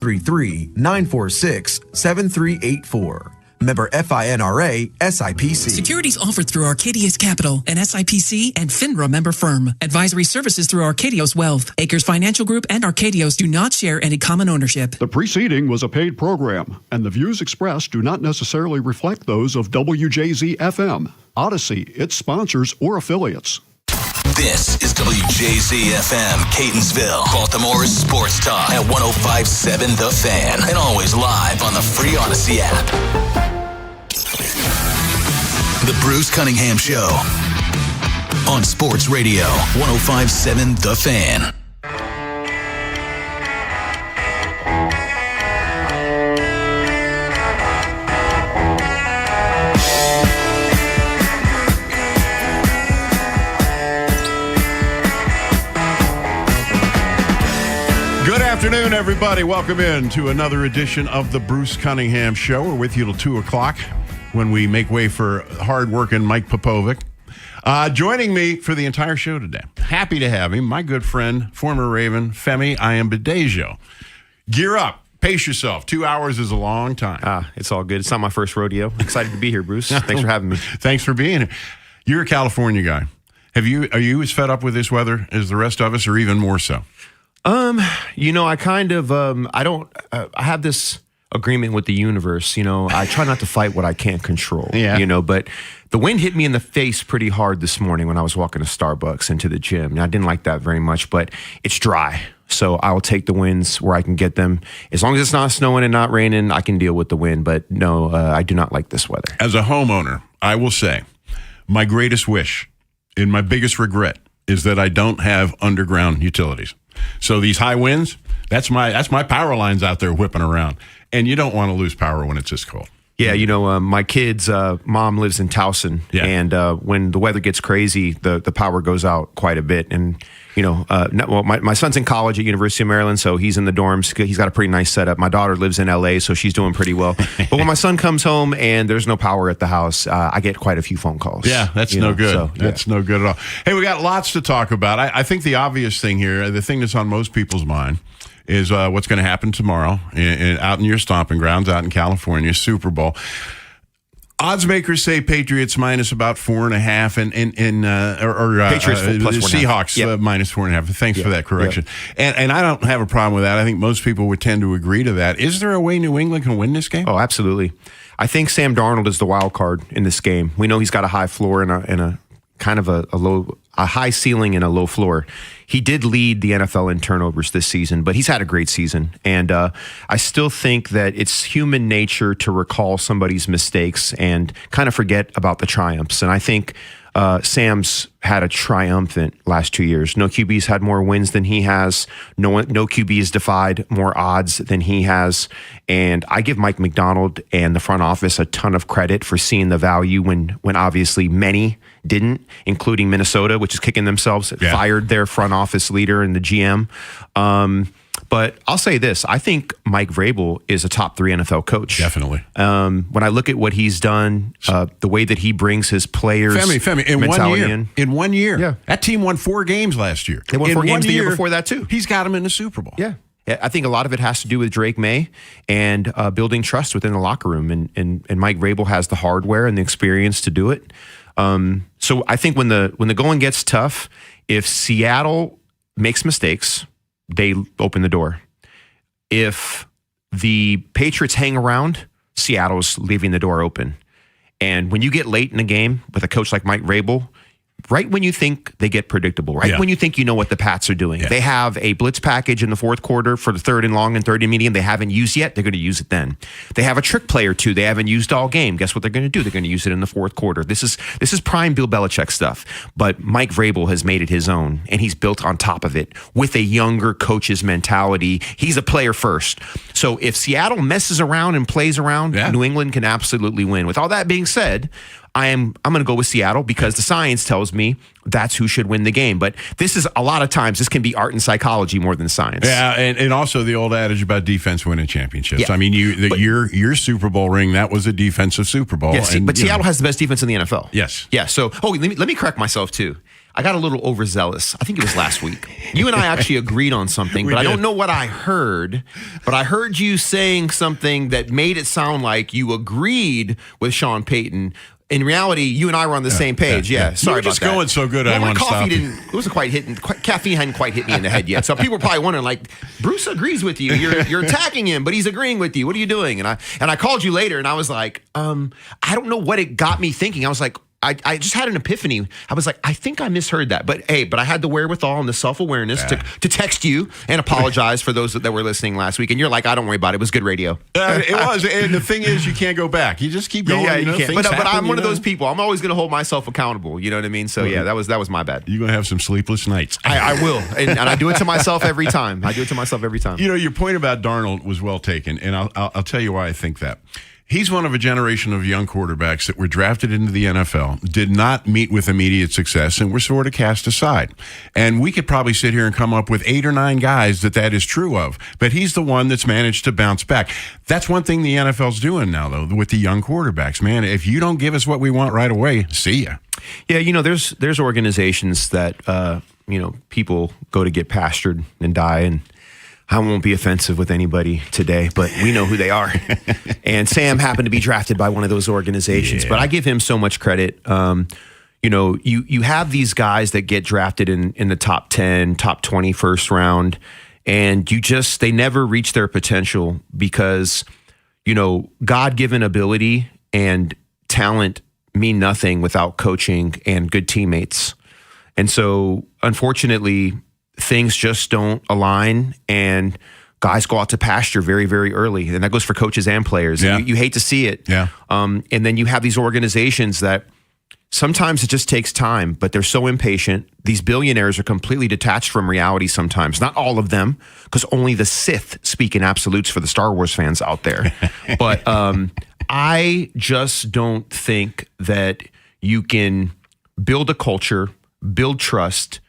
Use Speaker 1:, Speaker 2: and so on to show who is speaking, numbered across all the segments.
Speaker 1: 833-946-7384. Member FINRA SIPC.
Speaker 2: Securities offered through Arcadius Capital, an SIPC and FINRA member firm. Advisory services through Arcadios Wealth. Acres Financial Group and Arcadios do not share any common ownership.
Speaker 3: The preceding was a paid program, and the views expressed do not necessarily reflect those of WJZ-FM, Odyssey, its sponsors, or affiliates.
Speaker 4: This is WJZ-FM, Catonsville, Baltimore's sports talk at 105.7 The Fan, and always live on the free Odyssey app. The Bruce Cunningham Show on Sports Radio 105.7 The Fan.
Speaker 5: Good afternoon, everybody. Welcome in to another edition of the Bruce Cunningham Show. We're with you till 2 o'clock when we make way for hard-working Mike Popovic. Joining me for the entire show today, happy to have him, my good friend, former Raven, Femi Ayambadejo. Gear up. Pace yourself. 2 hours is a long time.
Speaker 6: It's all good. It's not my first rodeo. Excited to be here, Bruce. Thanks for having me.
Speaker 5: Thanks for being here. You're a California guy. Are you as fed up with this weather as the rest of us, or even more so?
Speaker 6: I kind of, I have this agreement with the universe. I try not to fight what I can't control.
Speaker 5: Yeah.
Speaker 6: But the wind hit me in the face pretty hard this morning when I was walking to Starbucks and to the gym. And I didn't like that very much, but it's dry. So I'll take the winds where I can get them. As long as it's not snowing and not raining, I can deal with the wind. But no, I do not like this weather.
Speaker 5: As a homeowner, I will say my greatest wish and my biggest regret is that I don't have underground utilities. So these high winds, that's my power lines out there whipping around. And you don't want to lose power when it's this cold.
Speaker 6: Yeah, my kid's mom lives in Towson, and when the weather gets crazy, the power goes out quite a bit. And, my son's in college at University of Maryland, so he's in the dorms. He's got a pretty nice setup. My daughter lives in L.A., so she's doing pretty well. But when my son comes home and there's no power at the house, I get quite a few phone calls.
Speaker 5: Yeah, that's no good. So, that's no good at all. Hey, we got lots to talk about. I think the obvious thing here, the thing that's on most people's mind, is what's going to happen tomorrow out in your stomping grounds, out in California, Super Bowl. Odds makers say Patriots minus about 4.5, and
Speaker 6: Patriots plus
Speaker 5: Seahawks minus 4.5. Thanks for that correction. Yep. And I don't have a problem with that. I think most people would tend to agree to that. Is there a way New England can win this game?
Speaker 6: Oh, absolutely. I think Sam Darnold is the wild card in this game. We know he's got a high floor and a kind of a high ceiling and a low floor. He did lead the NFL in turnovers this season, but he's had a great season. And I still think that it's human nature to recall somebody's mistakes and kind of forget about the triumphs. And I think Sam's had a triumphant last 2 years. No QB's had more wins than he has. No QB has defied more odds than he has. And I give Mike McDonald and the front office a ton of credit for seeing the value when obviously many didn't, including Minnesota, which is kicking themselves, fired their front office leader and the GM. But I'll say this. I think Mike Vrabel is a top 3 NFL coach.
Speaker 5: Definitely.
Speaker 6: When I look at what he's done, the way that he brings his players
Speaker 5: Femi, in 1 year, that team won 4 games last year.
Speaker 6: They won 4 games the year before that, too.
Speaker 5: He's got them in the Super Bowl.
Speaker 6: Yeah. I think a lot of it has to do with Drake May and building trust within the locker room. And Mike Vrabel has the hardware and the experience to do it. So I think when the going gets tough, if Seattle makes mistakes, they open the door. If the Patriots hang around, Seattle's leaving the door open. And when you get late in the game with a coach like Mike Vrabel, right when you think they get predictable, when you think you know what the Pats are doing. They have a blitz package in the fourth quarter for the third and long and third and medium they haven't used yet. They're going to use it then. They have a trick play or two they haven't used all game. Guess what they're going to do? They're going to use it in the fourth quarter. This is prime Bill Belichick stuff. But Mike Vrabel has made it his own, and he's built on top of it with a younger coach's mentality. He's a player first. So if Seattle messes around and plays around, New England can absolutely win. With all that being said, I'm going to go with Seattle because the science tells me that's who should win the game. But this is a lot of times this can be art and psychology more than science.
Speaker 5: Yeah, and also the old adage about defense winning championships. Yeah. I mean, your Super Bowl ring, that was a defensive Super Bowl.
Speaker 6: Yes, but Seattle has the best defense in the NFL.
Speaker 5: Yes.
Speaker 6: Yeah. So let me correct myself too. I got a little overzealous. I think it was last week. You and I actually agreed on something, but I don't know what I heard. But I heard you saying something that made it sound like you agreed with Sean Payton. In reality, you and I were on the same page. Yeah. Sorry about that.
Speaker 5: Just going so good, I want to stop.
Speaker 6: It wasn't quite hitting. Caffeine hadn't quite hit me in the head yet. So people were probably wondering, like, Bruce agrees with you. You're attacking him, but he's agreeing with you. What are you doing? And I called you later, and I was like, I don't know what it got me thinking. I was like, I just had an epiphany. I was like, I think I misheard that. But I had the wherewithal and the self-awareness to text you and apologize for those that were listening last week. And you're like, I don't worry about it. It was good radio.
Speaker 5: It was. And the thing is, you can't go back. You just keep going.
Speaker 6: Yeah, you can't. But I'm one of
Speaker 5: know?
Speaker 6: those people. I'm always going to hold myself accountable. You know what I mean? So, yeah, that was my bad.
Speaker 5: You're going to have some sleepless nights.
Speaker 6: I will. And I do it to myself every time.
Speaker 5: You know, your point about Darnold was well taken. And I'll tell you why I think that. He's one of a generation of young quarterbacks that were drafted into the NFL, did not meet with immediate success, and were sort of cast aside. And we could probably sit here and come up with 8 or 9 guys that is true of. But he's the one that's managed to bounce back. That's one thing the NFL's doing now, though, with the young quarterbacks. Man, if you don't give us what we want right away, see ya.
Speaker 6: Yeah, you know, there's organizations that, people go to get pastured and die, and I won't be offensive with anybody today, but we know who they are. And Sam happened to be drafted by one of those organizations, but I give him so much credit. You have these guys that get drafted in the top 10, top 20 first round, and they never reach their potential because, God-given ability and talent mean nothing without coaching and good teammates. And so, unfortunately, things just don't align, and guys go out to pasture very, very early. And that goes for coaches and players.
Speaker 5: Yeah.
Speaker 6: And you hate to see it.
Speaker 5: Yeah.
Speaker 6: And then you have these organizations that sometimes it just takes time, but they're so impatient. These billionaires are completely detached from reality sometimes. Not all of them, because only the Sith speak in absolutes for the Star Wars fans out there. But I just don't think that you can build a culture, build trust,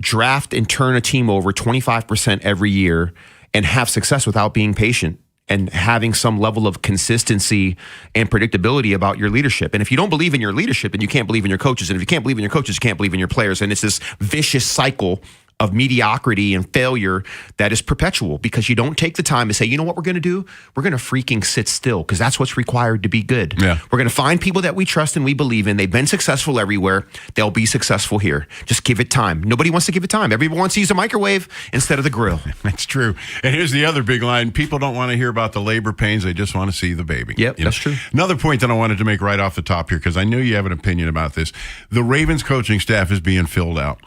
Speaker 6: draft and turn a team over 25% every year and have success without being patient and having some level of consistency and predictability about your leadership. And if you don't believe in your leadership, then you can't believe in your coaches. And if you can't believe in your coaches, you can't believe in your players. And it's this vicious cycle of mediocrity and failure that is perpetual because you don't take the time to say, you know what we're going to do? We're going to freaking sit still because that's what's required to be good.
Speaker 5: Yeah.
Speaker 6: We're going to find people that we trust and we believe in. They've been successful everywhere. They'll be successful here. Just give it time. Nobody wants to give it time. Everyone wants to use a microwave instead of the grill.
Speaker 5: That's true. And here's the other big line. People don't want to hear about the labor pains. They just want to see the baby.
Speaker 6: Yep, that's true. Another
Speaker 5: point that I wanted to make right off the top here, because I knew you have an opinion about this. The Ravens coaching staff is being filled out.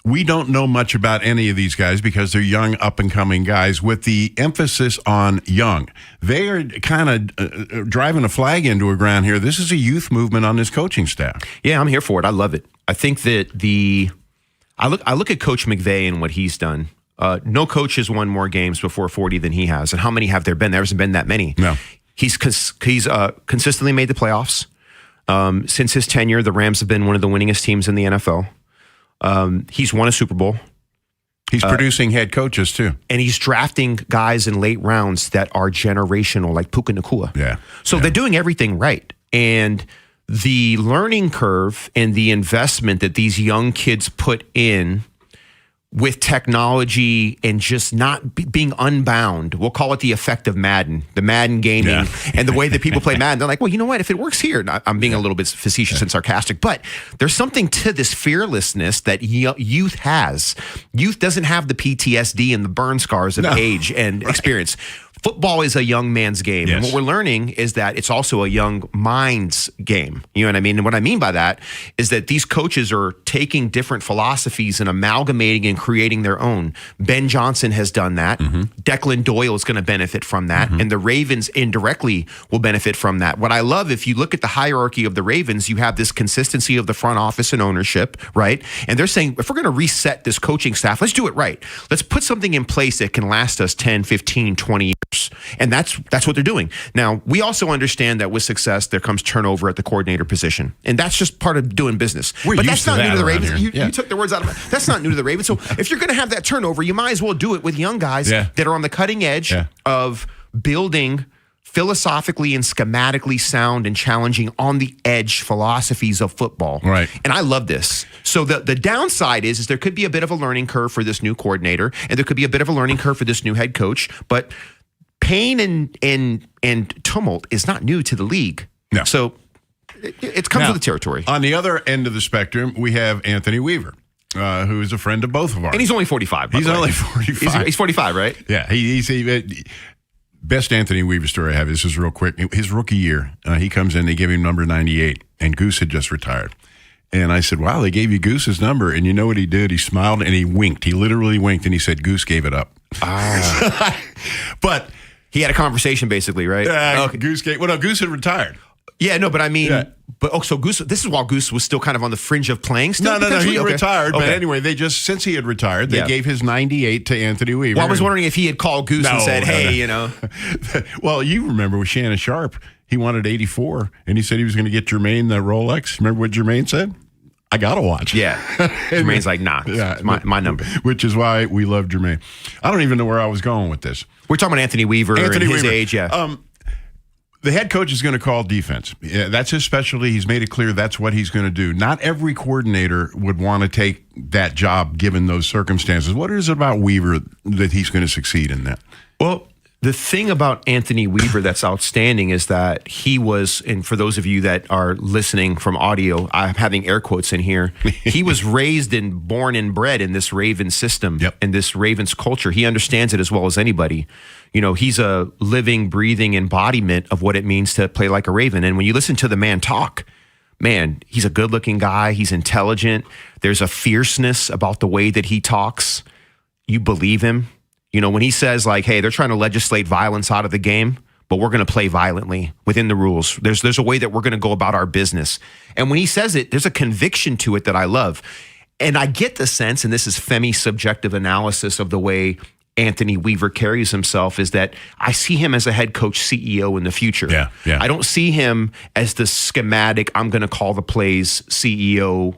Speaker 5: We don't know much about any of these guys because they're young, up-and-coming guys with the emphasis on young. They are kind of driving a flag into a ground here. This is a youth movement on this coaching staff.
Speaker 6: Yeah, I'm here for it. I love it. I think that I look at Coach McVay and what he's done. No coach has won more games before 40 than he has. And how many have there been? There hasn't been that many.
Speaker 5: No.
Speaker 6: He's consistently made the playoffs. Since his tenure, the Rams have been one of the winningest teams in the NFL. He's won a Super Bowl.
Speaker 5: He's producing head coaches too.
Speaker 6: And he's drafting guys in late rounds that are generational, like Puka Nacua.
Speaker 5: Yeah.
Speaker 6: So they're doing everything right. And the learning curve and the investment that these young kids put in with technology and just not being unbound. We'll call it the effect of Madden, the Madden gaming, and the way that people play Madden. They're like, well, you know what? If it works here, I'm being a little bit facetious and sarcastic, but there's something to this fearlessness that youth has. Youth doesn't have the PTSD and the burn scars of age and experience. Football is a young man's game.
Speaker 5: Yes.
Speaker 6: And what we're learning is that it's also a young mind's game. You know what I mean? And what I mean by that is that these coaches are taking different philosophies and amalgamating and creating their own. Ben Johnson has done that. Mm-hmm. Declan Doyle is going to benefit from that. Mm-hmm. And the Ravens indirectly will benefit from that. What I love, if you look at the hierarchy of the Ravens, you have this consistency of the front office and ownership, right? And they're saying, if we're going to reset this coaching staff, let's do it right. Let's put something in place that can last us 10, 15, 20 years. And that's what they're doing. Now, we also understand that with success, there comes turnover at the coordinator position. And that's just part of doing business. But that's not new to the Ravens. You took the words out of it. That's not new to the Ravens. So if you're going to have that turnover, you might as well do it with young guys that are on the cutting edge of building philosophically and schematically sound and challenging on the edge philosophies of football.
Speaker 5: Right.
Speaker 6: And I love this. So the downside is there could be a bit of a learning curve for this new coordinator, and there could be a bit of a learning curve for this new head coach, but pain and tumult is not new to the league.
Speaker 5: No.
Speaker 6: So it comes with the territory.
Speaker 5: On the other end of the spectrum, we have Anthony Weaver, who is a friend of both of ours.
Speaker 6: And he's only 45.
Speaker 5: He's only 45.
Speaker 6: He's 45, right?
Speaker 5: Yeah. He's best Anthony Weaver story I have. This is real quick. His rookie year, he comes in, they give him number 98, and Goose had just retired. And I said, wow, they gave you Goose's number. And you know what he did? He smiled and he winked. He literally winked, and he said, Goose gave it up. But
Speaker 6: he had a conversation basically, right?
Speaker 5: Okay. Goose had retired.
Speaker 6: Yeah, no, but I mean, so Goose, this is while Goose was still kind of on the fringe of playing still?
Speaker 5: No, he retired. But anyway, since he had retired, they gave his 98 to Anthony Weaver.
Speaker 6: Well, I was wondering if he had called Goose and said, hey,
Speaker 5: Well, you remember with Shannon Sharp, he wanted 84, and he said he was going to get Jermaine the Rolex. Remember what Jermaine said? I got to watch.
Speaker 6: Yeah. Jermaine's like, nah, it's my number.
Speaker 5: Which is why we love Jermaine. I don't even know where I was going with this.
Speaker 6: We're talking about Anthony Weaver and his age, yeah.
Speaker 5: The head coach is going to call defense. Yeah, that's his specialty. He's made it clear that's what he's going to do. Not every coordinator would want to take that job given those circumstances. What is it about Weaver that he's going to succeed in that?
Speaker 6: Well, the thing about Anthony Weaver that's outstanding is that he was, and for those of you that are listening from audio, I'm having air quotes in here, he was raised and born and bred in this Ravens system and this Ravens culture. He understands it as well as anybody. He's a living, breathing embodiment of what it means to play like a Raven. And when you listen to the man talk, man, he's a good-looking guy. He's intelligent. There's a fierceness about the way that he talks. You believe him. When he says, like, hey, they're trying to legislate violence out of the game, but we're going to play violently within the rules. There's a way that we're going to go about our business. And when he says it, there's a conviction to it that I love. And I get the sense, and this is Femi's subjective analysis of the way Anthony Weaver carries himself, is that I see him as a head coach CEO in the future.
Speaker 5: Yeah.
Speaker 6: I don't see him as the schematic, I'm going to call the plays CEO,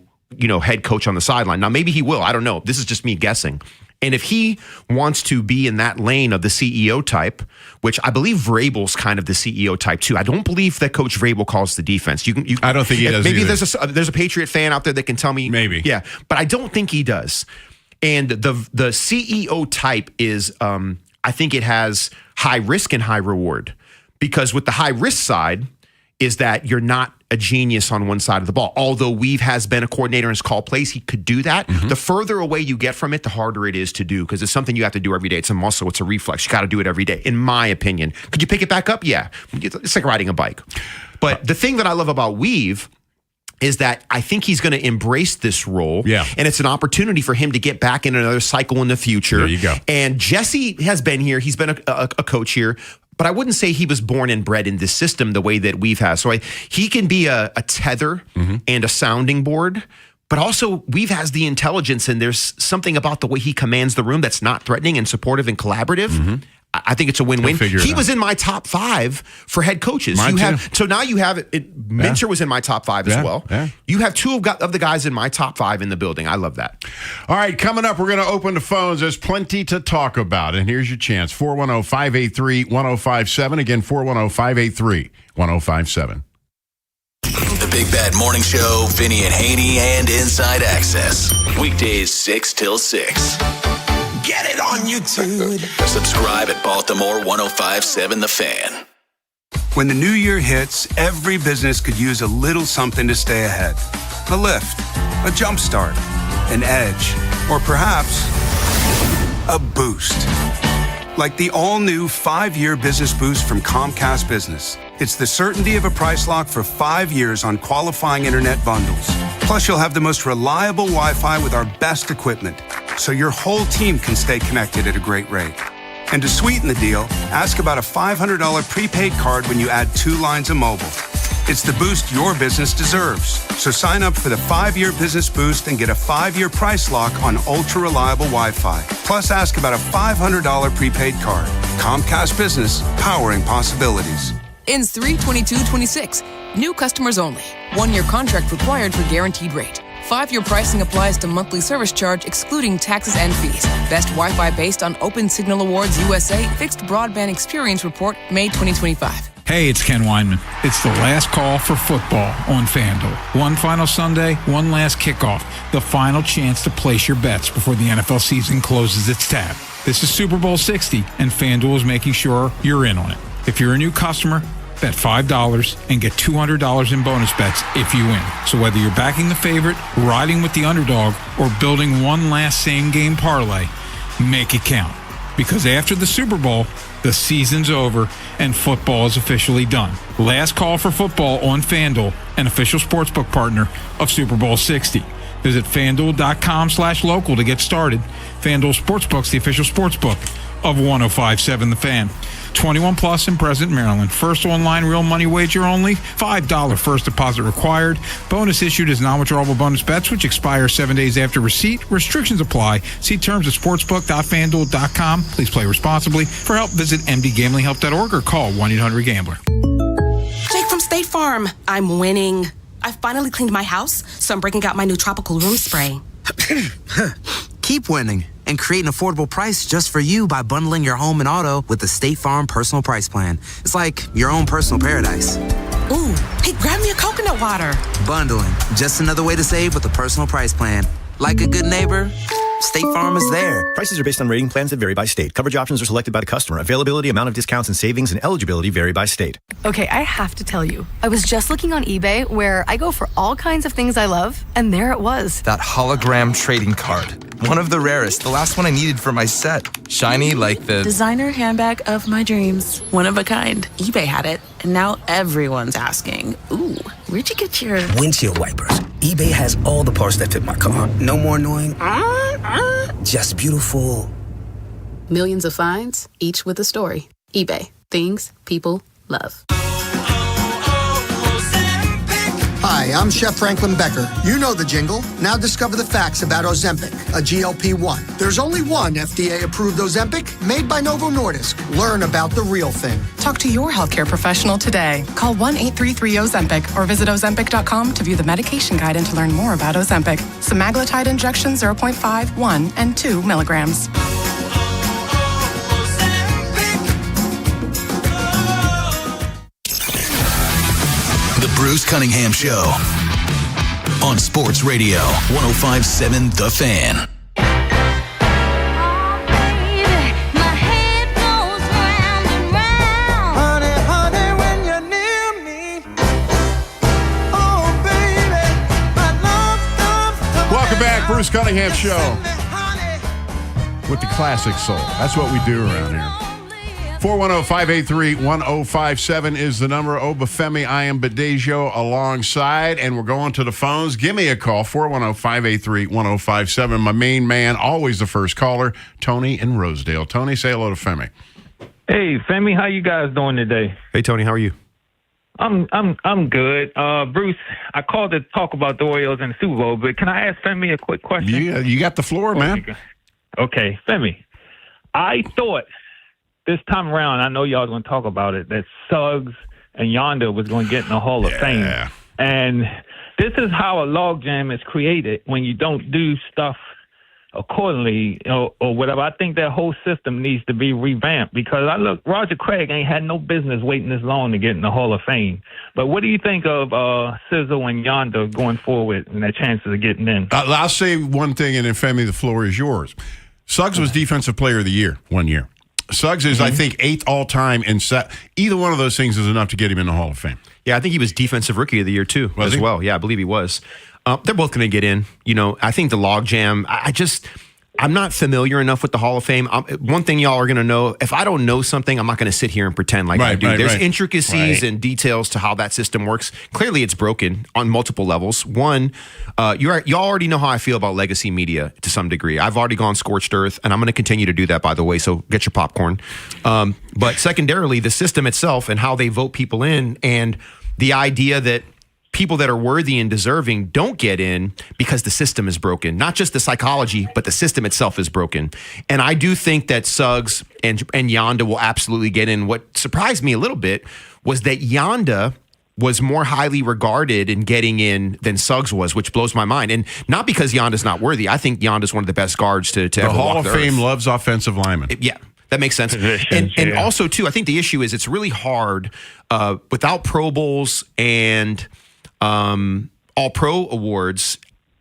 Speaker 6: head coach on the sideline. Now, maybe he will. I don't know. This is just me guessing. And if he wants to be in that lane of the CEO type, which I believe Vrabel's kind of the CEO type too. I don't believe that Coach Vrabel calls the defense. I
Speaker 5: don't think he does
Speaker 6: maybe
Speaker 5: either.
Speaker 6: There's a Patriot fan out there that can tell me.
Speaker 5: Maybe.
Speaker 6: Yeah, but I don't think he does. And the CEO type is, I think it has high risk and high reward. Because with the high risk side is that you're not a genius on one side of the ball. Although Weave has been a coordinator and has called plays, he could do that. Mm-hmm. The further away you get from it, the harder it is to do, because it's something you have to do every day. It's a muscle. It's a reflex. You got to do it every day, in my opinion. Could you pick it back up? Yeah. It's like riding a bike. But the thing that I love about Weave is that I think he's going to embrace this role.
Speaker 5: Yeah.
Speaker 6: And it's an opportunity for him to get back in another cycle in the future.
Speaker 5: There you go.
Speaker 6: And Jesse has been here. He's been a coach here. But I wouldn't say he was born and bred in this system the way that Weave has. So he can be a tether and a sounding board. But also, Weave has the intelligence, and there's something about the way he commands the room that's not threatening and supportive and collaborative. Mm-hmm. I think it's a win-win. He was in my top 5 for head coaches. So now you have it. Minter was in my top 5 as well. Yeah. You have 2 of the guys in my top 5 in the building. I love that.
Speaker 5: All right, coming up, we're going to open the phones. There's plenty to talk about, and here's your chance. 410-583-1057. Again, 410-583-1057.
Speaker 4: The Big Bad Morning Show, Vinny and Haynie, and Inside Access. Weekdays 6 till 6. Get it on YouTube. Subscribe at Baltimore 1057 The Fan.
Speaker 7: When the new year hits, every business could use a little something to stay ahead. A lift, a jump start, an edge, or perhaps a boost. Like the all-new 5-year business boost from Comcast Business. It's the certainty of a price lock for 5 years on qualifying internet bundles. Plus, you'll have the most reliable Wi-Fi with our best equipment, so your whole team can stay connected at a great rate. And to sweeten the deal, ask about a $500 prepaid card when you add 2 lines of mobile. It's the boost your business deserves. So sign up for the 5-year business boost and get a 5-year price lock on ultra-reliable Wi-Fi. Plus, ask about a $500 prepaid card. Comcast Business, powering possibilities.
Speaker 8: Ends 3/22/26. New customers only. 1-year contract required for guaranteed rate. 5-year pricing applies to monthly service charge excluding taxes and fees. Best Wi-Fi based on Open Signal Awards USA Fixed Broadband Experience Report, May 2025.
Speaker 9: Hey, it's Ken Weinman. It's the last call for football on FanDuel. One final Sunday, one last kickoff. The final chance to place your bets before the NFL season closes its tab. This is Super Bowl 60, and FanDuel is making sure you're in on it. If you're a new customer, bet $5 and get $200 in bonus bets if you win. So whether you're backing the favorite, riding with the underdog, or building one last same-game parlay, make it count. Because after the Super Bowl, the season's over and football is officially done. Last call for football on FanDuel, an official sportsbook partner of Super Bowl 60. Visit FanDuel.com/local to get started. FanDuel Sportsbook's the official sportsbook of 105.7 The Fan. 21 plus in present Maryland. First online real money wager only. $5 first deposit required. Bonus issued as non-withdrawable bonus bets, which expire 7 days after receipt. Restrictions apply. See terms at sportsbook.fanduel.com. Please play responsibly. For help, visit mdgamblinghelp.org or call 1-800-GAMBLER.
Speaker 10: Jake from State Farm. I'm winning. I finally cleaned my house, so I'm breaking out my new tropical room spray.
Speaker 11: Keep winning and create an affordable price just for you by bundling your home and auto with the State Farm Personal Price Plan. It's like your own personal paradise.
Speaker 10: Ooh, hey, grab me a coconut water.
Speaker 11: Bundling, just another way to save with a personal price plan. Like a good neighbor, State Farm is there.
Speaker 12: Prices are based on rating plans that vary by state. Coverage options are selected by the customer. Availability, amount of discounts and savings, and eligibility vary by state.
Speaker 13: Okay, I have to tell you, I was just looking on eBay where I go for all kinds of things I love, and there it was.
Speaker 14: That hologram trading card. One of the rarest. The last one I needed for my set. Shiny like the
Speaker 15: designer handbag of my dreams. One of a kind. eBay had it, and now everyone's asking, ooh, where'd you get your
Speaker 16: windshield wipers? eBay has all the parts that fit my car. No more annoying. Just beautiful.
Speaker 17: Millions of finds, each with a story. eBay. Things people love.
Speaker 18: Hi, I'm Chef Franklin Becker. You know the jingle. Now discover the facts about Ozempic, a GLP-1. There's only one FDA-approved Ozempic made by Novo Nordisk. Learn about the real thing.
Speaker 19: Talk to your healthcare professional today. Call 1-833-OZEMPIC or visit Ozempic.com to view the medication guide and to learn more about Ozempic. Semaglutide injection 0.5, 1, and 2 milligrams.
Speaker 4: The Bruce Cunningham Show on Sports Radio 105.7 The Fan.
Speaker 5: Welcome back, Bruce Cunningham Show with the classic soul. That's what we do around here. 410-583-1057 is the number. Obafemi, I am Badejo alongside, and we're going to the phones. Give me a call, 410-583-1057. My main man, always the first caller, Tony in Rosedale. Tony, say hello to Femi.
Speaker 20: Hey, Femi, how you guys doing today?
Speaker 6: Hey, Tony, how are you?
Speaker 20: I'm good. Bruce, I called to talk about the Orioles and the Super Bowl, but can I ask Femi a quick question?
Speaker 5: Yeah, you got the floor, man.
Speaker 20: Okay, Femi, I thought this time around, I know y'all going to talk about it, that Suggs and Yonder was going to get in the Hall of Fame. And this is how a logjam is created when you don't do stuff accordingly, or whatever. I think that whole system needs to be revamped because Roger Craig ain't had no business waiting this long to get in the Hall of Fame. But what do you think of Sizzle and Yonder going forward and their chances of getting in?
Speaker 5: I'll say one thing, and then Femi, the floor is yours. Suggs was Defensive Player of the Year one year. Suggs is, I think, 8th all-time in set. Either one of those things is enough to get him in the Hall of Fame.
Speaker 6: Yeah, I think he was Defensive Rookie of the Year, too, as well. Yeah, I believe he was. They're both going to get in. You know, I think the logjam, I'm not familiar enough with the Hall of Fame. One thing y'all are going to know, if I don't know something, I'm not going to sit here and pretend like I do. There's intricacies and details to how that system works. Clearly, it's broken on multiple levels. One, y'all already know how I feel about legacy media to some degree. I've already gone scorched earth, and I'm going to continue to do that, by the way, so get your popcorn. But secondarily, the system itself and how they vote people in, and the idea that people that are worthy and deserving don't get in because the system is broken. Not just the psychology, but the system itself is broken. And I do think that Suggs and Yonda will absolutely get in. What surprised me a little bit was that Yonda was more highly regarded in getting in than Suggs was, which blows my mind. And not because Yonda's not worthy. I think Yonda's one of the best guards to ever walk the
Speaker 5: Hall of Fame loves offensive linemen.
Speaker 6: Yeah, that makes sense. And also, too, I think the issue is it's really hard without Pro Bowls and All-Pro awards.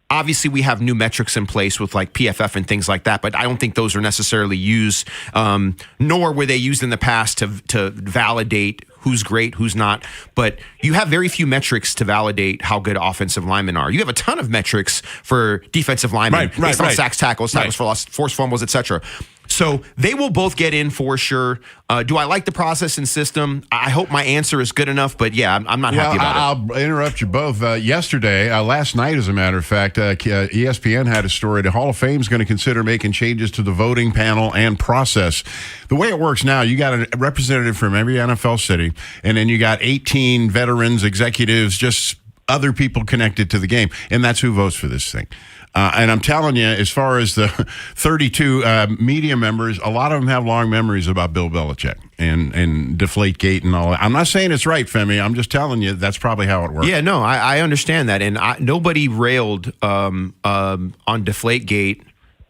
Speaker 6: Obviously, we have new metrics in place with like PFF and things like that, but I don't think those are necessarily used, nor were they used in the past to validate who's great, who's not. But you have very few metrics to validate how good offensive linemen are. You have a ton of metrics for defensive linemen based on sacks, tackles for loss, forced fumbles, etc. So they will both get in for sure. Do I like the process and system? I hope my answer is good enough, but yeah, I'm not happy about it.
Speaker 5: I'll interrupt you both. Last night, as a matter of fact, ESPN had a story. The Hall of Fame is going to consider making changes to the voting panel and process. The way it works now, you got a representative from every NFL city, and then you got 18 veterans, executives, just other people connected to the game, and that's who votes for this thing. And I'm telling you, as far as the 32 media members, a lot of them have long memories about Bill Belichick and Deflategate and all that. I'm not saying it's right, Femi. I'm just telling you that's probably how it works.
Speaker 6: Yeah, no, I understand that. And nobody railed on Deflategate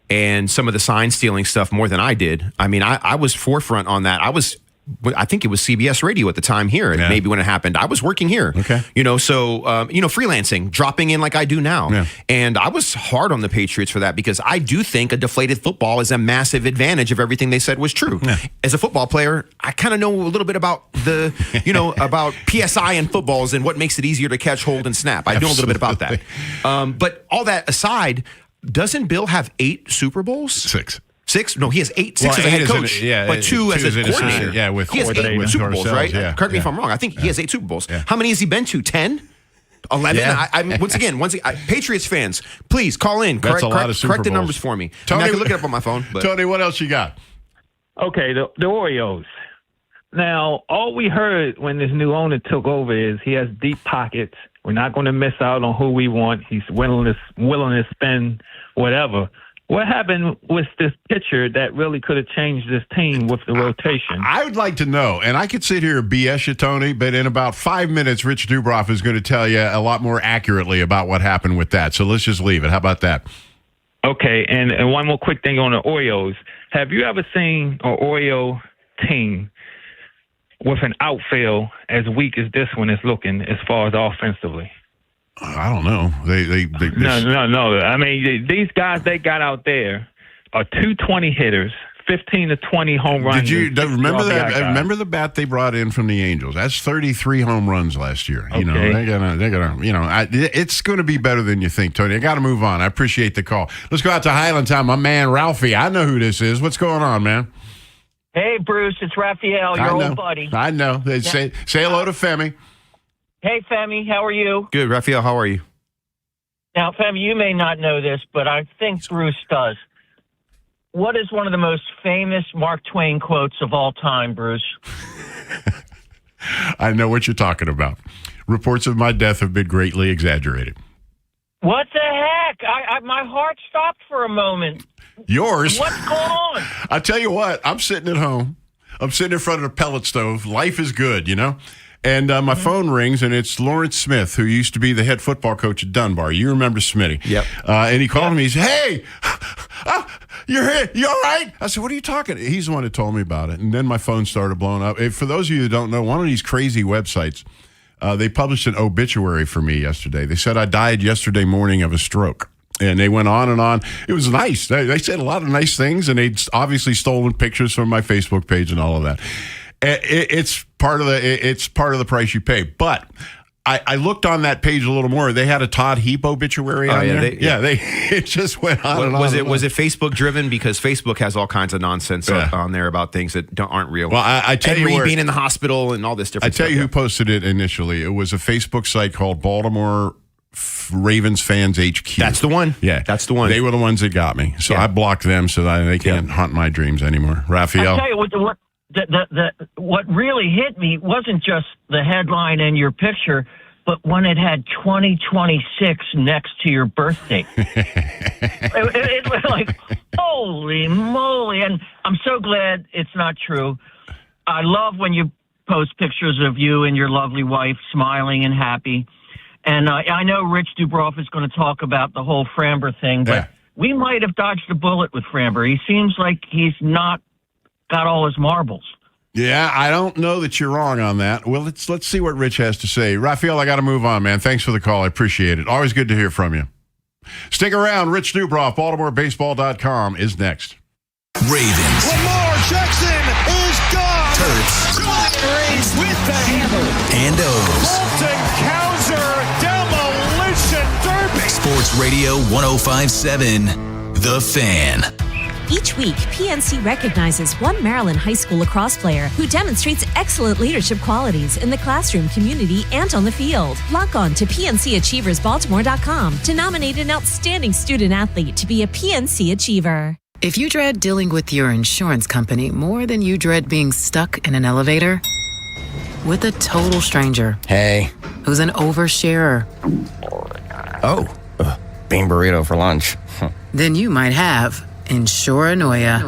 Speaker 6: and some of the sign stealing stuff more than I did. I mean, I was forefront on that. I think it was CBS Radio at the time here, maybe when it happened. I was working here.
Speaker 5: Okay.
Speaker 6: So freelancing, dropping in like I do now.
Speaker 5: Yeah.
Speaker 6: And I was hard on the Patriots for that because I do think a deflated football is a massive advantage of everything they said was true.
Speaker 5: Yeah.
Speaker 6: As a football player, I kind of know a little bit about the, about PSI and footballs and what makes it easier to catch, hold, and snap. I know a little bit about that. But all that aside, doesn't Bill have 8 Super Bowls?
Speaker 5: 6.
Speaker 6: 6? No, he has 8. 6 as a head coach, but 2 as a coordinator.
Speaker 5: Yeah,
Speaker 6: he has 8 Super Bowls, right?
Speaker 5: Yeah,
Speaker 6: Correct me if I'm wrong. I think he has 8 Super Bowls.
Speaker 5: Yeah.
Speaker 6: How many has he been to? 10? 11?
Speaker 5: Yeah.
Speaker 6: Once again, Patriots fans, please call in.
Speaker 5: That's a lot of Super
Speaker 6: correct the
Speaker 5: Bowls.
Speaker 6: numbers for me.
Speaker 5: Tony,
Speaker 6: I can look it up on my phone. But.
Speaker 5: Tony, what else you got?
Speaker 20: Okay, the Oreos. Now, all we heard when this new owner took over is he has deep pockets. We're not going to miss out on who we want. He's willing to spend whatever. What happened with this pitcher that really could have changed this team with the rotation?
Speaker 5: I would like to know, and I could sit here and BS you, Tony, but in about 5 minutes, Rich Dubroff is going to tell you a lot more accurately about what happened with that. So let's just leave it. How about that?
Speaker 20: Okay, and one more quick thing on the Oreos. Have you ever seen an Oreo team with an outfield as weak as this one is looking as far as offensively?
Speaker 5: I don't know.
Speaker 20: No. I mean, these guys they got out there are 220 hitters, 15 to 20 home runs.
Speaker 5: Did you remember that? Remember the bat they brought in from the Angels? That's 33 home runs last year.
Speaker 20: Okay.
Speaker 5: They're gonna. It's going to be better than you think, Tony. I got to move on. I appreciate the call. Let's go out to Highland Town. My man Ralphie. I know who this is. What's going on, man?
Speaker 21: Hey, Bruce. It's Raphael, your old buddy.
Speaker 5: I know. Say hello to Femi.
Speaker 21: Hey, Femi, how are you?
Speaker 6: Good, Raphael, how are you?
Speaker 21: Now, Femi, you may not know this, but I think Bruce does. What is one of the most famous Mark Twain quotes of all time, Bruce?
Speaker 5: I know what you're talking about. Reports of my death have been greatly exaggerated.
Speaker 21: What the heck? My heart stopped for a moment.
Speaker 5: Yours?
Speaker 21: What's going on?
Speaker 5: I tell you what, I'm sitting at home. I'm sitting in front of a pellet stove. Life is good, And my phone rings, and it's Lawrence Smith, who used to be the head football coach at Dunbar. You remember Smitty.
Speaker 6: Yep.
Speaker 5: And he called me. He said, hey, you're here. You all right? I said, what are you talking? He's the one that told me about it. And then my phone started blowing up. For those of you that don't know, one of these crazy websites, they published an obituary for me yesterday. They said I died yesterday morning of a stroke. And they went on and on. It was nice. They said a lot of nice things, and they'd obviously stolen pictures from my Facebook page and all of that. It's part of the price you pay. But I looked on that page a little more. They had a Todd Heap obituary on there. It just went on and on.
Speaker 6: Was it Facebook driven? Because Facebook has all kinds of nonsense on there about things that aren't real.
Speaker 5: Well, I tell you,
Speaker 6: being in the hospital and all this different stuff.
Speaker 5: I tell you who posted it initially. It was a Facebook site called Baltimore Ravens Fans HQ.
Speaker 6: That's the one.
Speaker 5: Yeah,
Speaker 6: that's the one.
Speaker 5: They were the ones that got me. So I blocked them so that they can't haunt my dreams anymore. Raphael?
Speaker 21: I'll tell you what really hit me wasn't just the headline and your picture, but when it had 2026 next to your birthday. it was like, holy moly. And I'm so glad it's not true. I love when you post pictures of you and your lovely wife smiling and happy. And I know Rich Dubroff is going to talk about the whole Framber thing, but we might have dodged a bullet with Framber. He seems like he's not got all his marbles.
Speaker 5: Yeah, I don't know that you're wrong on that. Well, let's see what Rich has to say. Raphael, I got to move on, man. Thanks for the call. I appreciate it. Always good to hear from you. Stick around. Rich Dubroff, BaltimoreBaseball.com is next.
Speaker 4: Ravens.
Speaker 1: Lamar Jackson is gone.
Speaker 4: Terps.
Speaker 1: Rays with the hammer.
Speaker 4: And O's.
Speaker 1: Colton Cowser, demolition derby.
Speaker 4: Sports Radio 105.7, The Fan.
Speaker 22: Each week, PNC recognizes one Maryland high school lacrosse player who demonstrates excellent leadership qualities in the classroom, community, and on the field. Log on to PNCAchieversBaltimore.com to nominate an outstanding student athlete to be a PNC Achiever.
Speaker 23: If you dread dealing with your insurance company more than you dread being stuck in an elevator with a total stranger,
Speaker 24: hey,
Speaker 23: who's an oversharer,
Speaker 24: bean burrito for lunch,
Speaker 23: then you might have Insuranoia.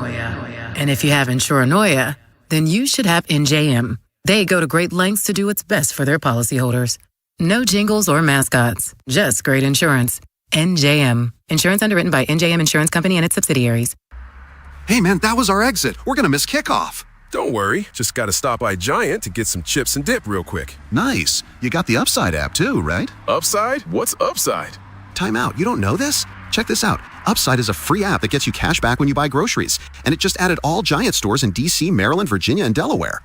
Speaker 23: And if you have Insuranoia, then you should have NJM. They go to great lengths to do what's best for their policyholders. No jingles or mascots, just great insurance. NJM. Insurance underwritten by NJM Insurance Company and its subsidiaries.
Speaker 25: Hey, man, that was our exit. We're going to miss kickoff.
Speaker 26: Don't worry. Just got to stop by Giant to get some chips and dip real quick.
Speaker 25: Nice. You got the Upside app, too, right?
Speaker 26: Upside? What's Upside?
Speaker 25: Time out. You don't know this? Check this out. Upside is a free app that gets you cash back when you buy groceries. And it just added all Giant stores in D.C., Maryland, Virginia, and Delaware.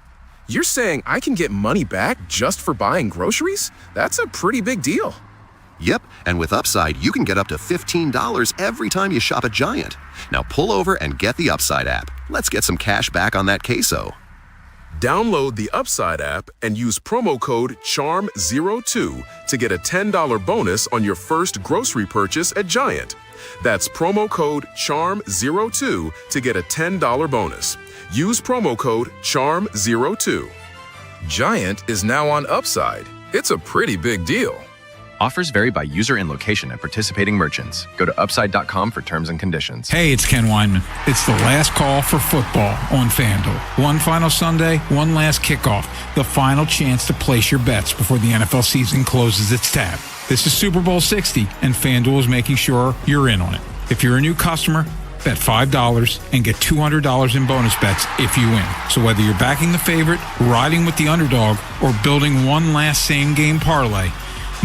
Speaker 26: You're saying I can get money back just for buying groceries? That's a pretty big deal.
Speaker 25: Yep, and with Upside, you can get up to $15 every time you shop at Giant. Now pull over and get the Upside app. Let's get some cash back on that queso.
Speaker 26: Download the Upside app and use promo code CHARM02 to get a $10 bonus on your first grocery purchase at Giant. That's promo code CHARM02 to get a $10 bonus. Use promo code CHARM02. Giant is now on Upside. It's a pretty big deal.
Speaker 27: Offers vary by user and location at participating merchants. Go to upside.com for terms and conditions.
Speaker 9: Hey, it's Ken Weinman. It's the last call for football on FanDuel. One final Sunday, one last kickoff. The final chance to place your bets before the NFL season closes its tab. This is Super Bowl 60, and FanDuel is making sure you're in on it. If you're a new customer, bet $5 and get $200 in bonus bets if you win. So whether you're backing the favorite, riding with the underdog, or building one last same-game parlay,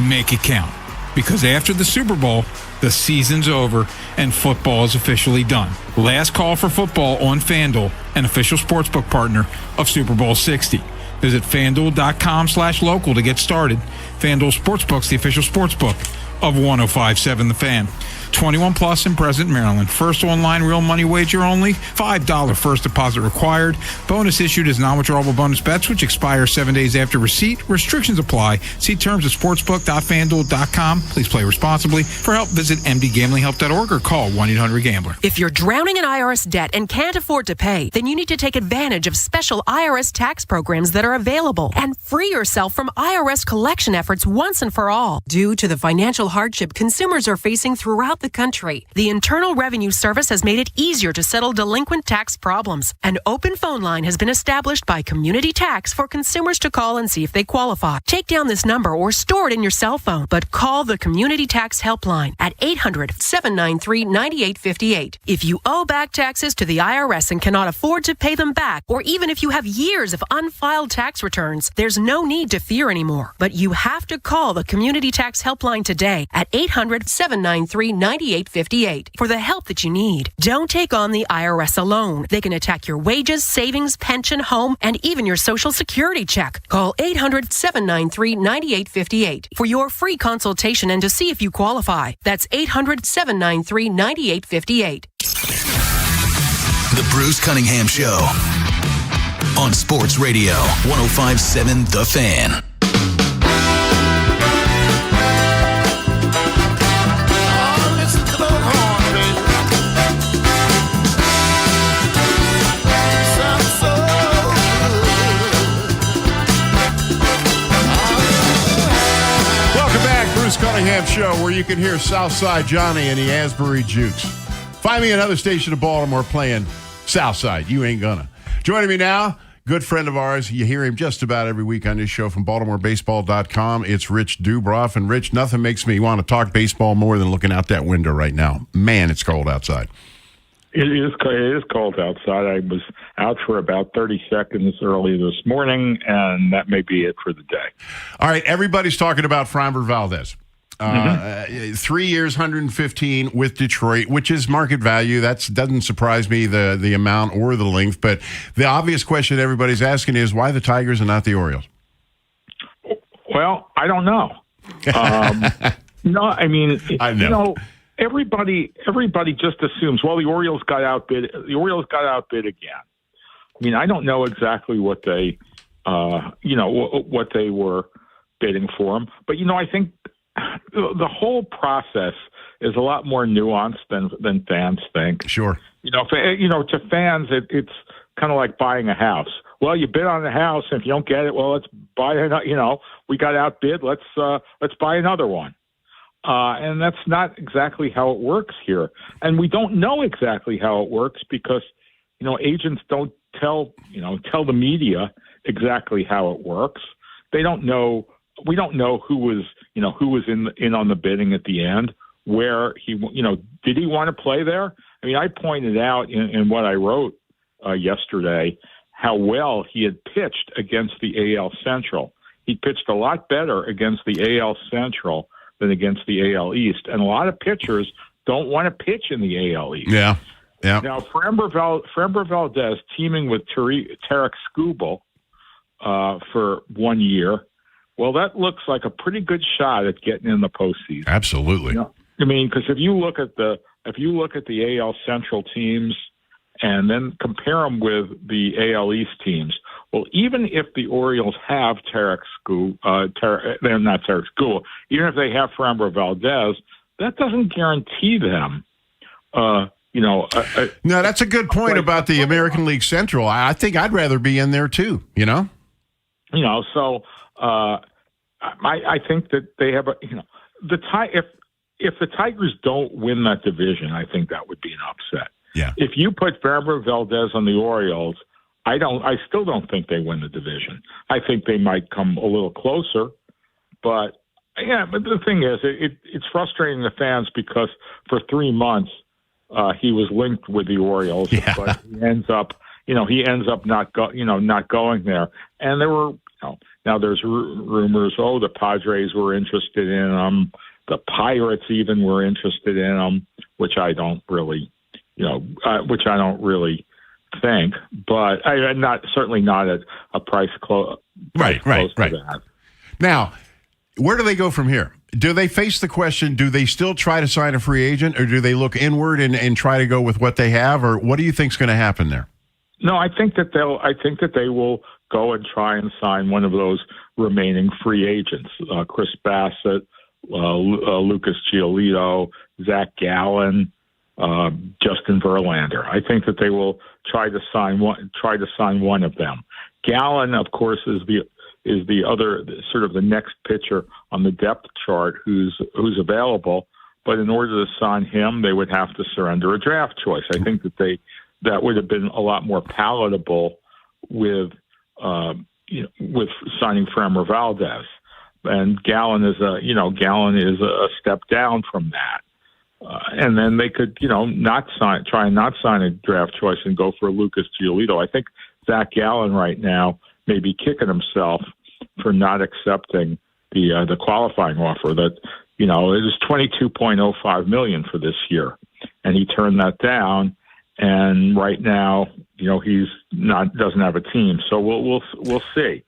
Speaker 9: make it count. Because after the Super Bowl, the season's over and football is officially done. Last call for football on FanDuel, an official sportsbook partner of Super Bowl 60. Visit FanDuel.com/local to get started. FanDuel Sportsbook's the official sportsbook of 105.7 The Fan. 21 plus in present Maryland. First online real money wager only. $5 first deposit required. Bonus issued as non-withdrawable bonus bets, which expire 7 days after receipt. Restrictions apply. See terms at sportsbook.fanduel.com. Please play responsibly. For help, visit mdgamblinghelp.org or call 1-800-GAMBLER.
Speaker 28: If you're drowning in IRS debt and can't afford to pay, then you need to take advantage of special IRS tax programs that are available and free yourself from IRS collection efforts once and for all. Due to the financial hardship consumers are facing throughout the country, the Internal Revenue Service has made it easier to settle delinquent tax problems. An open phone line has been established by Community Tax for consumers to call and see if they qualify. Take down this number or store it in your cell phone, but call the Community Tax Helpline at 800-793-9858. If you owe back taxes to the IRS and cannot afford to pay them back, or even if you have years of unfiled tax returns, there's no need to fear anymore. But you have to call the Community Tax Helpline today at 800-793-9858 for the help that you need. Don't take on the IRS alone. They can attack your wages, savings, pension, home, and even your Social Security check. Call 800-793-9858 for your free consultation and to see if you qualify. That's 800-793-9858.
Speaker 4: The Bruce Cunningham Show on Sports Radio 105.7 The Fan.
Speaker 5: Cunningham Show, where you can hear Southside Johnny and the Asbury Jukes. Find me another station of Baltimore playing Southside. You ain't gonna. Joining me now, Good friend of ours. You hear him just about every week on this show from BaltimoreBaseball.com. It's Rich Dubroff. And, Rich, nothing makes me want to talk baseball more than looking out that window right now. Man, it's cold outside.
Speaker 2: It is cold outside. I was out for about 30 seconds early this morning, and that may be it for the day.
Speaker 5: All right, everybody's talking about Framber Valdez. 3 years, 115 with Detroit, which is market value. That doesn't surprise me, the amount or the length. But the obvious question everybody's asking is why the Tigers and not the Orioles?
Speaker 2: Well, I don't know. No, I mean,
Speaker 5: I know.
Speaker 2: You know, everybody just assumes, well, the Orioles got outbid. The Orioles got outbid again. I mean, I don't know exactly what they, what they were bidding for them. But, I think the whole process is a lot more nuanced than fans think.
Speaker 5: Sure.
Speaker 2: To fans, it's kind of like buying a house. Well, you bid on the house, and if you don't get it, well, let's buy it. We got outbid. Let's buy another one. And that's not exactly how it works here. And we don't know exactly how it works because, agents don't tell the media exactly how it works. They don't know. We don't know who was in on the bidding at the end, where did he want to play there? I mean, I pointed out in what I wrote yesterday how well he had pitched against the AL Central. He pitched a lot better against the AL Central than against the AL East. And a lot of pitchers don't want to pitch in the AL East.
Speaker 5: Yeah.
Speaker 2: Now, Framber Valdez teaming with Tarek Skubal for 1 year, well, that looks like a pretty good shot at getting in the postseason.
Speaker 5: Absolutely.
Speaker 2: I mean, because if you look at the AL Central teams and then compare them with the AL East teams, well, even if the Orioles have even if they have Framber Valdez, that doesn't guarantee them.
Speaker 5: No, that's a good point about the American League Central. I think I'd rather be in there too.
Speaker 2: So I think that they have if the Tigers don't win that division, I think that would be an upset.
Speaker 5: Yeah.
Speaker 2: If you put Framber Valdez on the Orioles, I still don't think they win the division. I think they might come a little closer, but the thing is, it's frustrating the fans because for 3 months he was linked with the Orioles, but he ends up not going there. And there were now there's rumors. Oh, the Padres were interested in him. The Pirates even were interested in him, which I don't really think, but certainly not at a price close.
Speaker 5: Right.
Speaker 2: To that.
Speaker 5: Now, where do they go from here? Do they face the question? Do they still try to sign a free agent, or do they look inward and try to go with what they have, or what do you think is going to happen there?
Speaker 2: No, I think that they will go and try and sign one of those remaining free agents: Chris Bassett, Lucas Giolito, Zach Gallen, Justin Verlander. I think that they will try to sign one of them. Gallen, of course, is the other sort of the next pitcher on the depth chart who's available. But in order to sign him, they would have to surrender a draft choice. I think that would have been a lot more palatable with signing Framber Valdez. And Gallen is a step down from that. And then they could, try and not sign a draft choice and go for Lucas Giolito. I think Zach Gallen right now may be kicking himself for not accepting the qualifying offer that, it is $22.05 million for this year. And he turned that down. And right now, he's doesn't have a team. So we'll see.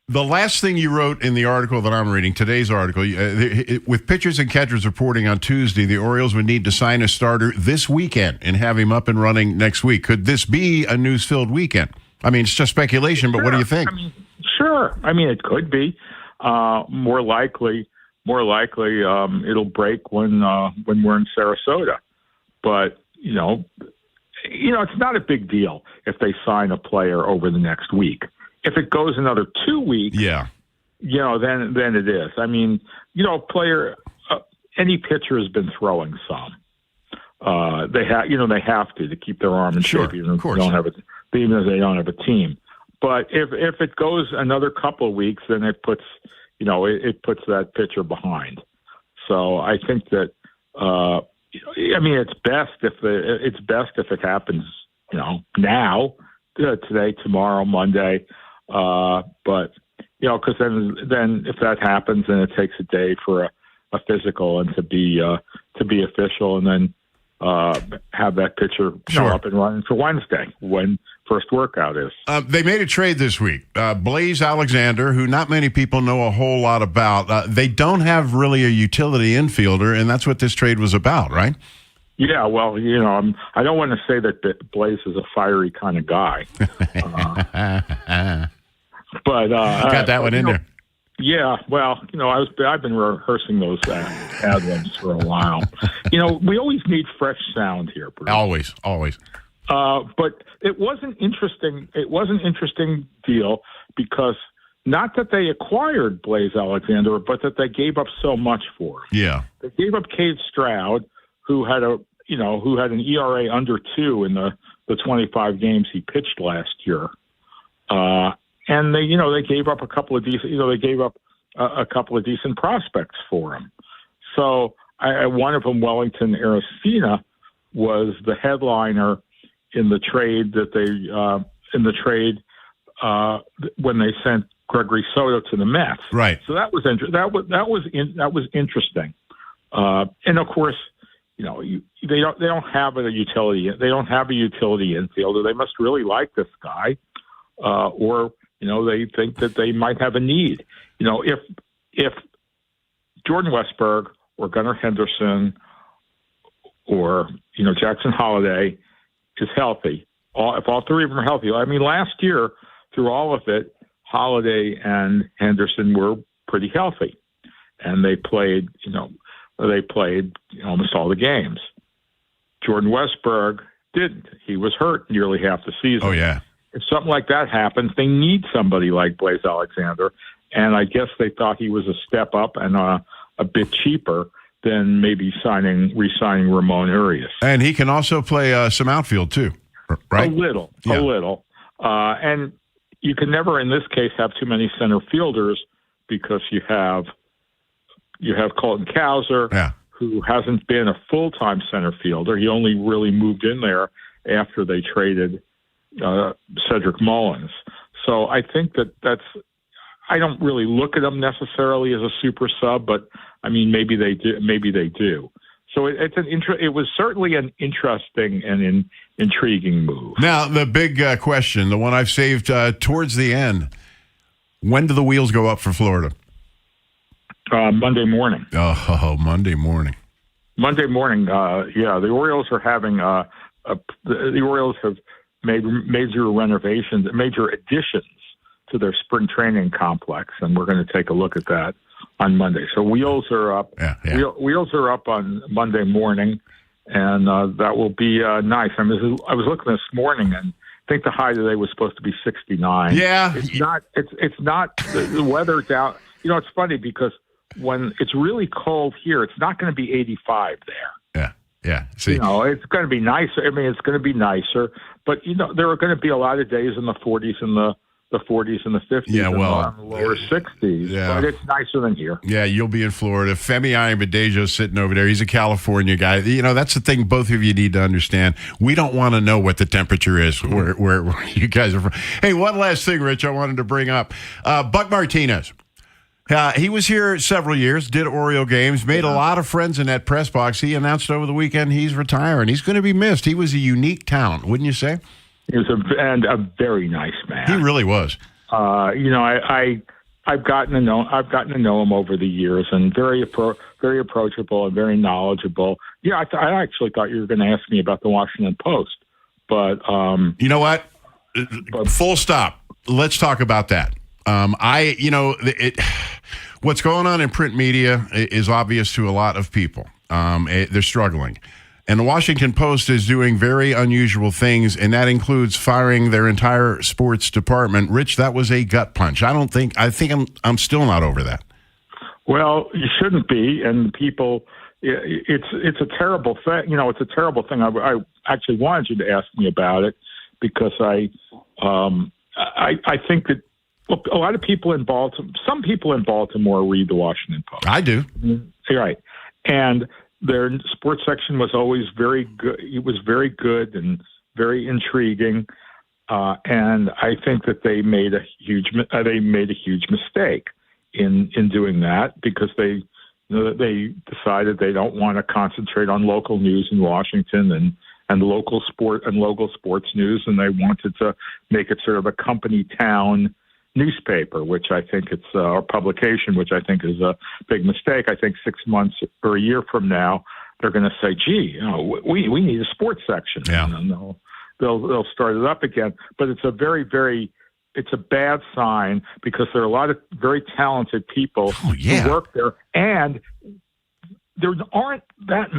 Speaker 5: The last thing you wrote in the article that I'm reading, today's article, with pitchers and catchers reporting on Tuesday, the Orioles would need to sign a starter this weekend and have him up and running next week. Could this be a news-filled weekend? I mean, it's just speculation, but what do you think?
Speaker 2: Sure. I mean, it could be. More likely, it'll break when we're in Sarasota. But it's not a big deal if they sign a player over the next week. If it goes another 2 weeks, then it is. I mean, any pitcher has been throwing some. They have to keep their arm in shape, even if they don't have a team. But if it goes another couple of weeks, then it puts that pitcher behind. So I think that it's best if it happens now, today, tomorrow, Monday. But because then if that happens, then it takes a day for a physical and to be official, and then have that pitcher show up and running for Wednesday when first workout is.
Speaker 5: They made a trade this week. Blaze Alexander, who not many people know a whole lot about. They don't have really a utility infielder, and that's what this trade was about, right?
Speaker 2: Yeah, well, I don't want to say that Blaze is a fiery kind of guy. But
Speaker 5: got that one in there.
Speaker 2: Yeah, well, I've been rehearsing those ad-libs for a while. We always need fresh sound here, Bruce.
Speaker 5: Always.
Speaker 2: But it was an interesting deal because not that they acquired Blaze Alexander, but that they gave up so much for him.
Speaker 5: Yeah,
Speaker 2: they gave up Cade Stroud, who had an ERA under 2 in the 25 games he pitched last year. And they gave up a couple of decent prospects for him. So one of them, Wellington Aracena, was the headliner in the trade when they sent Gregory Soto to the Mets.
Speaker 5: Right.
Speaker 2: So that was interesting. And of course, they don't have a utility. They don't have a utility infielder. They must really like this guy, or they think that they might have a need. If Jordan Westberg or Gunnar Henderson or Jackson Holliday is healthy, if all three of them are healthy. I mean, last year through all of it, Holliday and Henderson were pretty healthy, and they played almost all the games. Jordan Westberg didn't. He was hurt nearly half the season.
Speaker 5: Oh yeah.
Speaker 2: If something like that happens, they need somebody like Blaze Alexander, and I guess they thought he was a step up and a bit cheaper than maybe re-signing Ramon Urias.
Speaker 5: And he can also play some outfield too, right?
Speaker 2: A little. And you can never, in this case, have too many center fielders because you have Colton Cowser, who hasn't been a full-time center fielder. He only really moved in there after they traded Cedric Mullins. So I think I don't really look at him necessarily as a super sub, but I mean, maybe they do. So it was certainly an interesting and intriguing move.
Speaker 5: Now, the big question, the one I've saved towards the end, when do the wheels go up for Florida?
Speaker 2: Monday morning.
Speaker 5: Oh, Monday morning.
Speaker 2: Monday morning, the Orioles are having the Orioles have made major additions to their spring training complex, and we're going to take a look at that on Monday. So wheels are up. Wheels are up on Monday morning, and that will be nice. I was looking this morning, and I think the high today was supposed to be 69.
Speaker 5: Yeah,
Speaker 2: it's not. It's not the weather down. It's funny because when it's really cold here, it's not going to be 85 there.
Speaker 5: Yeah. See,
Speaker 2: it's going to be nicer. I mean, it's going to be nicer, but there are going to be a lot of days in the 40s and the 40s and the 50s.
Speaker 5: Yeah, well,
Speaker 2: and the lower 60s.
Speaker 5: Yeah.
Speaker 2: But it's nicer than here.
Speaker 5: Yeah, you'll be in Florida. Femi Ayanbadejo's sitting over there. He's a California guy. That's the thing both of you need to understand. We don't want to know what the temperature is where you guys are from. Hey, one last thing, Rich, I wanted to bring up. Buck Martinez. He was here several years, did Oriole games, made a lot of friends in that press box. He announced over the weekend he's retiring. He's going to be missed. He was a unique talent, wouldn't you say?
Speaker 2: He was a very nice man.
Speaker 5: He really was.
Speaker 2: I've gotten to know him over the years, and very approachable and very knowledgeable. Yeah, I actually thought you were going to ask me about the Washington Post, but
Speaker 5: you know what? Full stop. Let's talk about that. What's going on in print media is obvious to a lot of people. They're struggling. And the Washington Post is doing very unusual things, and that includes firing their entire sports department. Rich, that was a gut punch. I think I'm still not over that.
Speaker 2: Well, you shouldn't be, and people, it's a terrible thing. It's a terrible thing. I actually wanted you to ask me about it because I think that a lot of people in Baltimore, some people in Baltimore read the Washington Post.
Speaker 5: I do.
Speaker 2: You're right. And their sports section was always very good. It was very good and very intriguing. And I think that they made a huge mistake in doing that, because they decided they don't want to concentrate on local news in Washington and local sports news, and they wanted to make it sort of a company town newspaper, which I think it's or publication, which I think is a big mistake. I think 6 months or a year from now, they're going to say, "Gee, we need a sports section," and they'll start it up again. But it's a it's a bad sign, because there are a lot of very talented people who work there, and there aren't that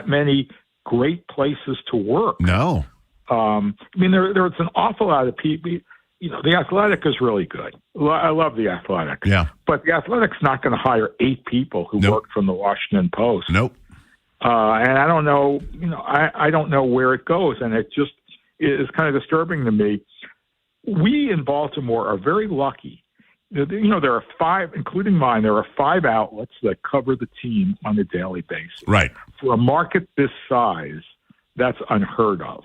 Speaker 2: many great places to work.
Speaker 5: No.
Speaker 2: I mean, there's an awful lot of people. The Athletic is really good. I love the Athletic.
Speaker 5: Yeah.
Speaker 2: But the Athletic's not going to hire 8 people who work from the Washington Post.
Speaker 5: Nope.
Speaker 2: And I don't know, I don't know where it goes. And it just is kind of disturbing to me. We in Baltimore are very lucky. There are 5, including mine, there are 5 outlets that cover the team on a daily basis.
Speaker 5: Right.
Speaker 2: For a market this size, that's unheard of.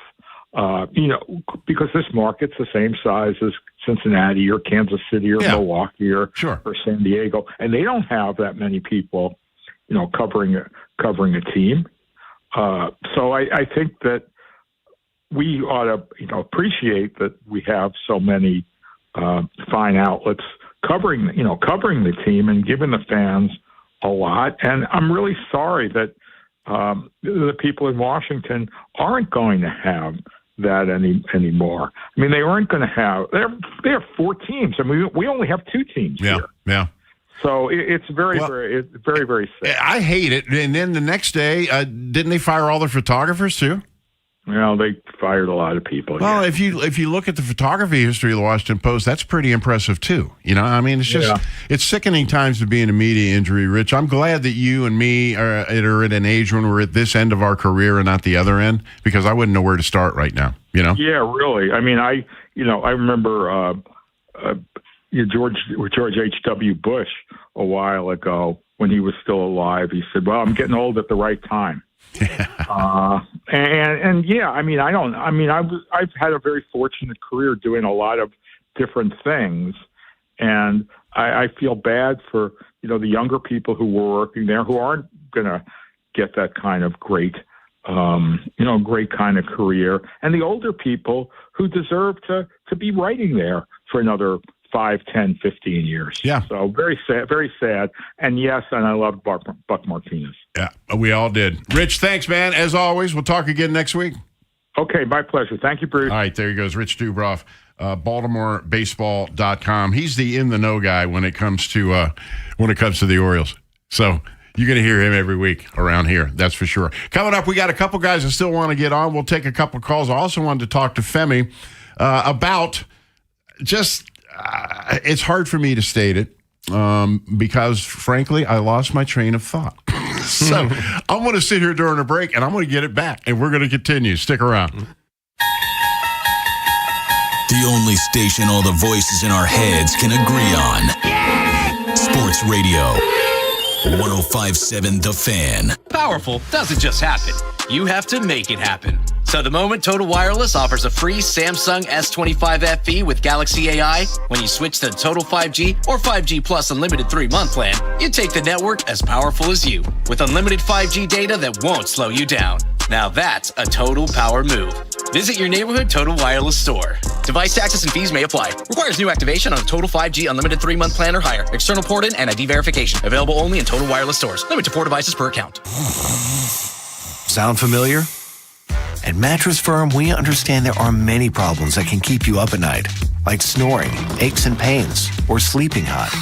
Speaker 2: Because this market's the same size as Cincinnati or Kansas City or Milwaukee or San Diego, and they don't have that many people, covering a team. So I think that we ought to, appreciate that we have so many fine outlets covering the team and giving the fans a lot. And I'm really sorry that the people in Washington aren't going to have that anymore. I mean, they aren't going to have. They have 4 teams, and we only have 2 teams here.
Speaker 5: Yeah.
Speaker 2: So it's very sad.
Speaker 5: I hate it. And then the next day, didn't they fire all their photographers too?
Speaker 2: Well, they fired a lot of people.
Speaker 5: Well, if you look at the photography history of the Washington Post, that's pretty impressive too. I mean, it's just it's sickening times to be in a media injury, Rich. I'm glad that you and me are at an age when we're at this end of our career and not the other end, because I wouldn't know where to start right now. Yeah,
Speaker 2: really. I mean, I remember George H.W. Bush a while ago when he was still alive. He said, "Well, I'm getting old at the right time." I've had a very fortunate career doing a lot of different things, and I feel bad for the younger people who were working there who aren't going to get that kind of great kind of career, and the older people who deserve to be writing there for another 5, 10, 15 years.
Speaker 5: Yeah.
Speaker 2: So very sad, very sad. And yes, and I love Buck Martinez.
Speaker 5: Yeah, we all did. Rich, thanks, man. As always, we'll talk again next week.
Speaker 2: Okay, my pleasure. Thank you, Bruce.
Speaker 5: All right, there he goes. Rich Dubroff, BaltimoreBaseball.com. He's the in-the-know guy when it comes to the Orioles. So you're going to hear him every week around here. That's for sure. Coming up, we got a couple guys that still want to get on. We'll take a couple calls. I also wanted to talk to Femi about just it's hard for me to state it because, frankly, I lost my train of thought. So I'm going to sit here during a break, and I'm going to get it back, and we're going to continue. Stick around.
Speaker 4: The only station all the voices in our heads can agree on. Sports Radio 105.7 The Fan.
Speaker 3: Powerful doesn't just happen. You have to make it happen. So the moment Total Wireless offers a free Samsung S25 FE with Galaxy AI, when you switch to Total 5G or 5G Plus Unlimited 3-month plan, you take the network as powerful as you, with unlimited 5G data that won't slow you down. Now that's a total power move. Visit your neighborhood Total Wireless store. Device taxes and fees may apply. Requires new activation on a Total 5G Unlimited 3-month plan or higher. External port-in and ID verification. Available only in Total Wireless stores. Limit to 4 devices per account.
Speaker 7: Sound familiar? At Mattress Firm, we understand there are many problems that can keep you up at night, like snoring, aches and pains, or sleeping hot.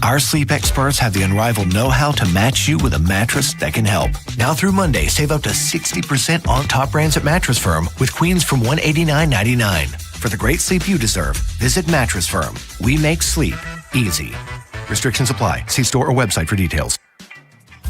Speaker 7: Our sleep experts have the unrivaled know-how to match you with a mattress that can help. Now through Monday, save up to 60% on top brands at Mattress Firm with queens from $189.99. For the great sleep you deserve, visit Mattress Firm. We make sleep easy. Restrictions apply. See store or website for details.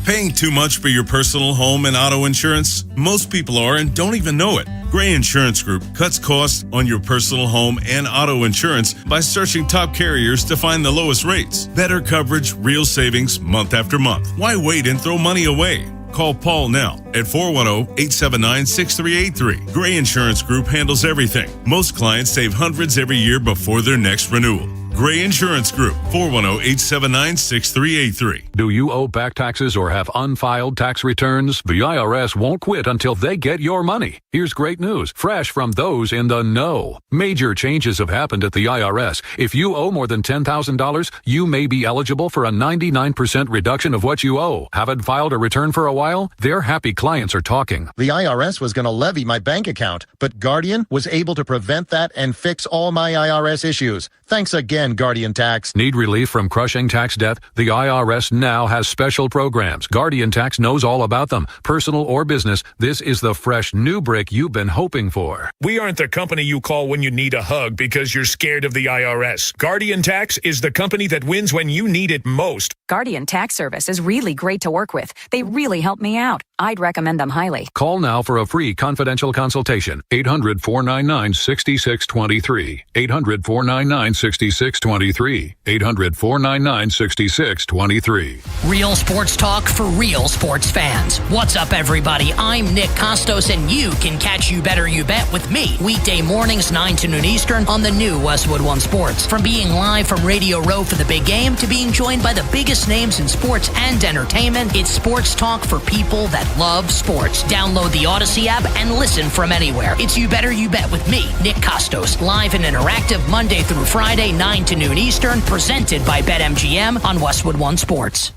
Speaker 8: Paying too much for your personal home and auto insurance? Most people are and don't even know it. Gray Insurance Group cuts costs on your personal home and auto insurance by searching top carriers to find the lowest rates. Better coverage, real savings month after month. Why wait and throw money away? Call Paul now at 410-879-6383. Gray Insurance Group handles everything. Most clients save hundreds every year before their next renewal. Gray Insurance Group, 410-879-6383.
Speaker 10: Do you owe back taxes or have unfiled tax returns? The IRS won't quit until they get your money. Here's great news, fresh from those in the know. Major changes have happened at the IRS. If you owe more than $10,000, you may be eligible for a 99% reduction of what you owe. Haven't filed a return for a while? Their happy clients are talking.
Speaker 11: The IRS was going to levy my bank account, but Guardian was able to prevent that and fix all my IRS issues. Thanks again, Guardian Tax.
Speaker 10: Need relief from crushing tax debt? The IRS now has special programs. Guardian Tax knows all about them. Personal or business, this is the fresh new brick you've been hoping for.
Speaker 12: We aren't the company you call when you need a hug because you're scared of the IRS. Guardian Tax is the company that wins when you need it most.
Speaker 13: Guardian Tax Service is really great to work with. They really help me out. I'd recommend them highly.
Speaker 10: Call now for a free confidential consultation. 800-499-6623. 800-499-6623. 800-499-6623.
Speaker 14: Real sports talk for real sports fans. What's up, everybody? I'm Nick Costos, and you can catch You Better You Bet with me weekday mornings 9 to noon Eastern on the new Westwood One Sports. From being live from Radio Row for the big game to being joined by the biggest names in sports and entertainment, it's sports talk for people that love sports. Download the Odyssey app and listen from anywhere. It's You Better You Bet with me, Nick Costos, live and interactive Monday through Friday, 9 to noon Eastern, presented by BetMGM on Westwood One Sports.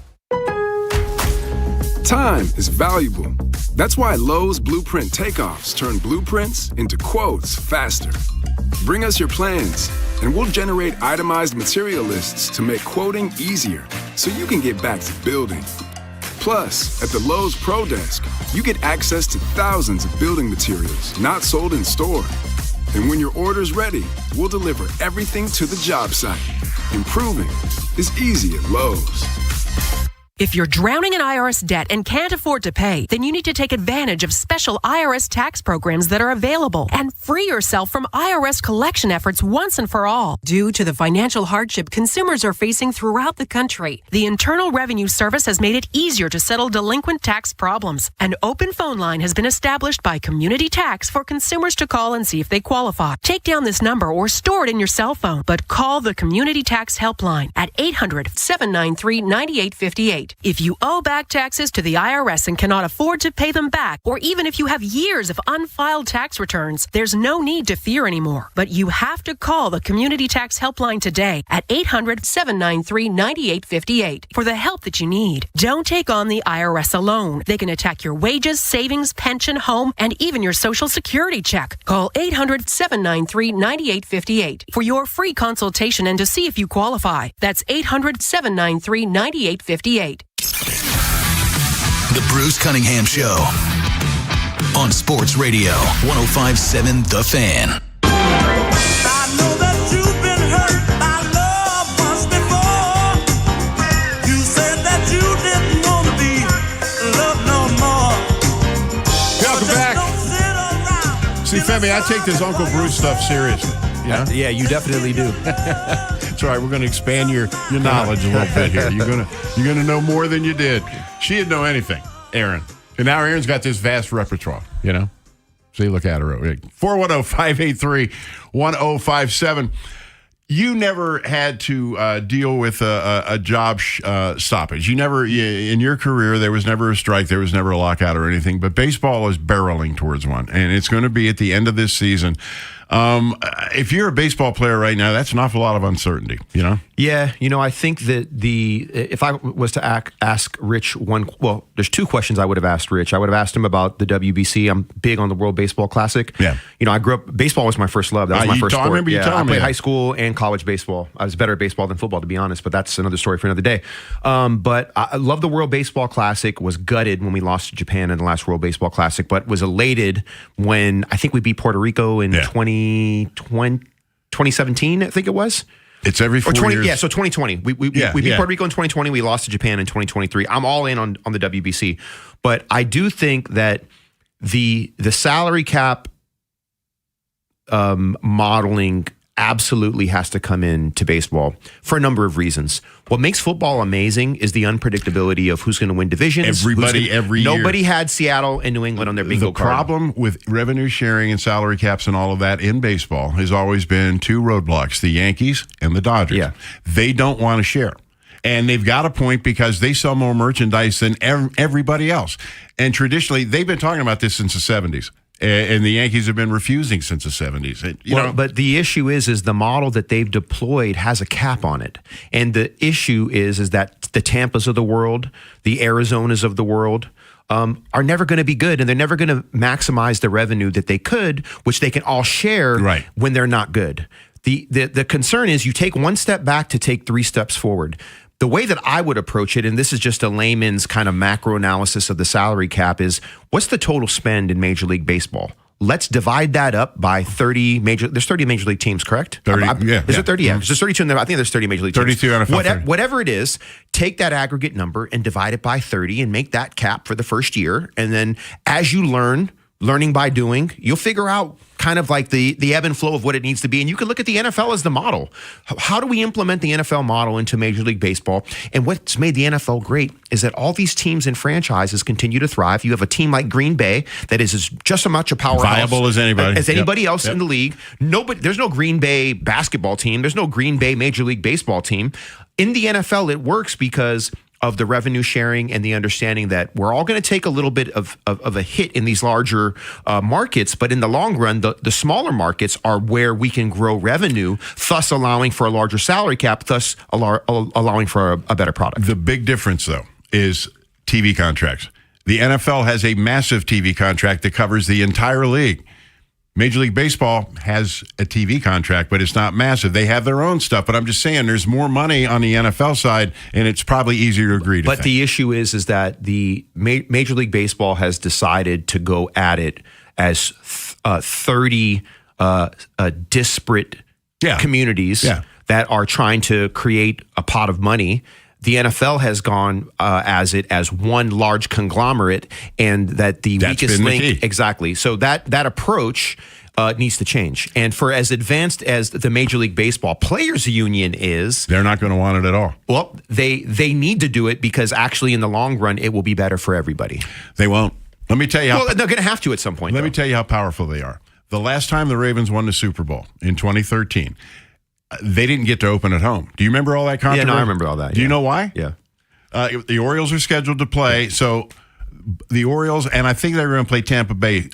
Speaker 15: Time is valuable. That's why Lowe's Blueprint Takeoffs turn blueprints into quotes faster. Bring us your plans, and we'll generate itemized material lists to make quoting easier so you can get back to building. Plus, at the Lowe's Pro Desk, you get access to thousands of building materials not sold in store. And when your order's ready, we'll deliver everything to the job site. Improving is easy at Lowe's.
Speaker 28: If you're drowning in IRS debt and can't afford to pay, then you need to take advantage of special IRS tax programs that are available and free yourself from IRS collection efforts once and for all. Due to the financial hardship consumers are facing throughout the country, the Internal Revenue Service has made it easier to settle delinquent tax problems. An open phone line has been established by Community Tax for consumers to call and see if they qualify. Take down this number or store it in your cell phone, but call the Community Tax Helpline at 800-793-9858. If you owe back taxes to the IRS and cannot afford to pay them back, or even if you have years of unfiled tax returns, there's no need to fear anymore. But you have to call the Community Tax Helpline today at 800-793-9858 for the help that you need. Don't take on the IRS alone. They can attack your wages, savings, pension, home, and even your Social Security check. Call 800-793-9858 for your free consultation and to see if you qualify. That's 800-793-9858.
Speaker 4: The Bruce Cunningham Show on Sports Radio 105.7 The Fan.
Speaker 1: I know that you've been hurt by love once before. You said that you didn't want to be loved no more.
Speaker 5: Welcome back. See, Femi, I take this Uncle Bruce stuff seriously. You know?
Speaker 6: Yeah, you definitely do.
Speaker 5: That's right. We're going to expand your knowledge a little bit here. You're gonna know more than you did. She didn't know anything, Aaron. And now Aaron's got this vast repertoire, you know? See, look at her. 410-583-1057. You never had to deal with a job stoppage. You never, in your career, there was never a strike, there was never a lockout or anything, but baseball is barreling towards one, and it's going to be at the end of this season. If you're a baseball player right now, that's an awful lot of uncertainty, you know?
Speaker 6: Yeah, I think that if I was to ask Rich there's two questions I would have asked Rich. I would have asked him about the WBC. I'm big on the World Baseball Classic.
Speaker 5: Yeah.
Speaker 6: I grew up, baseball was my first love. That was my first sport.
Speaker 5: I remember you telling me.
Speaker 6: I played high school and college baseball. I was better at baseball than football, to be honest, but that's another story for another day. But I love the World Baseball Classic, was gutted when we lost to Japan in the last World Baseball Classic, but was elated when I think we beat Puerto Rico in 2017, I think it was.
Speaker 5: It's every 4 years.
Speaker 6: Yeah, so 2020. We beat Puerto Rico in 2020. We lost to Japan in 2023. I'm all in on the WBC. But I do think that the salary cap modeling absolutely has to come into baseball for a number of reasons. What makes football amazing is the unpredictability of who's going to win divisions.
Speaker 5: Every year.
Speaker 6: Nobody had Seattle and New England on their bingo
Speaker 5: card. The
Speaker 6: card.
Speaker 5: problem with revenue sharing and salary caps and all of that in baseball has always been two roadblocks, the Yankees and the Dodgers.
Speaker 6: Yeah.
Speaker 5: They don't want to share. And they've got a point because they sell more merchandise than everybody else. And traditionally, they've been talking about this since the 70s. And the Yankees have been refusing since the 70s.
Speaker 6: But the issue is the model that they've deployed has a cap on it. And the issue is that the Tampas of the world, the Arizonas of the world, are never going to be good, and they're never going to maximize the revenue that they could, which they can all share when they're not good. The concern is you take one step back to take 3 steps forward. The way that I would approach it, and this is just a layman's kind of macro analysis of the salary cap, is what's the total spend in Major League Baseball? Let's divide that up by 30 there's 30 Major League teams, correct?
Speaker 5: 30, yeah.
Speaker 6: Is it 30? Yeah. There's 32 in there. I think there's 30 Major League teams.
Speaker 5: 32 NFL.
Speaker 6: Whatever it is, take that aggregate number and divide it by 30 and make that cap for the first year. And then as you learning by doing, you'll figure out kind of like the ebb and flow of what it needs to be. And you can look at the NFL as the model. How do we implement the NFL model into Major League Baseball? And what's made the NFL great is that all these teams and franchises continue to thrive. You have a team like Green Bay that is just as much a powerhouse.
Speaker 5: Viable as anybody.
Speaker 6: Else in the league. There's no Green Bay basketball team. There's no Green Bay Major League Baseball team. In the NFL, it works because of the revenue sharing and the understanding that we're all going to take a little bit of a hit in these larger markets, but in the long run, the smaller markets are where we can grow revenue, thus allowing for a larger salary cap, thus allowing for a better product.
Speaker 5: The big difference, though, is TV contracts. The NFL has a massive TV contract that covers the entire league. Major League Baseball has a TV contract, but it's not massive. They have their own stuff, but I'm just saying there's more money on the NFL side, and it's probably easier to agree to.
Speaker 6: But the issue is that the Major League Baseball has decided to go at it as 30 disparate communities that are trying to create a pot of money. The NFL has gone as one large conglomerate, and that the weakest link. Exactly. So that approach needs to change. And for as advanced as the Major League Baseball Players Union is,
Speaker 5: they're not going to want it at all.
Speaker 6: Well, they need to do it because actually, in the long run, it will be better for everybody.
Speaker 5: They won't. Let me tell you how.
Speaker 6: Well, they're going to have to at some point.
Speaker 5: Let me tell you how powerful they are. The last time the Ravens won the Super Bowl in 2013. They didn't get to open at home. Do you remember all that controversy?
Speaker 6: Yeah, no, I remember all that.
Speaker 5: Do you know why?
Speaker 6: Yeah.
Speaker 5: The Orioles are scheduled to play, so the Orioles, and I think they were going to play Tampa Bay.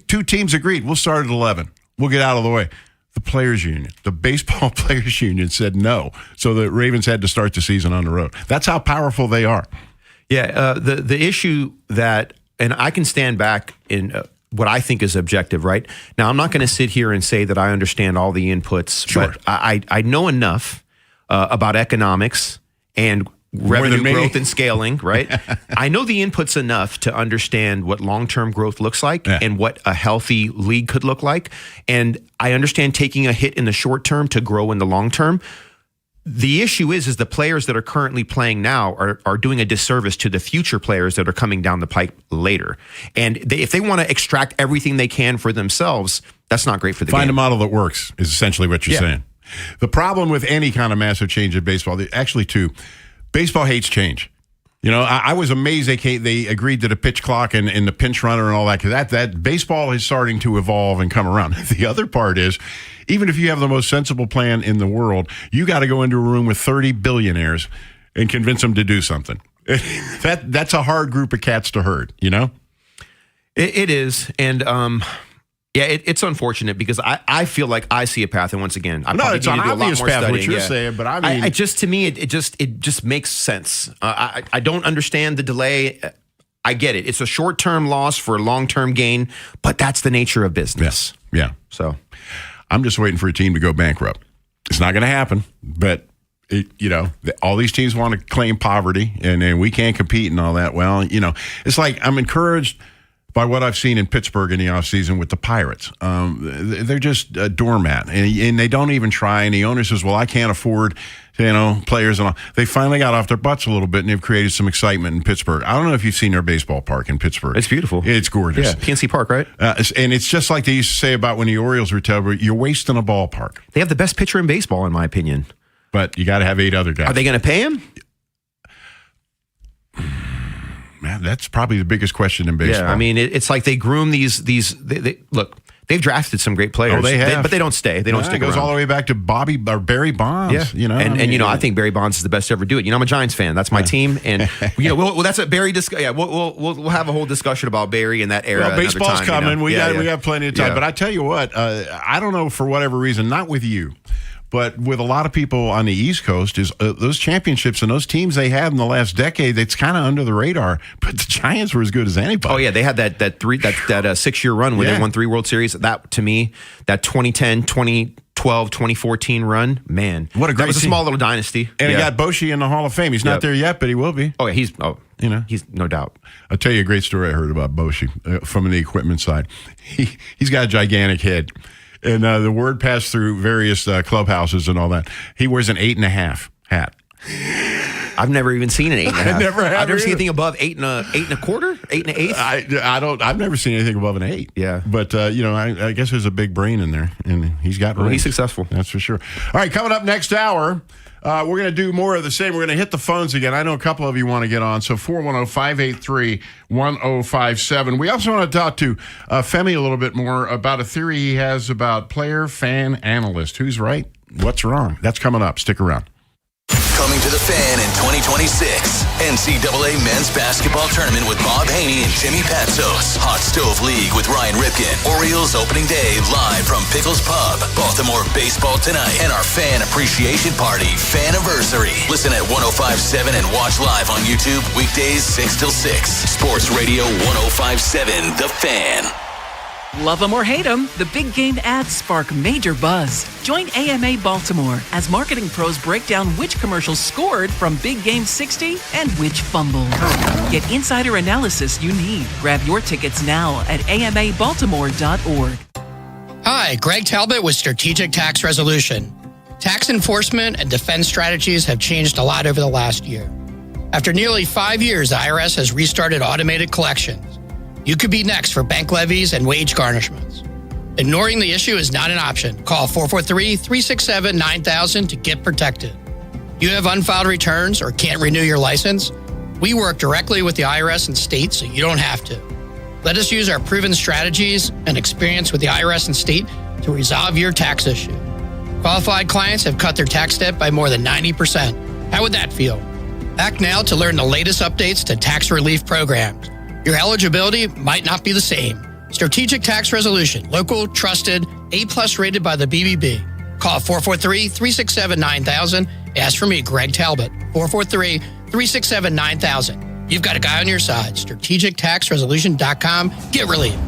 Speaker 5: Two teams agreed, we'll start at 11. We'll get out of the way. The Players Union, the Baseball Players Union said no, so the Ravens had to start the season on the road. That's how powerful they are.
Speaker 6: Yeah, the issue that, and I can stand back in what I think is objective, right? Now, I'm not going to sit here and say that I understand all the inputs, but I know enough about economics and revenue growth and scaling, right? I know the inputs enough to understand what long-term growth looks like and what a healthy league could look like. And I understand taking a hit in the short term to grow in the long term. The issue is the players that are currently playing now are doing a disservice to the future players that are coming down the pipe later. And if they want to extract everything they can for themselves, that's not great for the game.
Speaker 5: Find a model that works is essentially what you're saying. The problem with any kind of massive change in baseball, actually two, baseball hates change. You know, I was amazed they agreed to the pitch clock and the pinch runner and all that, because that baseball is starting to evolve and come around. The other part is, even if you have the most sensible plan in the world, you got to go into a room with 30 billionaires and convince them to do something. That's a hard group of cats to herd, you know?
Speaker 6: It is. And it's unfortunate because I feel like I see a path. And once again,
Speaker 5: it's an obvious path what you're saying, but I mean,
Speaker 6: to me, it just makes sense. I don't understand the delay. I get it. It's a short-term loss for a long-term gain, but that's the nature of business.
Speaker 5: Yeah.
Speaker 6: So
Speaker 5: I'm just waiting for a team to go bankrupt. It's not going to happen, but all these teams want to claim poverty and we can't compete and all that. Well, it's like I'm encouraged by what I've seen in Pittsburgh in the offseason with the Pirates. They're just a doormat, and they don't even try. And the owner says, well, I can't afford, players and all. They finally got off their butts a little bit, and they've created some excitement in Pittsburgh. I don't know if you've seen their baseball park in Pittsburgh.
Speaker 6: It's beautiful.
Speaker 5: It's gorgeous.
Speaker 6: Yeah, PNC Park, right?
Speaker 5: And it's just like they used to say about when the Orioles were terrible, you're wasting a ballpark.
Speaker 6: They have the best pitcher in baseball, in my opinion.
Speaker 5: But you got to have 8 other guys.
Speaker 6: Are they going to pay him?
Speaker 5: Man, that's probably the biggest question in baseball.
Speaker 6: Yeah, I mean, it's like they groom these. They look, they've drafted some great players.
Speaker 5: Oh, they have.
Speaker 6: But they don't stay. They don't stick
Speaker 5: around. It goes all the way back to Barry Bonds.
Speaker 6: Yeah. I think Barry Bonds is the best to ever do it. I'm a Giants fan. That's my team. And, that's a Barry discussion. Yeah, we'll have a whole discussion about Barry in that era.
Speaker 5: Well, baseball's
Speaker 6: time,
Speaker 5: coming. We have plenty of time.
Speaker 6: Yeah.
Speaker 5: But I tell you what, I don't know, for whatever reason, not with you, but with a lot of people on the East Coast, is those championships and those teams they had in the last decade, it's kind of under the radar. But the Giants were as good as anybody.
Speaker 6: Oh yeah, they had that 6-year run where they won 3 World Series. That, to me, that 2010, 2012, 2014 run, man,
Speaker 5: what a great
Speaker 6: that was a
Speaker 5: team.
Speaker 6: Small little dynasty.
Speaker 5: And it got Bochy in the Hall of Fame. He's not there yet, but he will be.
Speaker 6: Oh yeah, he's no doubt.
Speaker 5: I'll tell you a great story I heard about Bochy from the equipment side. He's got a gigantic head. And the word passed through various clubhouses and all that. He wears an 8.5 hat.
Speaker 6: I've never even seen an 8.5.
Speaker 5: I've
Speaker 6: never seen anything above 8 and a quarter, 8 and an eighth.
Speaker 5: I've never seen anything above an 8.
Speaker 6: Yeah,
Speaker 5: but I guess there's a big brain in there, and he's got.
Speaker 6: Well, he's successful.
Speaker 5: That's for sure. All right, coming up next hour. We're going to do more of the same. We're going to hit the phones again. I know a couple of you want to get on. So 410-583-1057. We also want to talk to Femi a little bit more about a theory he has about player, fan, analyst. Who's right? What's wrong? That's coming up. Stick around.
Speaker 4: Coming to the Fan in 2026. NCAA Men's Basketball Tournament with Bob Haney and Jimmy Patsos. Hot Stove League with Ryan Ripken. Orioles opening day live from Pickles Pub. Baltimore baseball tonight. And our Fan Appreciation Party Faniversary. Listen at 105.7 and watch live on YouTube weekdays 6 till 6. Sports Radio 105.7 The Fan.
Speaker 16: Love them or hate them, the big game ads spark major buzz. Join AMA Baltimore as marketing pros break down which commercials scored from Big Game 60 and which fumbled. Get insider analysis you need. Grab your tickets now at amabaltimore.org.
Speaker 17: Hi, Greg Talbot with Strategic Tax Resolution. Tax enforcement and defense strategies have changed a lot over the last year. After nearly 5 years, the IRS has restarted automated collections. You could be next for bank levies and wage garnishments. Ignoring the issue is not an option. Call 443-367-9000 to get protected. You have unfiled returns or can't renew your license? We work directly with the IRS and state so you don't have to. Let us use our proven strategies and experience with the IRS and state to resolve your tax issue. Qualified clients have cut their tax debt by more than 90%. How would that feel? Act now to learn the latest updates to tax relief programs. Your eligibility might not be the same. Strategic Tax Resolution, local, trusted, A+ rated by the BBB. Call 443-367-9000. Ask for me, Greg Talbot. 443-367-9000. You've got a guy on your side. StrategicTaxResolution.com. Get relief.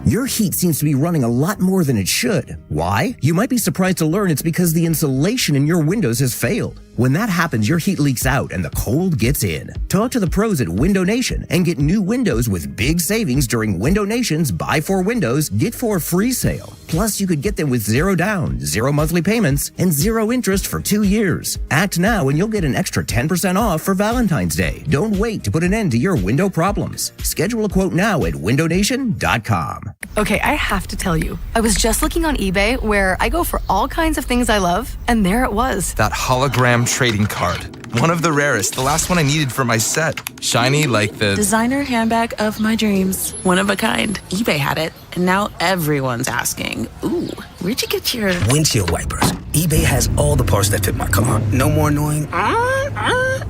Speaker 18: Your heat seems to be running a lot more than it should. Why? You might be surprised to learn it's because the insulation in your windows has failed. When that happens, your heat leaks out and the cold gets in. Talk to the pros at Window Nation and get new windows with big savings during Window Nation's Buy 4 Windows, Get 4 free sale. Plus, you could get them with 0 down, 0 monthly payments, and 0 interest for 2 years. Act now and you'll get an extra 10% off for Valentine's Day. Don't wait to put an end to your window problems. Schedule a quote now at windownation.com.
Speaker 19: Okay, I have to tell you, I was just looking on eBay where I go for all kinds of things I love, and there it was.
Speaker 20: That hologram trading card. One of the rarest, the last one I needed for my set. Shiny like the
Speaker 21: designer handbag of my dreams. One of a kind. eBay had it, and now everyone's asking, ooh, where'd you get your
Speaker 22: windshield wipers? eBay has all the parts that fit my car. No more annoying,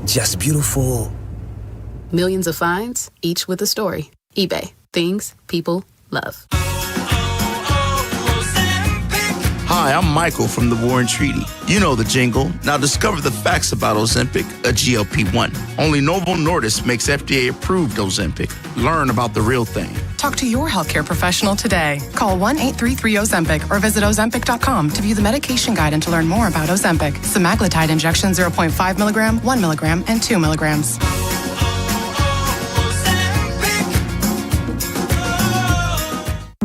Speaker 22: just beautiful.
Speaker 19: Millions of finds, each with a story. eBay. Things people love.
Speaker 24: Hi, I'm Michael from the War and Treaty. You know the jingle. Now discover the facts about Ozempic, a GLP-1. Only Novo Nordisk makes FDA-approved Ozempic. Learn about the real thing.
Speaker 29: Talk to your healthcare professional today. Call 1-833-OZEMPIC or visit Ozempic.com to view the medication guide and to learn more about Ozempic. Semaglutide injection 0.5 milligram, 1 milligram, and 2 milligrams.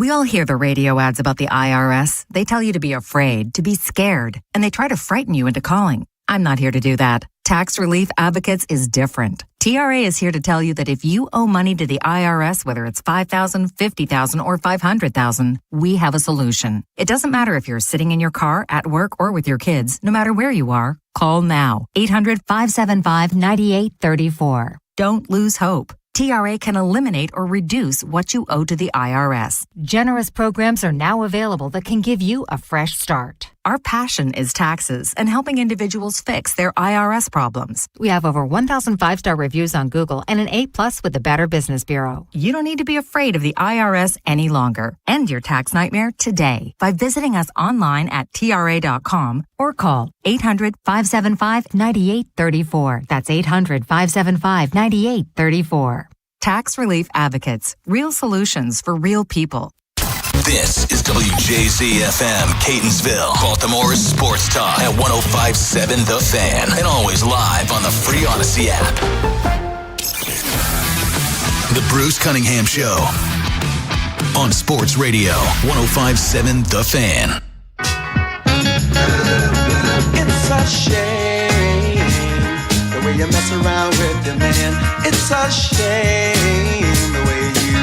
Speaker 13: We all hear the radio ads about the IRS. They tell you to be afraid, to be scared, and they try to frighten you into calling. I'm not here to do that. Tax Relief Advocates is different. TRA is here to tell you that if you owe money to the IRS, whether it's $5,000, $50,000, or $500,000, we have a solution. It doesn't matter if you're sitting in your car, at work, or with your kids. No matter where you are, call now. 800-575-9834. Don't lose hope. TRA can eliminate or reduce what you owe to the IRS. Generous programs are now available that can give you a fresh start. Our passion is taxes and helping individuals fix their IRS problems. We have over 1,000 5-star reviews on Google and an A+ with the Better Business Bureau. You don't need to be afraid of the IRS any longer. End your tax nightmare today by visiting us online at TRA.com or call 800-575-9834. That's 800-575-9834. Tax Relief Advocates. Real solutions for real people.
Speaker 4: This is WJZ-FM, Catonsville, Baltimore's sports talk at 105.7 The Fan, and always live on the free Odyssey app. The Bruce Cunningham Show on Sports Radio 105.7 The Fan.
Speaker 1: It's a shame the way you mess around with your man. It's a shame the way you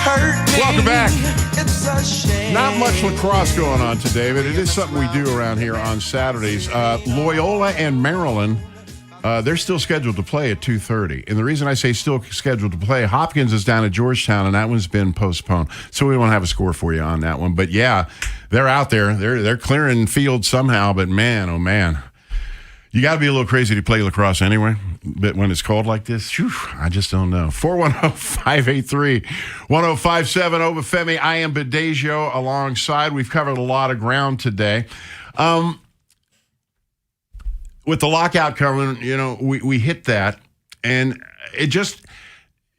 Speaker 1: hurt me.
Speaker 5: Welcome back.
Speaker 1: It's a shame.
Speaker 5: Not much lacrosse going on today, but it is something we do around here on Saturdays. Loyola and Maryland, they're still scheduled to play at 2:30. And the reason I say still scheduled to play, Hopkins is down at Georgetown, and that one's been postponed. So we won't have a score for you on that one. But, yeah, they're out there. They're clearing field somehow, but, man, oh, man. You got to be a little crazy to play lacrosse anyway, but when it's cold like this, whew, I just don't know. 410-583-1057, Obafemi, I am Badegio alongside. We've covered a lot of ground today. With the lockout coming, we hit that, and it just,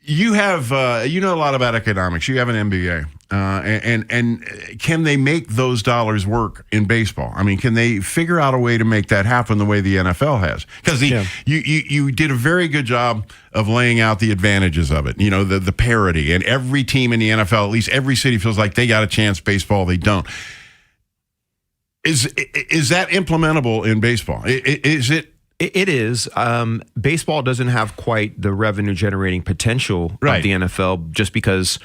Speaker 5: you have, you know a lot about economics. You have an MBA. And can they make those dollars work in baseball? I mean, can they figure out a way to make that happen the way the NFL has? Because you did a very good job of laying out the advantages of it. The parity, and every team in the NFL, at least every city, feels like they got a chance. Baseball, they don't. Is that implementable in baseball? Is it?
Speaker 6: It is. Baseball doesn't have quite the revenue generating potential of the NFL just because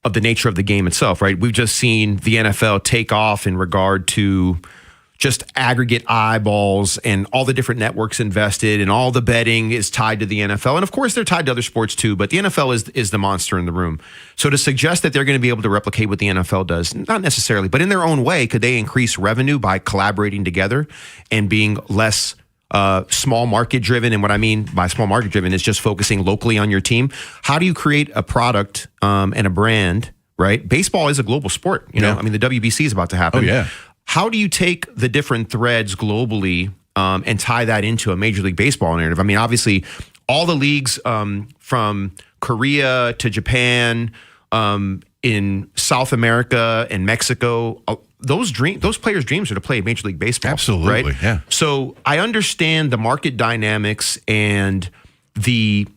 Speaker 6: of the nature of the game itself, right? We've just seen the NFL take off in regard to just aggregate eyeballs and all the different networks invested, and all the betting is tied to the NFL. And of course, they're tied to other sports too, but the NFL is the monster in the room. So to suggest that they're going to be able to replicate what the NFL does, not necessarily, but in their own way, could they increase revenue by collaborating together and being less small market driven? And what I mean by small market driven is just focusing locally on your team. How do you create a product and a brand, right? Baseball is a global sport. You know, I mean, the WBC is about to happen.
Speaker 5: Oh, yeah.
Speaker 6: How do you take the different threads globally and tie that into a Major League Baseball narrative? I mean, obviously, all the leagues from Korea to Japan, in South America and Mexico, those players' dreams are to play Major League Baseball.
Speaker 5: Absolutely,
Speaker 6: right?
Speaker 5: Yeah.
Speaker 6: So I understand the market dynamics, and the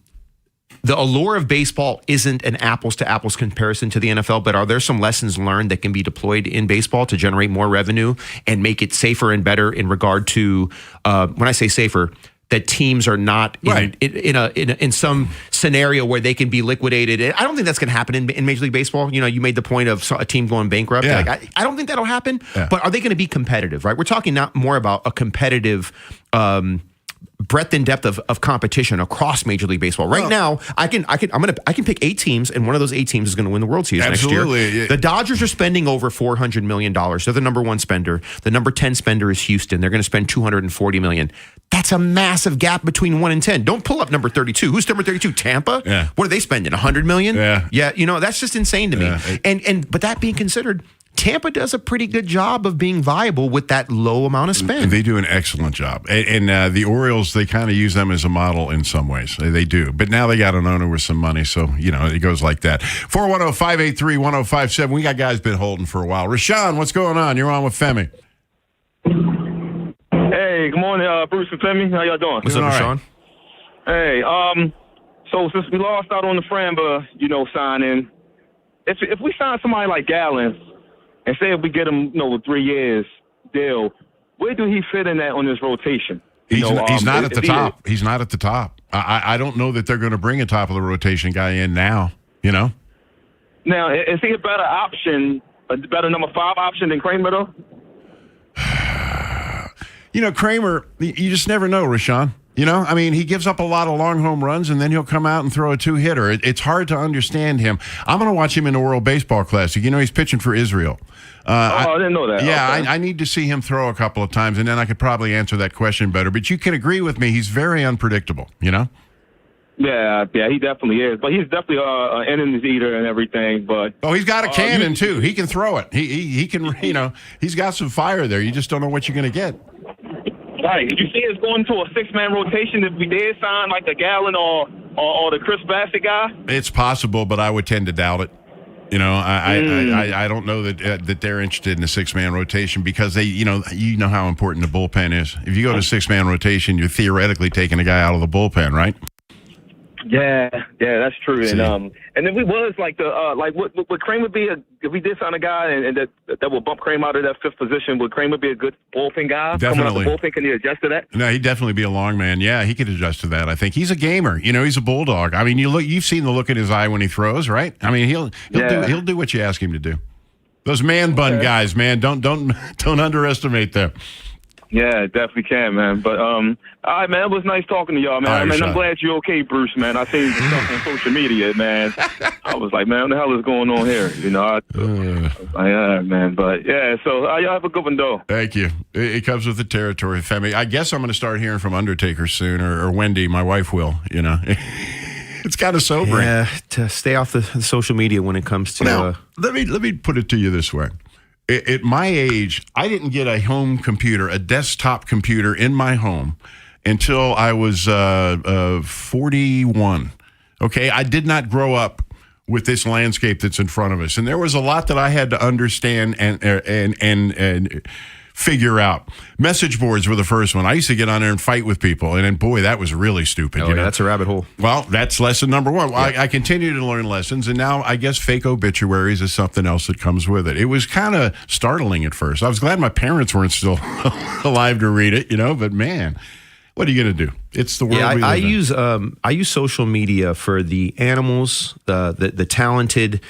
Speaker 6: allure of baseball isn't an apples to apples comparison to the NFL, but are there some lessons learned that can be deployed in baseball to generate more revenue and make it safer and better in regard to, when I say safer, that teams are not in some scenario where they can be liquidated? I don't think that's going to happen in Major League Baseball. You made the point of a team going bankrupt.
Speaker 5: Yeah.
Speaker 6: Like, I don't think that'll happen. Yeah. But are they going to be competitive? Right? We're talking not more about a competitive breadth and depth of competition across Major League Baseball. Right now, I can pick 8 teams, and one of those 8 teams is going to win the World Series next year.
Speaker 5: Yeah.
Speaker 6: The Dodgers are spending over $400 million. They're the number 1 spender. The number 10 spender is Houston. They're going to spend $240 million. That's a massive gap between 1 and 10. Don't pull up number 32. Who's number 32? Tampa?
Speaker 5: Yeah.
Speaker 6: What are they spending? $100 million?
Speaker 5: Yeah.
Speaker 6: Yeah, that's just insane to me. Yeah. But that being considered, Tampa does a pretty good job of being viable with that low amount of spend.
Speaker 5: They do an excellent job. And the Orioles, they kind of use them as a model in some ways. They do. But now they got an owner with some money, so, it goes like that. 410-583-1057. We got guys been holding for a while. Rashawn, what's going on? You're on with Femi.
Speaker 2: Hey, good morning, Bruce and Femi. How y'all doing?
Speaker 6: What's up, Rashawn?
Speaker 2: Hey, so since we lost out on the Framba, signing, if we sign somebody like Gallen, and say if we get him, with 3 years deal, where do he fit in that on this rotation?
Speaker 5: He's not at the top. He's not at the top. I don't know that they're going to bring a top of the rotation guy in now.
Speaker 2: Now, is he a better option, a better number 5 option than Kramer, though?
Speaker 5: Kramer, you just never know, Rashawn. He gives up a lot of long home runs, and then he'll come out and throw a 2-hitter. It's hard to understand him. I'm going to watch him in the World Baseball Classic. He's pitching for Israel.
Speaker 2: I didn't know that.
Speaker 5: Yeah,
Speaker 2: Okay.
Speaker 5: I need to see him throw a couple of times, and then I could probably answer that question better. But you can agree with me. He's very unpredictable,
Speaker 2: Yeah, he definitely is. But he's definitely an innings eater and everything. But
Speaker 5: he's got a cannon, too. He can throw it. He can, he's got some fire there. You just don't know what you're going to get.
Speaker 2: Right. You see us going to a 6-man rotation if we did sign like the Gallen or the Chris Bassett guy?
Speaker 5: It's possible, but I would tend to doubt it. I don't know that they're interested in a 6-man rotation because they, you know how important the bullpen is. If you go to 6-man rotation, you're theoretically taking a guy out of the bullpen, right?
Speaker 2: Yeah, that's true. And then we was like would Kramer be if we did sign a guy and that would bump Kramer out of that 5th position? Would Kramer be a good bullpen guy?
Speaker 5: Definitely.
Speaker 2: Coming out the bullpen, can he adjust to that?
Speaker 5: No, he'd definitely be a long man. Yeah, he could adjust to that. I think he's a gamer. He's a bulldog. You've seen the look in his eye when he throws, right? He'll do what you ask him to do. Those man bun guys, man, don't underestimate them.
Speaker 2: Yeah, definitely can, man. But all right, man, it was nice talking to y'all, man.
Speaker 5: Right,
Speaker 2: I'm glad you're okay, Bruce, man. I seen stuff on social media, man. I was like, man, what the hell is going on here? Man. But yeah, so y'all have a good one, though.
Speaker 5: Thank you. It comes with the territory, Femi. I guess I'm going to start hearing from Undertaker soon, or Wendy, my wife will. It's kind of sobering.
Speaker 6: Yeah, to stay off the social media when it comes to.
Speaker 5: Now, let me put it to you this way. At my age, I didn't get a home computer, a desktop computer in my home until I was 41. Okay, I did not grow up with this landscape that's in front of us, and there was a lot that I had to understand and figure out. Message boards were the first one. I used to get on there and fight with people, and then, boy, that was really stupid.
Speaker 6: That's a rabbit hole.
Speaker 5: Well, that's lesson number 1. Well, I continue to learn lessons, and now I guess fake obituaries is something else that comes with it. It was kind of startling at first. I was glad my parents weren't still alive to read it, but man, what are you going to do? It's the world we live in.
Speaker 6: I use social media for the animals, the talented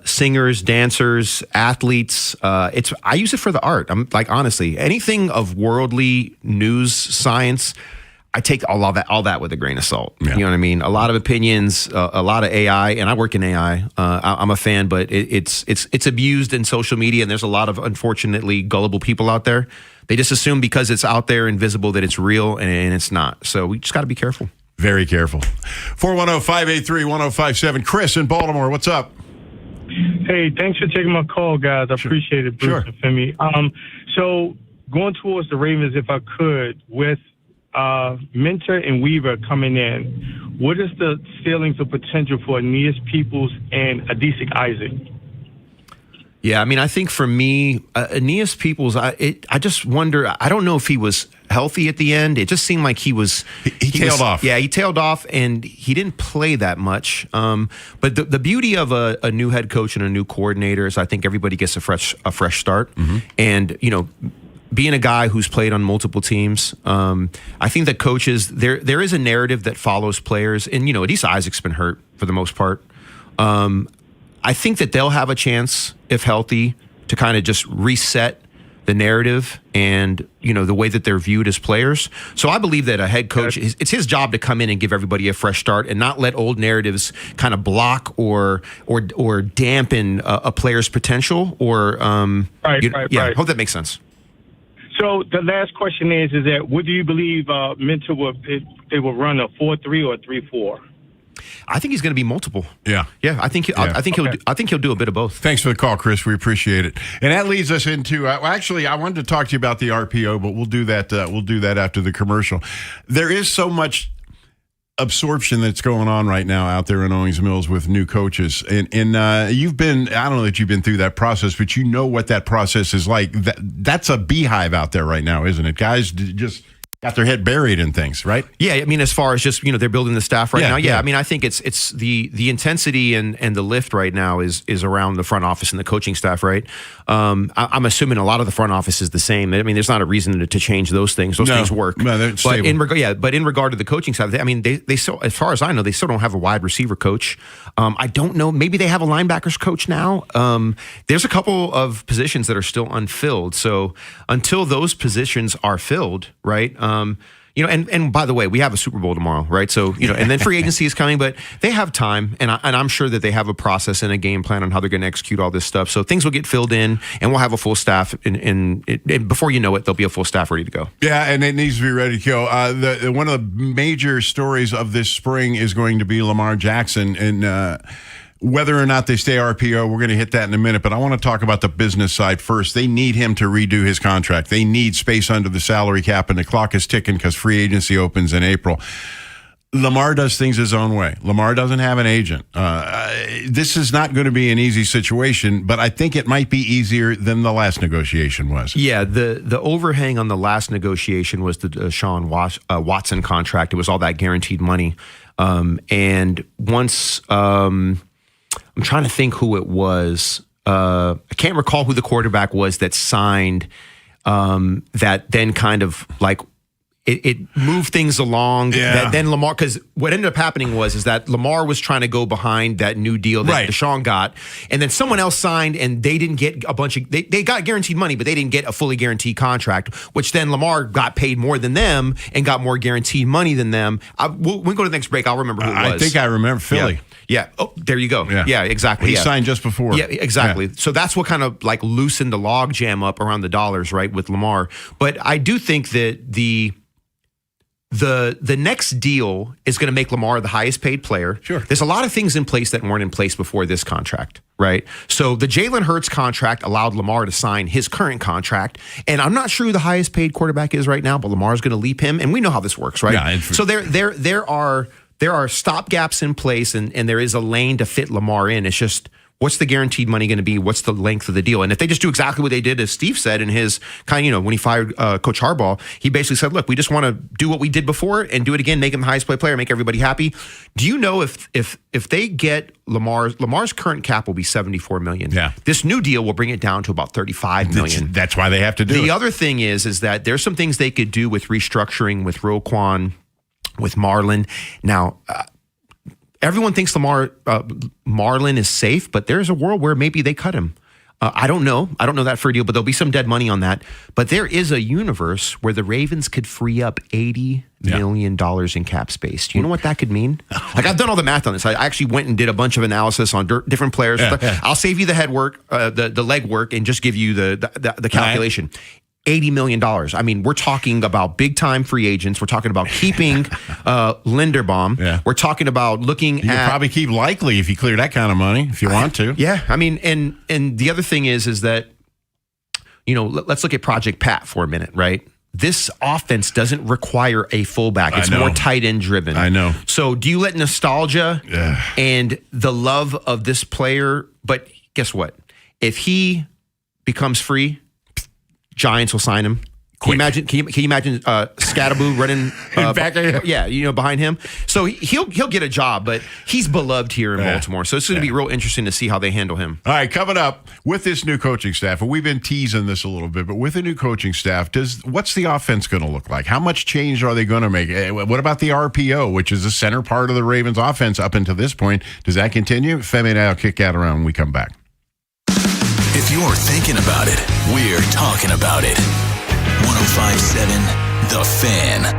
Speaker 6: singers, dancers, athletes. I use it for the art. I'm like, honestly, anything of worldly news, science, I take all that with a grain of salt. Yeah. You know what I mean? A lot of opinions, a lot of AI, and I work in AI. I'm a fan, but it's abused in social media, and there's a lot of, unfortunately, gullible people out there. They just assume because it's out there and visible that it's real, and it's not. So we just got to be careful.
Speaker 5: Very careful. 410-583-1057. Chris in Baltimore, what's up?
Speaker 3: Hey, thanks for taking my call, guys. I appreciate it, Bruce and Femi. So going towards the Ravens, if I could, with Minter and Weaver coming in, what is the ceilings of potential for Aeneas Peoples and Adesic Isaac?
Speaker 6: Yeah, I think for me, Aeneas Peoples, I just wonder, I don't know if he was healthy at the end. It just seemed like he
Speaker 5: tailed off.
Speaker 6: Yeah, he tailed off, and he didn't play that much. But the beauty of a new head coach and a new coordinator is I think everybody gets a fresh start. Mm-hmm. And, being a guy who's played on multiple teams, I think that coaches, there is a narrative that follows players. And, Adesic Isaac's been hurt for the most part. I think that they'll have a chance, if healthy, to kind of just reset the narrative and, the way that they're viewed as players. So I believe that a head coach, it's his job to come in and give everybody a fresh start and not let old narratives kind of block or dampen a player's potential. Or
Speaker 3: Right.
Speaker 6: I hope that makes sense.
Speaker 3: So the last question is that what do you believe Minter will run, a 4-3 or a 3-4?
Speaker 6: I think he's going to be multiple.
Speaker 5: Yeah.
Speaker 6: I think he'll do a bit of both.
Speaker 5: Thanks for the call, Chris. We appreciate it. And that leads us into actually, I wanted to talk to you about the RPO, but we'll do that. We'll do that after the commercial. There is so much absorption that's going on right now out there in Owings Mills with new coaches, and you've been, I don't know that you've been through that process, but you know what that process is like. That's a beehive out there right now, isn't it, guys? Just got their head buried in things, right?
Speaker 6: Yeah, I mean, as far as just, they're building the staff right now.
Speaker 5: Yeah.
Speaker 6: I mean, I think it's the intensity and the lift right now is around the front office and the coaching staff, right? I'm assuming a lot of the front office is the same. I mean, there's not a reason to change those things. Those things work.
Speaker 5: No, they're stable.
Speaker 6: But in regard to the coaching staff, I mean, they still, as far as I know, they still don't have a wide receiver coach. I don't know. Maybe they have a linebackers coach now. There's a couple of positions that are still unfilled. So until those positions are filled, right? And by the way, we have a Super Bowl tomorrow, right? So, and then free agency is coming, but they have time, and I'm sure that they have a process and a game plan on how they're going to execute all this stuff. So things will get filled in, and we'll have a full staff, and before you know it, there'll be a full staff ready to go.
Speaker 5: Yeah, and it needs to be ready to go. One of the major stories of this spring is going to be Lamar Jackson, and whether or not they stay RPO, we're going to hit that in a minute, but I want to talk about the business side first. They need him to redo his contract. They need space under the salary cap, and the clock is ticking because free agency opens in April. Lamar does things his own way. Lamar doesn't have an agent. This is not going to be an easy situation, but I think it might be easier than the last negotiation was.
Speaker 6: Yeah, the overhang on the last negotiation was the Deshaun Watson contract. It was all that guaranteed money. And once... I'm trying to think who it was. I can't recall who the quarterback was that signed that then kind of like it moved things along.
Speaker 5: Yeah.
Speaker 6: That then Lamar, because what ended up happening is that Lamar was trying to go behind that new deal that Deshaun got, and then someone else signed, and they didn't get a bunch of they got guaranteed money, but they didn't get a fully guaranteed contract, which then Lamar got paid more than them and got more guaranteed money than them. We'll go to the next break. I'll remember who it was.
Speaker 5: I think I remember Philly.
Speaker 6: Yeah. Oh, there you go. Yeah, exactly.
Speaker 5: He signed just before.
Speaker 6: Yeah, exactly. Yeah. So that's what kind of like loosened the log jam up around the dollars, right, with Lamar. But I do think that the next deal is going to make Lamar the highest paid player.
Speaker 5: Sure.
Speaker 6: There's a lot of things in place that weren't in place before this contract, right? So the Jalen Hurts contract allowed Lamar to sign his current contract, and I'm not sure who the highest paid quarterback is right now, but Lamar's going to leap him, and we know how this works, right?
Speaker 5: Yeah,
Speaker 6: so there are stopgaps in place, and there is a lane to fit Lamar in. It's just, what's the guaranteed money going to be? What's the length of the deal? And if they just do exactly what they did, as Steve said in his kind of, when he fired Coach Harbaugh, he basically said, look, we just want to do what we did before and do it again, make him the highest paid player, make everybody happy. Do you know if they get Lamar's current cap will be $74 million.
Speaker 5: Yeah.
Speaker 6: This new deal will bring it down to about $35 million.
Speaker 5: That's why they have to do it.
Speaker 6: The other thing is that there's some things they could do with restructuring, with Roquan, with Marlon. Now, everyone thinks Marlon is safe, but there's a world where maybe they cut him. I don't know that for a deal, but there'll be some dead money on that. But there is a universe where the Ravens could free up $80 million in cap space. Do you know what that could mean? Like, I've done all the math on this. I actually went and did a bunch of analysis on different players. Yeah. I'll save you the head work, the leg work, and just give you the calculation. $80 million. I mean, we're talking about big time free agents. We're talking about keeping Linderbaum. Yeah. We're talking about looking
Speaker 5: you could probably keep Likely if you clear that kind of money, if you want to.
Speaker 6: Yeah. I mean, and the other thing is that, let's look at Project Pat for a minute, right? This offense doesn't require a fullback. It's more tight end driven.
Speaker 5: I know.
Speaker 6: So do you let nostalgia and the love of this player, but guess what? If he becomes free, Giants will sign him. Can you imagine Scatterboo running
Speaker 5: back there?
Speaker 6: Yeah, behind him. So he'll get a job, but he's beloved here in Baltimore. So it's going to be real interesting to see how they handle him.
Speaker 5: All right, coming up with this new coaching staff, and we've been teasing this a little bit, but with the new coaching staff, what's the offense going to look like? How much change are they going to make? What about the RPO, which is the center part of the Ravens offense up until this point? Does that continue? Femi and I will kick that around when we come back.
Speaker 4: If you're thinking about it, we're talking about it. 105.7 The Fan.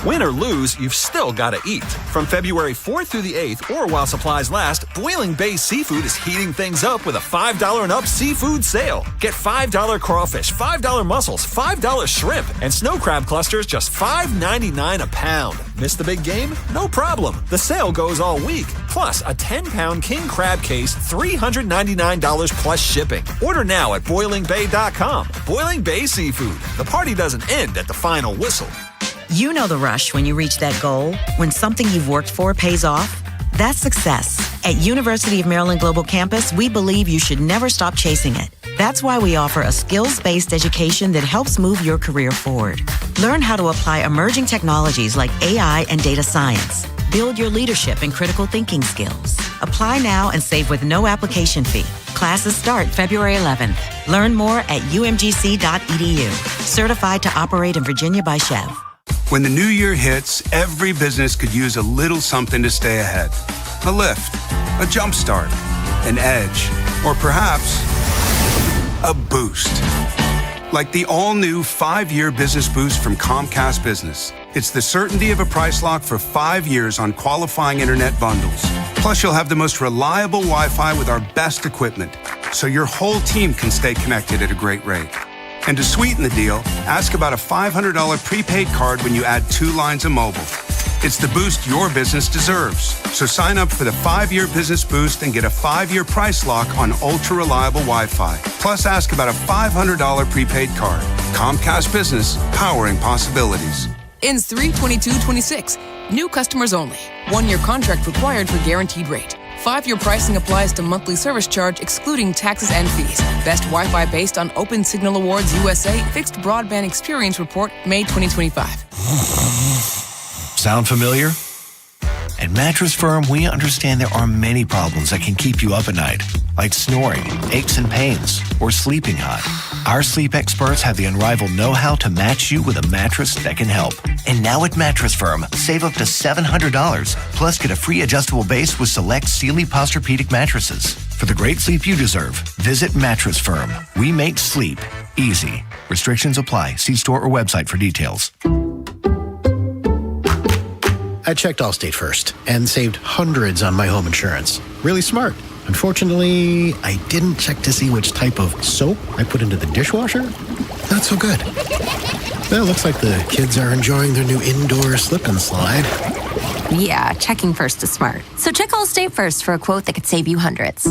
Speaker 7: Win or lose, you've still got to eat. From February 4th through the 8th, or while supplies last, Boiling Bay Seafood is heating things up with a $5 and up seafood sale. Get $5 crawfish, $5 mussels, $5 shrimp, and snow crab clusters just $5.99 a pound. Miss the big game? No problem. The sale goes all week. Plus, a 10-pound king crab case, $399 plus shipping. Order now at BoilingBay.com. Boiling Bay Seafood. The party doesn't end at the final whistle.
Speaker 8: You know the rush when you reach that goal, when something you've worked for pays off. That's success. At University of Maryland Global Campus, we believe you should never stop chasing it. That's why we offer a skills-based education that helps move your career forward. Learn how to apply emerging technologies like AI and data science. Build your leadership and critical thinking skills. Apply now and save with no application fee. Classes start February 11th. Learn more at umgc.edu. Certified to operate in Virginia by Chev.
Speaker 9: When the new year hits, every business could use a little something to stay ahead. A lift, a jump start, an edge, or perhaps a boost. Like the all-new 5-year business boost from Comcast Business. It's the certainty of a price lock for 5 years on qualifying internet bundles. Plus, you'll have the most reliable Wi-Fi with our best equipment, so your whole team can stay connected at a great rate. And to sweeten the deal, ask about a $500 prepaid card when you add 2 lines of mobile. It's the boost your business deserves. So sign up for the 5-year business boost and get a 5-year price lock on ultra-reliable Wi-Fi. Plus, ask about a $500 prepaid card. Comcast Business, powering possibilities.
Speaker 10: Ends 3/22/26. New customers only. 1-year contract required for guaranteed rate. 5-year pricing applies to monthly service charge excluding taxes and fees. Best Wi-Fi based on Open Signal Awards USA Fixed Broadband Experience Report, May 2025.
Speaker 11: Sound familiar? At Mattress Firm, we understand there are many problems that can keep you up at night, like snoring, aches and pains, or sleeping hot. Our sleep experts have the unrivaled know-how to match you with a mattress that can help. And now at Mattress Firm, save up to $700, plus get a free adjustable base with select Sealy Posturepedic mattresses. For the great sleep you deserve, visit Mattress Firm. We make sleep easy. Restrictions apply. See store or website for details.
Speaker 12: I checked Allstate first and saved hundreds on my home insurance. Really smart. Unfortunately, I didn't check to see which type of soap I put into the dishwasher. Not so good. Well, looks like the kids are enjoying their new indoor slip and slide.
Speaker 14: Yeah, checking first is smart. So check Allstate first for a quote that could save you hundreds.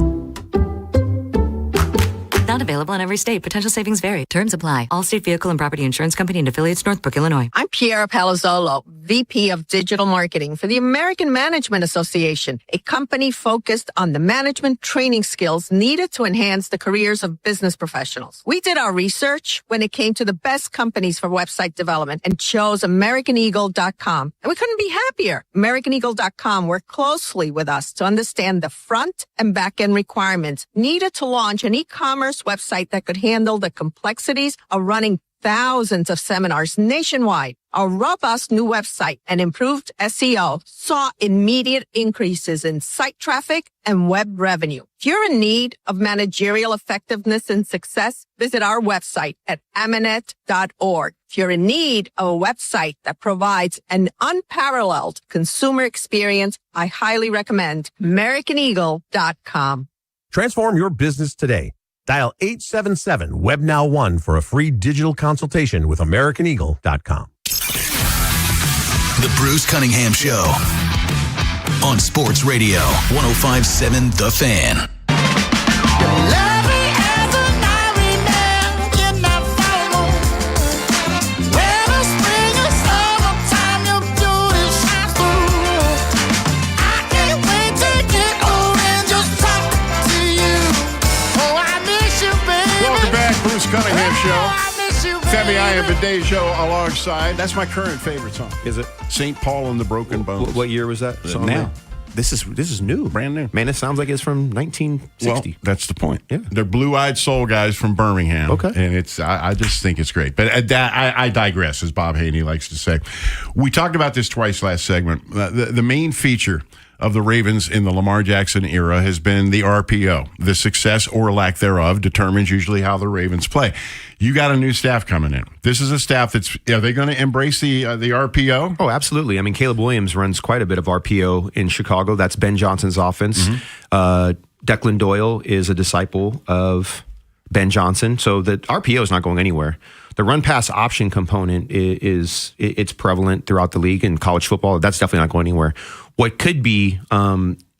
Speaker 23: Not available in every state. Potential savings vary. Terms apply. Allstate Vehicle and Property Insurance Company and affiliates, Northbrook, Illinois.
Speaker 25: I'm Piera Palazzolo, VP of Digital Marketing for the American Management Association, a company focused on the management training skills needed to enhance the careers of business professionals. We did our research when it came to the best companies for website development and chose AmericanEagle.com. And we couldn't be happier. AmericanEagle.com worked closely with us to understand the front and back end requirements needed to launch an e-commerce website that could handle the complexities of running thousands of seminars nationwide. Our robust new website and improved SEO saw immediate increases in site traffic and web revenue. If you're in need of managerial effectiveness and success, visit our website at amanet.org. If you're in need of a website that provides an unparalleled consumer experience, I highly recommend AmericanEagle.com.
Speaker 26: Transform your business today. Dial 877-WebNow1 for a free digital consultation with AmericanEagle.com.
Speaker 4: The Bruce Cunningham Show on Sports Radio 105.7 The Fan.
Speaker 5: Bruce Cunningham Show. Femi, I have a day show alongside. That's my current favorite song.
Speaker 6: Is it?
Speaker 5: St. Paul and the Broken Bones.
Speaker 6: What year was that song?
Speaker 5: Now.
Speaker 6: This is new.
Speaker 5: Brand new.
Speaker 6: Man, it sounds like it's from 1960.
Speaker 5: Well, that's the point.
Speaker 6: Yeah.
Speaker 5: They're blue-eyed soul guys from Birmingham.
Speaker 6: Okay.
Speaker 5: And I just think it's great. But I digress, as Bob Haynie likes to say. We talked about this twice last segment. The main feature of the Ravens in the Lamar Jackson era has been the RPO. The success or lack thereof determines usually how the Ravens play. You got a new staff coming in. This is a staff are they going to embrace the RPO?
Speaker 6: Oh, absolutely. I mean, Caleb Williams runs quite a bit of RPO in Chicago. That's Ben Johnson's offense. Mm-hmm. Declan Doyle is a disciple of Ben Johnson. So the RPO is not going anywhere. The run-pass option component it's prevalent throughout the league in college football. That's definitely not going anywhere. What could be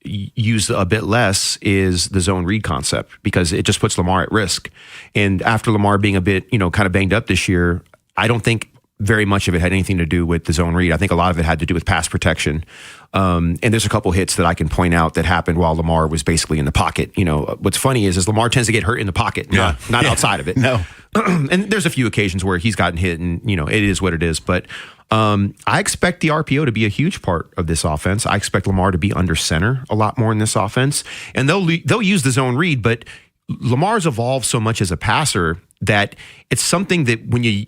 Speaker 6: used a bit less is the zone read concept because it just puts Lamar at risk. And after Lamar being a bit, kind of banged up this year, I don't think very much of it had anything to do with the zone read. I think a lot of it had to do with pass protection. And there's a couple hits that I can point out that happened while Lamar was basically in the pocket. What's funny is Lamar tends to get hurt in the pocket, not outside of it.
Speaker 5: No.
Speaker 6: And there's a few occasions where he's gotten hit and, it is what it is. But I expect the RPO to be a huge part of this offense. I expect Lamar to be under center a lot more in this offense. And they'll use the zone read, but Lamar's evolved so much as a passer that it's something that when you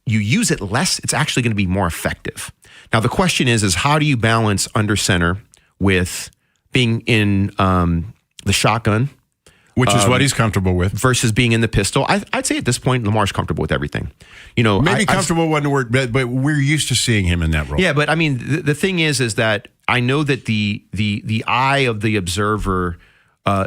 Speaker 6: use it less, it's actually going to be more effective. Now, the question is how do you balance under center with being in the shotgun?
Speaker 5: Which is what he's comfortable with.
Speaker 6: Versus being in the pistol. I'd say at this point, Lamar's comfortable with everything.
Speaker 5: Maybe comfortable wasn't the word, but we're used to seeing him in that role.
Speaker 6: Yeah, but I mean, the thing is that I know that the eye of the observer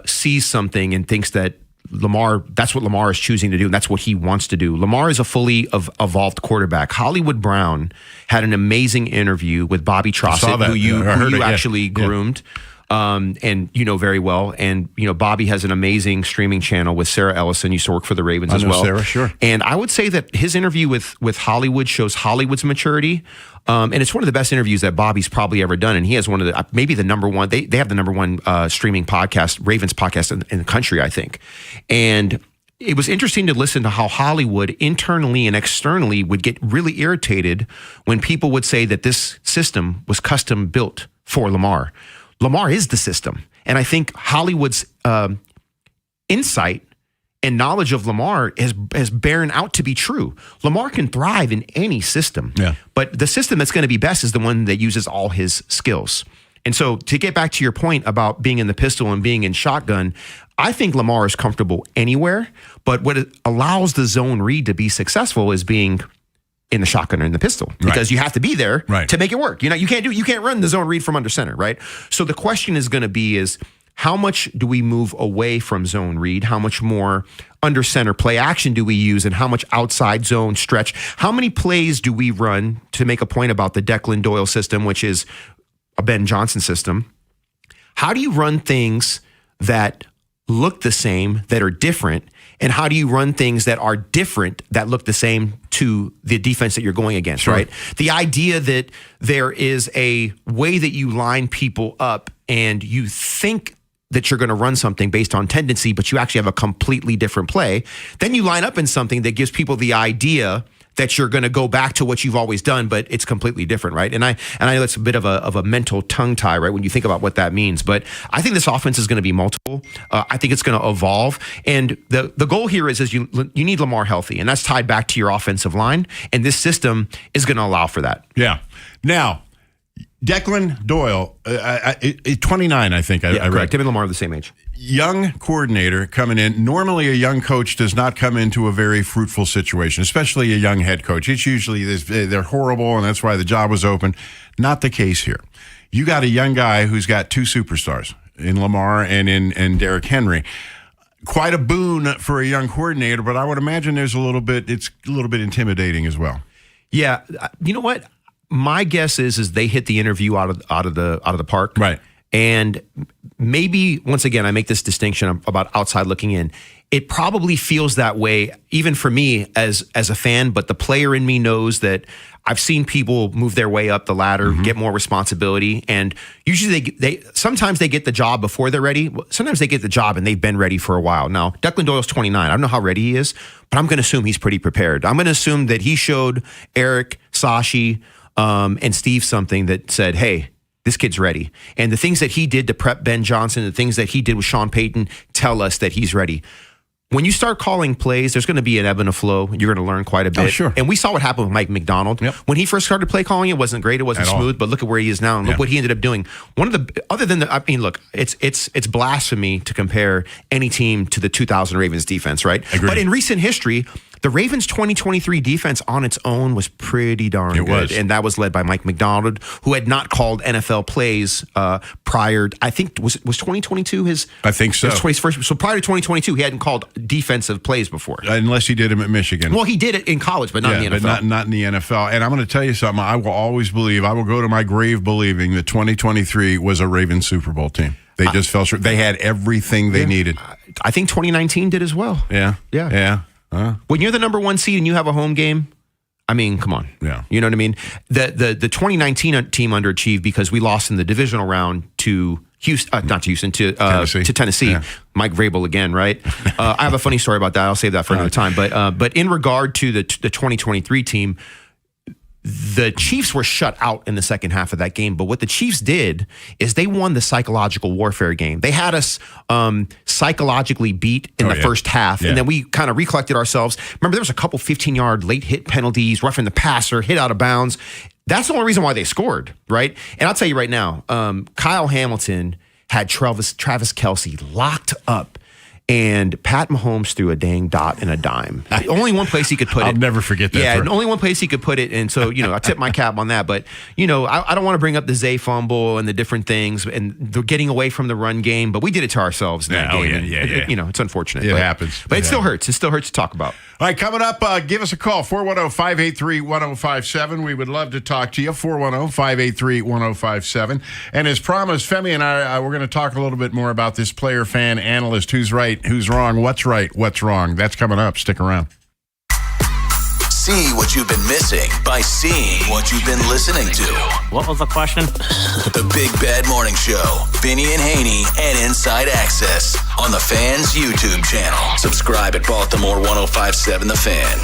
Speaker 6: sees something and thinks that that's what Lamar is choosing to do, and that's what he wants to do. Lamar is a fully evolved quarterback. Hollywood Brown had an amazing interview with Bobby Trossett, who you actually groomed. And very well. And, Bobby has an amazing streaming channel with Sarah Ellison, used to work for the Ravens as well.
Speaker 5: Sarah, sure.
Speaker 6: And I would say that his interview with Hollywood shows Hollywood's maturity. And it's one of the best interviews that Bobby's probably ever done. And he has one of the, maybe the number one, they have the number one streaming podcast, Ravens podcast in the country, I think. And it was interesting to listen to how Hollywood internally and externally would get really irritated when people would say that this system was custom built for Lamar. Lamar is the system. And I think Hollywood's insight and knowledge of Lamar has borne out to be true. Lamar can thrive in any system. Yeah. But the system that's going to be best is the one that uses all his skills. And so to get back to your point about being in the pistol and being in shotgun, I think Lamar is comfortable anywhere. But what it allows the zone read to be successful is being in the shotgun or in the pistol, because you have to be there to make it work. You can't run the zone read from under center, right? So the question is going to be is how much do we move away from zone read? How much more under center play action do we use, and how much outside zone stretch? How many plays do we run, to make a point about the Declan Doyle system, which is a Ben Johnson system? How do you run things that look the same, that are different? And how do you run things that are different, that look the same to the defense that you're going against, right? The idea that there is a way that you line people up and you think that you're going to run something based on tendency, but you actually have a completely different play. Then you line up in something that gives people the idea that you're going to go back to what you've always done, but it's completely different, right? And I know it's a bit of a mental tongue tie, right, when you think about what that means. But I think this offense is going to be multiple. I think it's going to evolve, and the goal here is you need Lamar healthy, and that's tied back to your offensive line. And this system is going to allow for that.
Speaker 5: Yeah. Now, Declan Doyle, 29, I think. I read.
Speaker 6: Him and Lamar are the same age.
Speaker 5: Young coordinator coming in. Normally, a young coach does not come into a very fruitful situation, especially a young head coach. It's usually they're horrible, and that's why the job was open. Not the case here. You got a young guy who's got two superstars in Lamar and in Derrick Henry. Quite a boon for a young coordinator, but I would imagine it's a little bit intimidating as well.
Speaker 6: Yeah, you know what? My guess is they hit the interview out of the park,
Speaker 5: right?
Speaker 6: And maybe once again, I make this distinction about outside looking in. It probably feels that way, even for me as a fan. But the player in me knows that I've seen people move their way up the ladder, get more responsibility, and usually they sometimes they get the job before they're ready. Sometimes they get the job and they've been ready for a while. Now, Declan Doyle's 29. I don't know how ready he is, but I'm going to assume he's pretty prepared. I'm going to assume that he showed Eric, Sashi, and Steve something that said, hey, this kid's ready. And the things that he did to prep Ben Johnson, the things that he did with Sean Payton tell us that he's ready. When you start calling plays, there's going to be an ebb and a flow. You're going to learn quite a bit.
Speaker 5: Oh, sure.
Speaker 6: And we saw what happened with Mike McDonald.
Speaker 5: Yep.
Speaker 6: When he first started play calling, it wasn't great. It wasn't smooth, but look at where he is now and look what he ended up doing. Look, it's blasphemy to compare any team to the 2000 Ravens defense, right?
Speaker 5: Agreed.
Speaker 6: But in recent history, the Ravens 2023 defense on its own was pretty darn good. And that was led by Mike McDonald, who had not called NFL plays prior. I think, was 2022 his?
Speaker 5: I think so.
Speaker 6: His first, so prior to 2022, he hadn't called defensive plays before.
Speaker 5: Unless he did them at Michigan.
Speaker 6: Well, he did it in college, but not in the NFL.
Speaker 5: But not in the NFL. And I'm going to tell you something. I will always believe, I will go to my grave believing that 2023 was a Ravens Super Bowl team. They just fell short. They had everything they needed.
Speaker 6: I think 2019 did as well.
Speaker 5: Yeah.
Speaker 6: When you're the number one seed and you have a home game, I mean, come on.
Speaker 5: Yeah.
Speaker 6: You know what I mean? The 2019 team underachieved because we lost in the divisional round to Houston, not to Houston, to Tennessee.
Speaker 5: Yeah.
Speaker 6: Mike Vrabel again, right? I have a funny story about that. I'll save that for another time. But in regard to the 2023 team, the Chiefs were shut out in the second half of that game. But what the Chiefs did is they won the psychological warfare game. They had us psychologically beat in the first half.
Speaker 5: Yeah.
Speaker 6: And then we kind of recollected ourselves. Remember, there was a couple 15-yard late hit penalties, roughing the passer, hit out of bounds. That's the only reason why they scored, right? And I'll tell you right now, Kyle Hamilton had Travis Kelce locked up. And Pat Mahomes threw a dang dot and a dime. Only one place he could put it.
Speaker 5: I'll never forget that.
Speaker 6: Yeah, only one place he could put it. And so, I tip my cap on that. But, I don't want to bring up the Zay fumble and the different things and the getting away from the run game. But we did it to ourselves in that game. It's unfortunate.
Speaker 5: It happens.
Speaker 6: But it still hurts. It still hurts to talk about.
Speaker 5: All right, coming up, give us a call, 410-583-1057. We would love to talk to you, 410-583-1057. And as promised, Femi and I, we're going to talk a little bit more about this player fan analyst. Who's right, who's wrong, what's right, what's wrong. That's coming up. Stick around.
Speaker 4: See what you've been missing by seeing what you've been listening to.
Speaker 15: What was the question?
Speaker 4: The Big Bad Morning Show. Vinny and Haynie and Inside Access on the Fan's YouTube channel. Subscribe at Baltimore 1057 The Fan.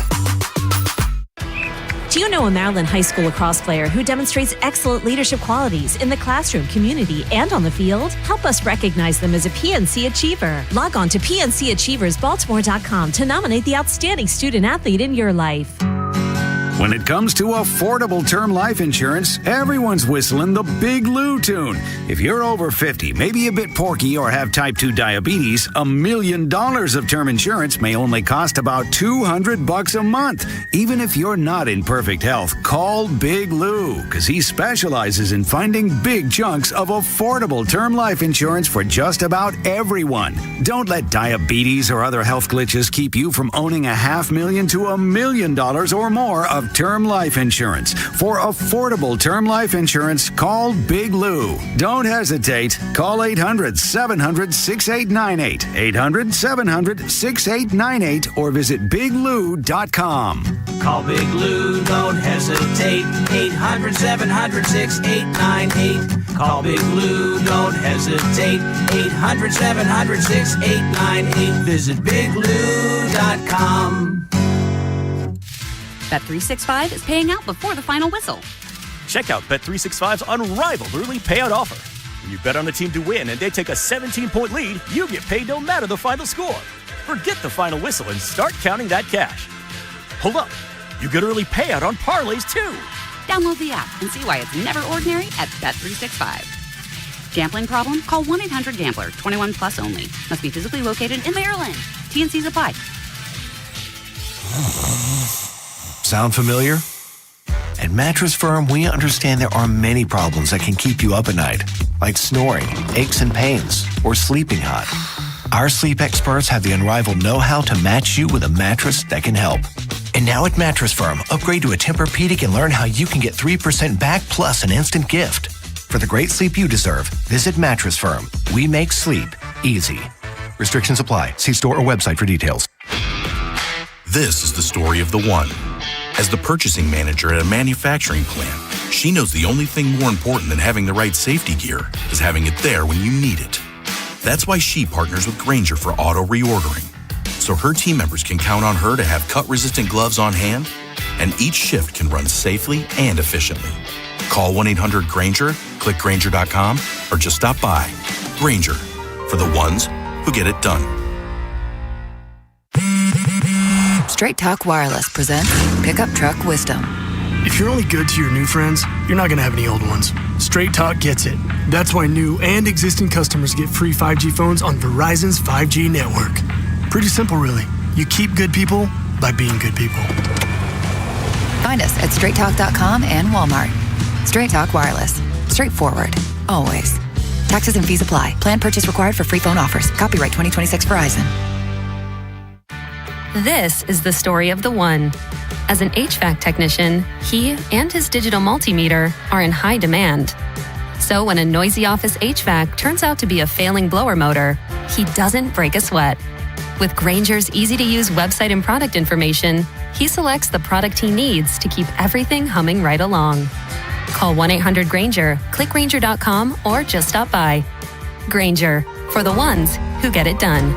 Speaker 16: Do you know a Maryland high school lacrosse player who demonstrates excellent leadership qualities in the classroom, community, and on the field? Help us recognize them as a PNC Achiever. Log on to PNCAchieversBaltimore.com to nominate the outstanding student athlete in your life.
Speaker 17: When it comes to affordable term life insurance, everyone's whistling the Big Lou tune. If you're over 50, maybe a bit porky, or have type 2 diabetes, $1 million of term insurance may only cost about $200 a month. Even if you're not in perfect health, call Big Lou, because he specializes in finding big chunks of affordable term life insurance for just about everyone. Don't let diabetes or other health glitches keep you from owning $500,000 to $1 million or more of term life insurance. For affordable term life insurance, call Big Lou. Don't hesitate. Call 800-700-6898. 800-700-6898 or visit biglou.com.
Speaker 18: Call Big Lou, don't hesitate. 800-700-6898. Call Big Lou, don't hesitate. 800-700-6898. Visit biglou.com.
Speaker 20: Bet365 is paying out before the final whistle.
Speaker 21: Check out Bet365's unrivaled early payout offer. When you bet on a team to win and they take a 17-point lead, you get paid no matter the final score. Forget the final whistle and start counting that cash. Hold up. You get early payout on parlays, too.
Speaker 20: Download the app and see why it's never ordinary at Bet365. Gambling problem? Call 1-800-GAMBLER. 21 plus only. Must be physically located in Maryland. T&Cs apply.
Speaker 11: Sound familiar? At Mattress Firm, we understand there are many problems that can keep you up at night, like snoring, aches and pains, or sleeping hot. Our sleep experts have the unrivaled know-how to match you with a mattress that can help. And now at Mattress Firm, upgrade to a Tempur-Pedic and learn how you can get 3% back plus an instant gift. For the great sleep you deserve, visit Mattress Firm. We make sleep easy. Restrictions apply. See store or website for details.
Speaker 22: This is the story of the one. As the purchasing manager at a manufacturing plant, she knows the only thing more important than having the right safety gear is having it there when you need it. That's why she partners with Grainger for auto reordering, so her team members can count on her to have cut-resistant gloves on hand, and each shift can run safely and efficiently. Call 1-800-GRAINGER, click Grainger.com, or just stop by. Grainger, for the ones who get it done.
Speaker 27: Straight Talk Wireless presents Pickup Truck Wisdom.
Speaker 28: If you're only good to your new friends, you're not going to have any old ones. Straight Talk gets it. That's why new and existing customers get free 5G phones on Verizon's 5G network. Pretty simple, really. You keep good people by being good people.
Speaker 27: Find us at straighttalk.com and Walmart. Straight Talk Wireless. Straightforward. Always. Taxes and fees apply. Plan purchase required for free phone offers. Copyright 2026 Verizon.
Speaker 23: This is the story of the one. As an HVAC technician, he and his digital multimeter are in high demand. So when a noisy office HVAC turns out to be a failing blower motor, he doesn't break a sweat. With Grainger's easy-to-use website and product information, he selects the product he needs to keep everything humming right along. Call 1-800-GRAINGER, click Grainger.com, or just stop by. Grainger, for the ones who get it done.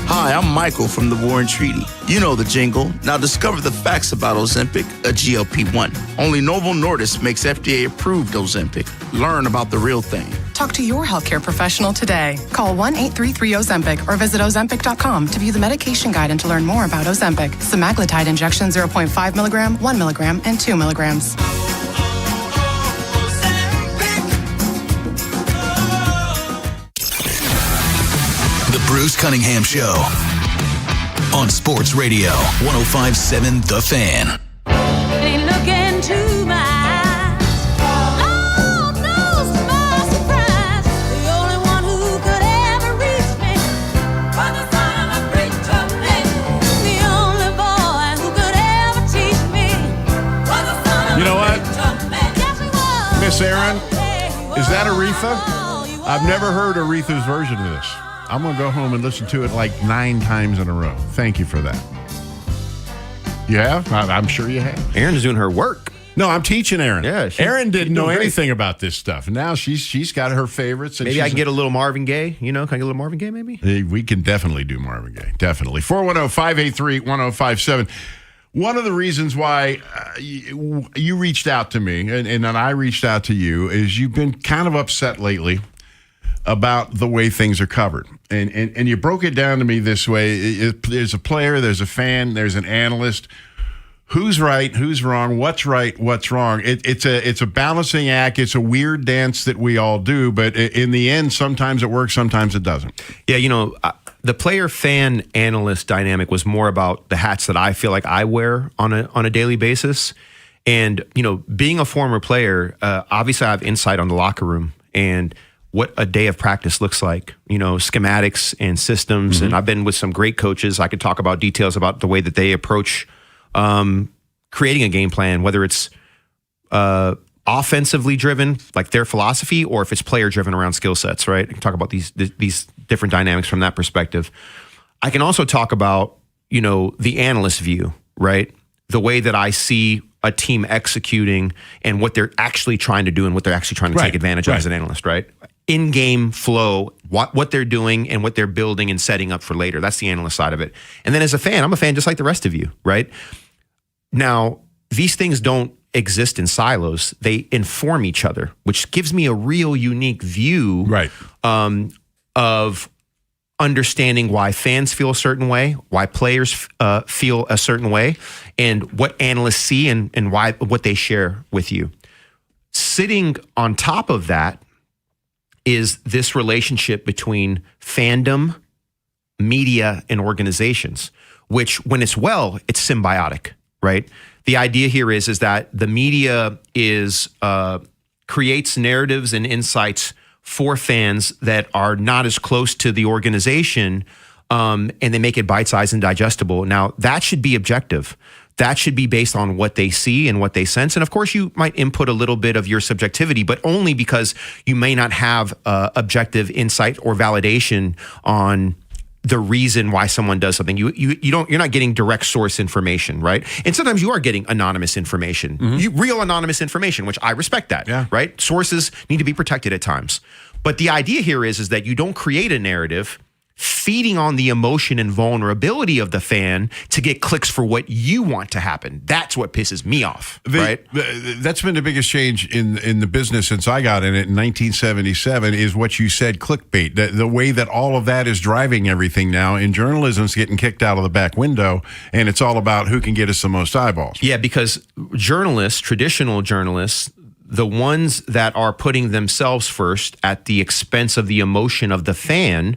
Speaker 1: Hi, I'm Michael from the War and Treaty. You know the jingle. Now discover the facts about Ozempic, a GLP-1. Only Novo Nordisk makes FDA-approved Ozempic. Learn about the real thing.
Speaker 2: Talk to your healthcare professional today. Call 1-833-OZEMPIC or visit Ozempic.com to view the medication guide and to learn more about Ozempic. Semaglutide injection 0.5 milligram, 1 milligram, and 2 milligrams.
Speaker 4: The Bruce Cunningham Show on Sports Radio 105.7 The Fan.
Speaker 3: Ain't looking to my eyes. Lord knows to my surprise, the only one who could ever reach me was the son of a preacher man. The only boy who could ever teach me was the son of
Speaker 5: You know what?
Speaker 3: a preacher man. Yes, he was.
Speaker 5: Miss Aaron, is that Aretha? I've never heard Aretha's version of this. I'm going to go home and listen to it like 9 times in a row. Thank you for that. You have? I'm sure you have.
Speaker 6: Erin's doing her work.
Speaker 5: No, I'm teaching Erin.
Speaker 6: Yeah,
Speaker 5: Erin didn't know
Speaker 6: great.
Speaker 5: anything about this stuff. And now she's got her favorites. And
Speaker 6: Maybe I can get a little Marvin Gaye. You know, can I get a little Marvin Gaye maybe?
Speaker 5: We can definitely do Marvin Gaye. Definitely. 410-583-1057. One of the reasons why you reached out to me and then I reached out to you is you've been kind of upset lately about the way things are covered. And you broke it down to me this way. There's a player, there's a fan, there's an analyst. Who's right, who's wrong, what's right, what's wrong. It's a balancing act. It's a weird dance that we all do, but in the end, sometimes it works, sometimes it doesn't.
Speaker 6: Yeah, you know, the player-fan-analyst dynamic was more about the hats that I feel like I wear on a daily basis. And, you know, being a former player, obviously I have insight on the locker room and what a day of practice looks like, you know, schematics and systems. And I've been with some great coaches. I could talk about details about the way that they approach creating a game plan, whether it's offensively driven, like their philosophy, or if it's player driven around skill sets, right? I can talk about these different dynamics from that perspective. I can also talk about, you know, the analyst view, right? The way that I see a team executing and what they're actually trying to do and what they're actually trying to take advantage of as an analyst, right? In-game flow, what they're doing and what they're building and setting up for later. That's the analyst side of it. And then as a fan, I'm a fan just like the rest of you, right? Now, these things don't exist in silos. They inform each other, which gives me a real unique view of understanding why fans feel a certain way, why players feel a certain way, and what analysts see and what they share with you. Sitting on top of that is this relationship between fandom, media, and organizations, which when it's well, it's symbiotic, right? The idea here is that the media creates narratives and insights for fans that are not as close to the organization, and they make it bite-sized and digestible. Now, that should be objective. That should be based on what they see and what they sense. And of course, you might input a little bit of your subjectivity, but only because you may not have objective insight or validation on the reason why someone does something. You're not getting direct source information, right? And sometimes you are getting anonymous information, real anonymous information, which I respect that, right? Sources need to be protected at times. But the idea here is that you don't create a narrative feeding on the emotion and vulnerability of the fan to get clicks for what you want to happen. That's what pisses me off, right?
Speaker 5: That's been the biggest change in the business since I got in it in 1977 is what you said, clickbait. The way that all of that is driving everything now, and journalism's getting kicked out of the back window, and it's all about who can get us the most eyeballs.
Speaker 6: Yeah, because journalists, traditional journalists, the ones that are putting themselves first at the expense of the emotion of the fan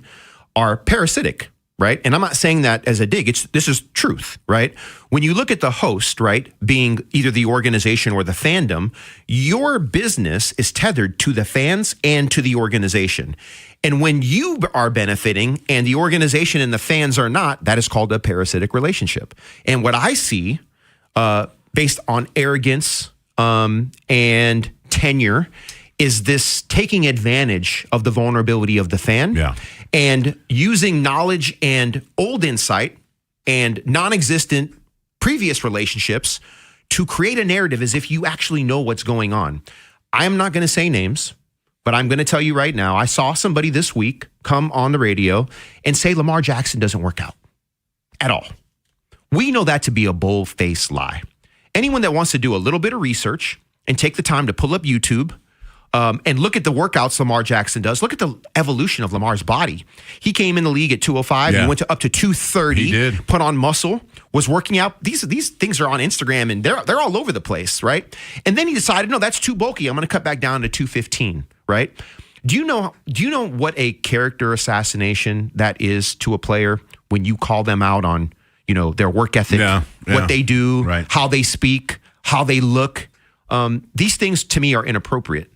Speaker 6: are parasitic, right? And I'm not saying that as a dig. This is truth, right? When you look at the host, right, being either the organization or the fandom, your business is tethered to the fans and to the organization. And when you are benefiting and the organization and the fans are not, that is called a parasitic relationship. And what I see, based on arrogance and tenure, is this taking advantage of the vulnerability of the fan and using knowledge and old insight and non-existent previous relationships to create a narrative as if you actually know what's going on. I am not going to say names, but I'm going to tell you right now, I saw somebody this week come on the radio and say Lamar Jackson doesn't work out at all. We know that to be a bold-faced lie. Anyone that wants to do a little bit of research and take the time to pull up YouTube and look at the workouts Lamar Jackson does, look at the evolution of Lamar's body. He came in the league at 205. He went to up to 230.
Speaker 5: He did.
Speaker 6: Put on muscle, was working out. These things are on Instagram, and they're all over the place, right? And then he decided, no, that's too bulky. I'm going to cut back down to 215, right? Do you know what a character assassination that is to a player when you call them out on, their work ethic, what they do, how they speak, how they look? These things to me are inappropriate.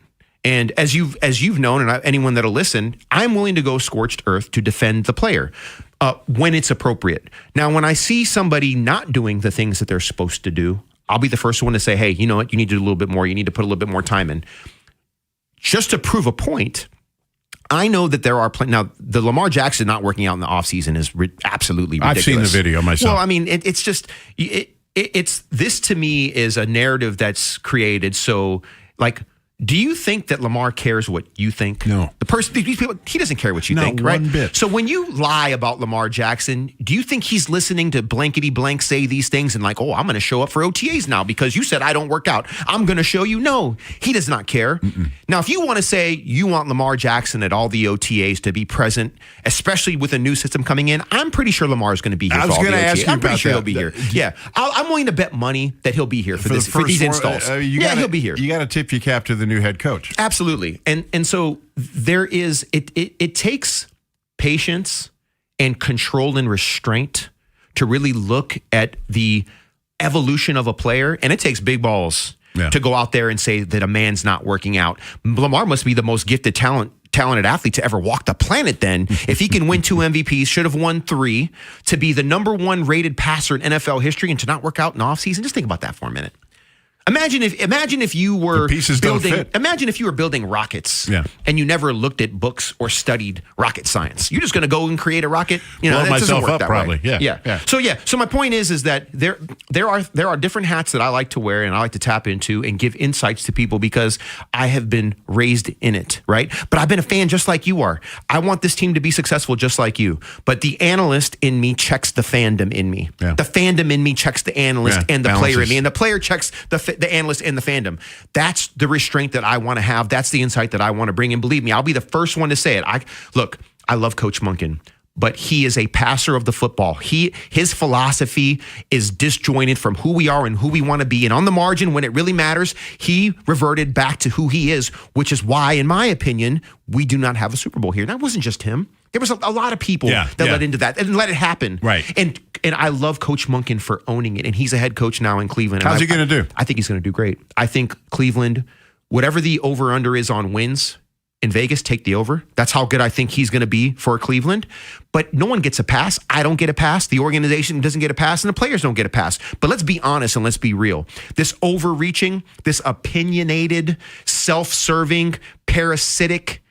Speaker 6: And as you've known, and anyone that'll listen, I'm willing to go scorched earth to defend the player when it's appropriate. Now, when I see somebody not doing the things that they're supposed to do, I'll be the first one to say, hey, you know what? You need to do a little bit more. You need to put a little bit more time in. Just to prove a point, I know that there are now the Lamar Jackson not working out in the offseason is absolutely ridiculous.
Speaker 5: I've seen the video myself.
Speaker 6: Well, I mean, it's just it's this to me is a narrative that's created. So, like, do you think that Lamar cares what you think?
Speaker 5: No.
Speaker 6: These people, he doesn't care what you think,
Speaker 5: Not
Speaker 6: right?
Speaker 5: one bit.
Speaker 6: So when you lie about Lamar Jackson, do you think he's listening to blankety blank say these things and like, oh, I'm going to show up for OTAs now because you said I don't work out. I'm going to show you. No, he does not care. Now, if you want to say you want Lamar Jackson at all the OTAs to be present, especially with a new system coming in, I'm pretty sure Lamar is going to be here for all the OTAs. I'm pretty sure he'll be here. Yeah, I'm willing to bet money that he'll be here for these installs. He'll be here.
Speaker 5: You got to tip your cap to the new head coach.
Speaker 6: Absolutely. And so there is, it takes patience and control and restraint to really look at the evolution of a player. And it takes big balls to go out there and say that a man's not working out. Lamar must be the most gifted talented athlete to ever walk the planet then. If he can win 2 MVPs, should have won 3, to be the number 1 rated passer in NFL history and to not work out in the offseason. Just think about that for a minute. Imagine if you were building rockets and you never looked at books or studied rocket science. You're just going to go and create a rocket.
Speaker 5: Blow myself up, probably. Yeah.
Speaker 6: So my point is that there are different hats that I like to wear and I like to tap into and give insights to people because I have been raised in it, right? But I've been a fan just like you are. I want this team to be successful just like you. But the analyst in me checks the fandom in me. Yeah. The fandom in me checks the analyst and the player in me, and the player checks the analyst and the fandom. That's the restraint that I want to have. That's the insight that I want to bring. And believe me, I'll be the first one to say it. I love Coach Monken, but he is a passer of the football. His philosophy is disjointed from who we are and who we want to be. And on the margin, when it really matters, he reverted back to who he is, which is why, in my opinion, we do not have a Super Bowl here. That wasn't just him. There was a lot of people that led into that and let it happen.
Speaker 5: Right.
Speaker 6: And I love Coach Monken for owning it. And he's a head coach now in Cleveland.
Speaker 5: How's he going to do?
Speaker 6: I think he's going to do great. I think Cleveland, whatever the over-under is on wins in Vegas, take the over. That's how good I think he's going to be for Cleveland. But no one gets a pass. I don't get a pass. The organization doesn't get a pass, and the players don't get a pass. But let's be honest and let's be real. This overreaching, this opinionated, self-serving, parasitic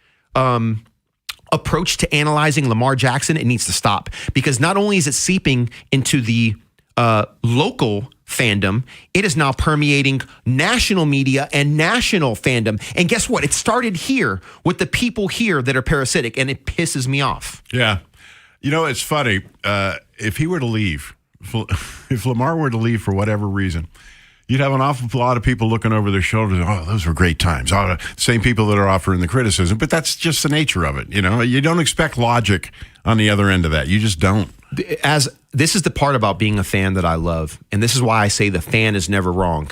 Speaker 6: approach to analyzing Lamar Jackson, it needs to stop. Because not only is it seeping into the local fandom, it is now permeating national media and national fandom. And guess what? It started here with the people here that are parasitic, and it pisses me off.
Speaker 5: Yeah. It's funny. If he were to leave, if Lamar were to leave for whatever reason, you'd have an awful lot of people looking over their shoulders. Oh, those were great times. Oh, same people that are offering the criticism. But that's just the nature of it. You don't expect logic on the other end of that. You just don't.
Speaker 6: This is the part about being a fan that I love. And this is why I say the fan is never wrong.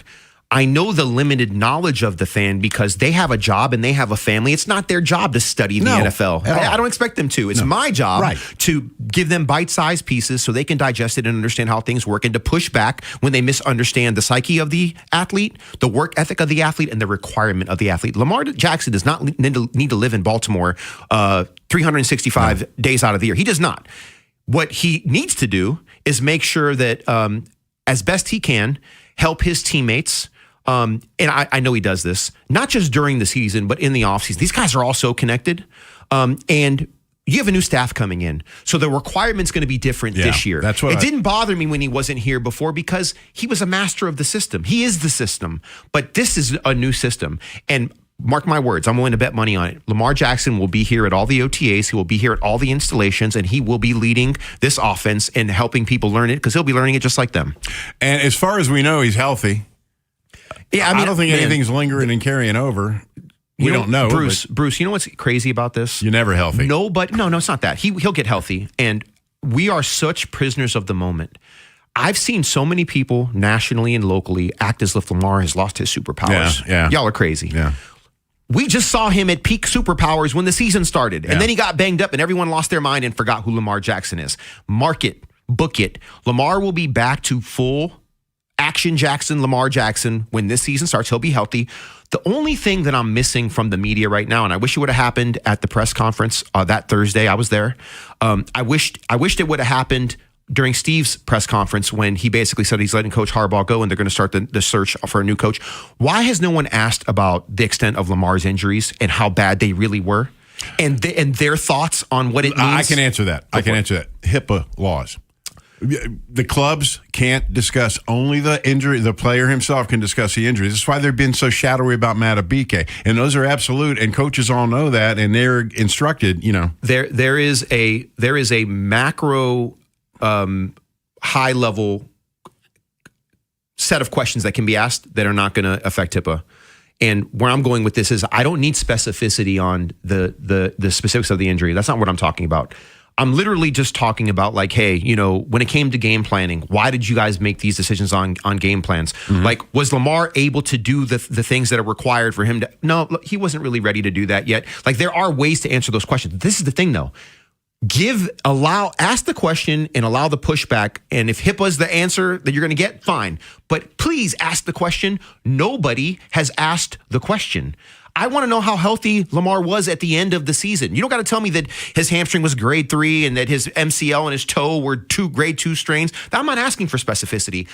Speaker 6: I know the limited knowledge of the fan because they have a job and they have a family. It's not their job to study the NFL. I don't expect them to. It's my job to give them bite-sized pieces so they can digest it and understand how things work and to push back when they misunderstand the psyche of the athlete, the work ethic of the athlete, and the requirement of the athlete. Lamar Jackson does not need to live in Baltimore 365 days out of the year. He does not. What he needs to do is make sure that as best he can, help his teammates And I know he does this, not just during the season, but in the offseason. These guys are all so connected. And you have a new staff coming in. So the requirement's going to be different this year.
Speaker 5: That's what
Speaker 6: it didn't bother me when he wasn't here before because he was a master of the system. He is the system. But this is a new system. And mark my words, I'm willing to bet money on it. Lamar Jackson will be here at all the OTAs. He will be here at all the installations, and he will be leading this offense and helping people learn it because he'll be learning it just like them.
Speaker 5: And as far as we know, he's healthy.
Speaker 6: Yeah,
Speaker 5: I don't think anything's lingering and carrying over. We don't know.
Speaker 6: Bruce, you know what's crazy about this?
Speaker 5: You're never healthy.
Speaker 6: No, it's not that. He'll get healthy. And we are such prisoners of the moment. I've seen so many people nationally and locally act as if Lamar has lost his superpowers.
Speaker 5: Yeah.
Speaker 6: Y'all are crazy.
Speaker 5: Yeah.
Speaker 6: We just saw him at peak superpowers when the season started. And then he got banged up and everyone lost their mind and forgot who Lamar Jackson is. Mark it. Book it. Lamar will be back to full action Lamar Jackson when this season starts. He'll be healthy. The only thing that I'm missing from the media right now, and I wish it would have happened at the press conference that Thursday, I was there. I wished it would have happened during Steve's press conference when he basically said he's letting Coach Harbaugh go and they're going to start the search for a new coach. Why has no one asked about the extent of Lamar's injuries and how bad they really were and their thoughts on what it means?
Speaker 5: I can answer that. HIPAA laws. The clubs can't discuss, only the injury. The player himself can discuss the injuries. That's why they've been so shadowy about Matabike. And those are absolute, and coaches all know that, and they're instructed,
Speaker 6: There is a macro high level set of questions that can be asked that are not going to affect HIPAA. And where I'm going with this is I don't need specificity on the specifics of the injury. That's not what I'm talking about. I'm literally just talking about like, hey, when it came to game planning, why did you guys make these decisions on game plans? Mm-hmm. Like, was Lamar able to do the things that are required for him to? No, look, he wasn't really ready to do that yet. Like, there are ways to answer those questions. This is the thing, though. Ask the question and allow the pushback. And if HIPAA is the answer that you're going to get, fine. But please ask the question. Nobody has asked the question. I want to know how healthy Lamar was at the end of the season. You don't got to tell me that his hamstring was grade 3 and that his MCL and his toe were grade 2 strains. I'm not asking for specificity.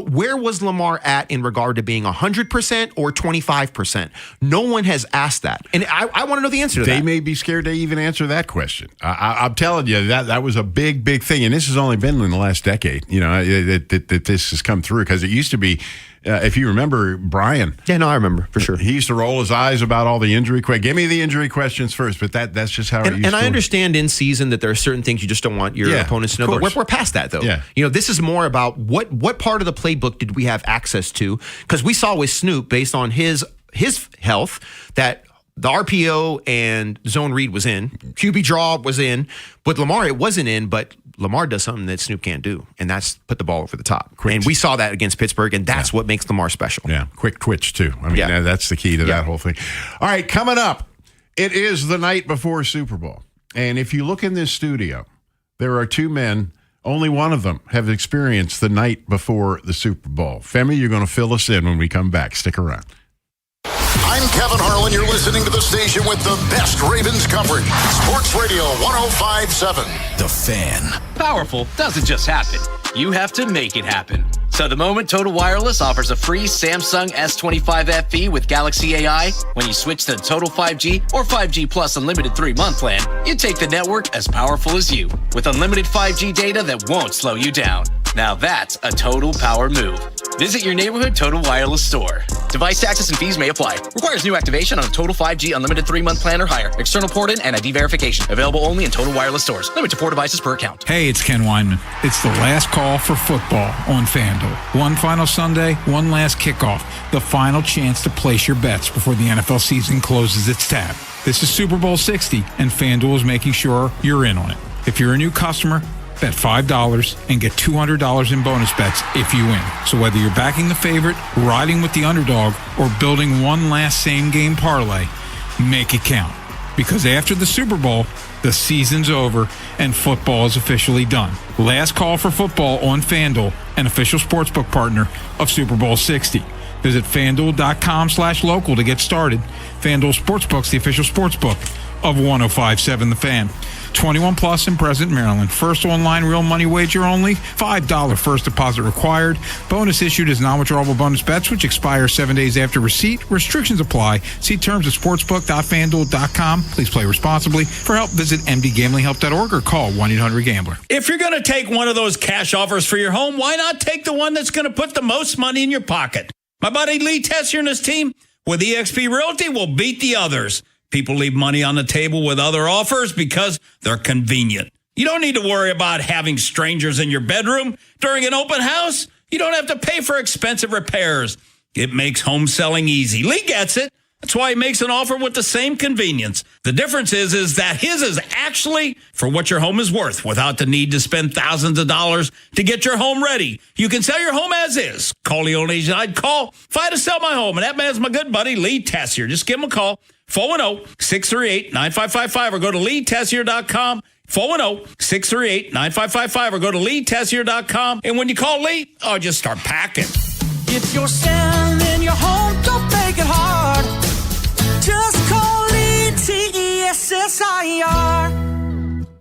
Speaker 6: Where was Lamar at in regard to being 100% or 25%? No one has asked that. And I want to know the answer to that.
Speaker 5: They may be scared to even answer that question. I'm telling you, that was a big, big thing. And this has only been in the last decade, that this has come through. Because it used to be, if you remember Brian.
Speaker 6: Yeah, no, I remember for sure.
Speaker 5: He used to roll his eyes about all the injury. Give me the injury questions first, but that's just how it used to.
Speaker 6: And I understand in season that there are certain things you just don't want your opponents to know. But we're past that, though.
Speaker 5: Yeah.
Speaker 6: This is more about what part of the playbook did we have access to? Because we saw with Snoop, based on his health, that the RPO and zone read was in, QB draw was in. With Lamar, it wasn't in, but Lamar does something that Snoop can't do, and that's put the ball over the top. And we saw that against Pittsburgh, and that's what makes Lamar special.
Speaker 5: Yeah, quick twitch, too. I mean, that's the key to that whole thing. All right, coming up, it is the night before Super Bowl. And if you look in this studio, there are two men, only one of them have experienced the night before the Super Bowl. Femi, you're going to fill us in when we come back. Stick around.
Speaker 7: I'm Kevin Harlan. You're listening to the station with the best Ravens coverage. Sports Radio 105.7.
Speaker 4: The Fan.
Speaker 18: Powerful doesn't just happen. You have to make it happen. So the moment Total Wireless offers a free Samsung S25 FE with Galaxy AI, when you switch to Total 5G or 5G Plus Unlimited 3-month plan, you take the network as powerful as you, with unlimited 5G data that won't slow you down. Now that's a total power move. Visit your neighborhood Total Wireless store. Device taxes and fees may apply. Requires new activation on a Total 5G Unlimited 3-month plan or higher. External port in and ID verification. Available only in Total Wireless stores. Limit to 4 devices per account.
Speaker 8: Hey, it's Ken Weinman. It's the last call for football on FanDuel. One final Sunday, one last kickoff. The final chance to place your bets before the NFL season closes its tab. This is Super Bowl 60, and FanDuel is making sure you're in on it. If you're a new customer, bet $5 and get $200 in bonus bets if you win. So whether you're backing the favorite, riding with the underdog, or building one last same-game parlay, make it count. Because after the Super Bowl, the season's over and football is officially done. Last call for football on FanDuel, an official sportsbook partner of Super Bowl 60. Visit FanDuel.com/local to get started. FanDuel Sportsbook's the official sportsbook of 105.7 The Fan. 21 plus in present Maryland. First online real money wager only. $5 first deposit required. Bonus issued as non-withdrawable bonus bets, which expire 7 days after receipt. Restrictions apply. See terms at sportsbook.fanduel.com. Please play responsibly. For help, visit mdgamblinghelp.org or call 1-800-GAMBLER.
Speaker 9: If you're going to take one of those cash offers for your home, why not take the one that's going to put the most money in your pocket? My buddy Lee Tessier and his team with eXp Realty will beat the others. People leave money on the table with other offers because they're convenient. You don't need to worry about having strangers in your bedroom during an open house. You don't have to pay for expensive repairs. It makes home selling easy. Lee gets it. That's why he makes an offer with the same convenience. The difference is that his is actually for what your home is worth without the need to spend thousands of dollars to get your home ready. You can sell your home as is. Call the only agent I'd call if I had to sell my home. And that man's my good buddy, Lee Tessier. Just give him a call, 410-638-9555, or go to leetessier.com. 410-638-9555, or go to leetessier.com. And when you call Lee, just start packing.
Speaker 3: If you're selling your home, don't make it hard. Just call ETESSIR.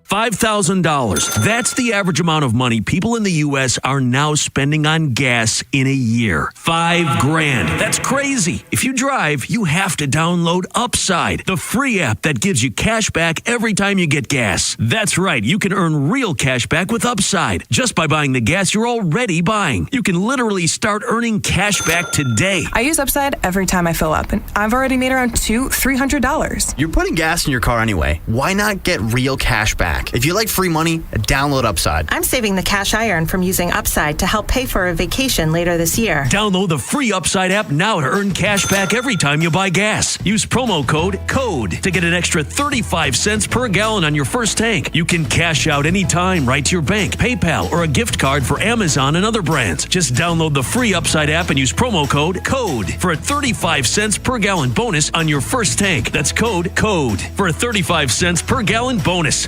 Speaker 10: $5,000. That's the average amount of money people in the U.S. are now spending on gas in a year. $5,000. That's crazy. If you drive, you have to download Upside, the free app that gives you cash back every time you get gas. That's right. You can earn real cash back with Upside just by buying the gas you're already buying. You can literally start earning cash back today.
Speaker 12: I use Upside every time I fill up, and I've already made around $300.
Speaker 13: You're putting gas in your car anyway. Why not get real cash back? If you like free money, download Upside.
Speaker 12: I'm saving the cash I earn from using Upside to help pay for a vacation later this year.
Speaker 10: Download the free Upside app now to earn cash back every time you buy gas. Use promo code CODE to get an extra 35 cents per gallon on your first tank. You can cash out anytime right to your bank, PayPal, or a gift card for Amazon and other brands. Just download the free Upside app and use promo code CODE for a 35 cents per gallon bonus on your first tank. That's code CODE for a 35 cents per gallon bonus.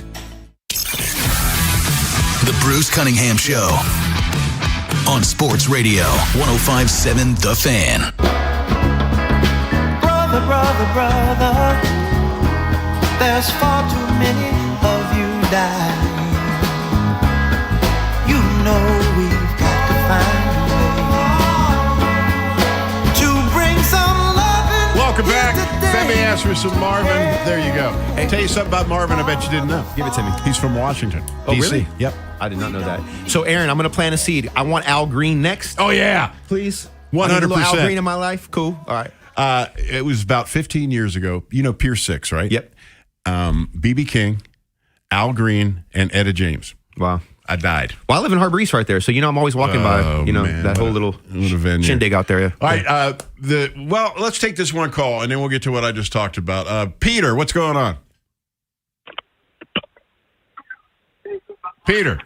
Speaker 4: The Bruce Cunningham Show on Sports Radio 105.7 The Fan.
Speaker 3: Brother, brother, brother, there's far too many of you dying. You know we've got to find a way to bring some love in.
Speaker 5: Welcome back. Femi asked for some Marvin. There you go. Hey, tell you something about Marvin I bet you didn't know.
Speaker 6: Give it to me.
Speaker 5: He's from Washington,
Speaker 6: Oh,
Speaker 5: D.C.
Speaker 6: really?
Speaker 5: Yep.
Speaker 6: I did not know that. So, Aaron, I'm going to plant a seed. I want Al Green next.
Speaker 5: Oh, yeah.
Speaker 6: Please.
Speaker 5: 100%.
Speaker 6: I need a little Al Green in my life. Cool. All right.
Speaker 5: It was about 15 years ago. You know Pier 6, right?
Speaker 6: Yep.
Speaker 5: B.B. King, Al Green, and Etta James.
Speaker 6: Wow.
Speaker 5: I died.
Speaker 6: Well, I live in Harbor East right there, so I'm always walking by.
Speaker 5: Man,
Speaker 6: that whole little shindig out there.
Speaker 5: All right. Well, let's take this one call, and then we'll get to what I just talked about. Peter, what's going on? Peter.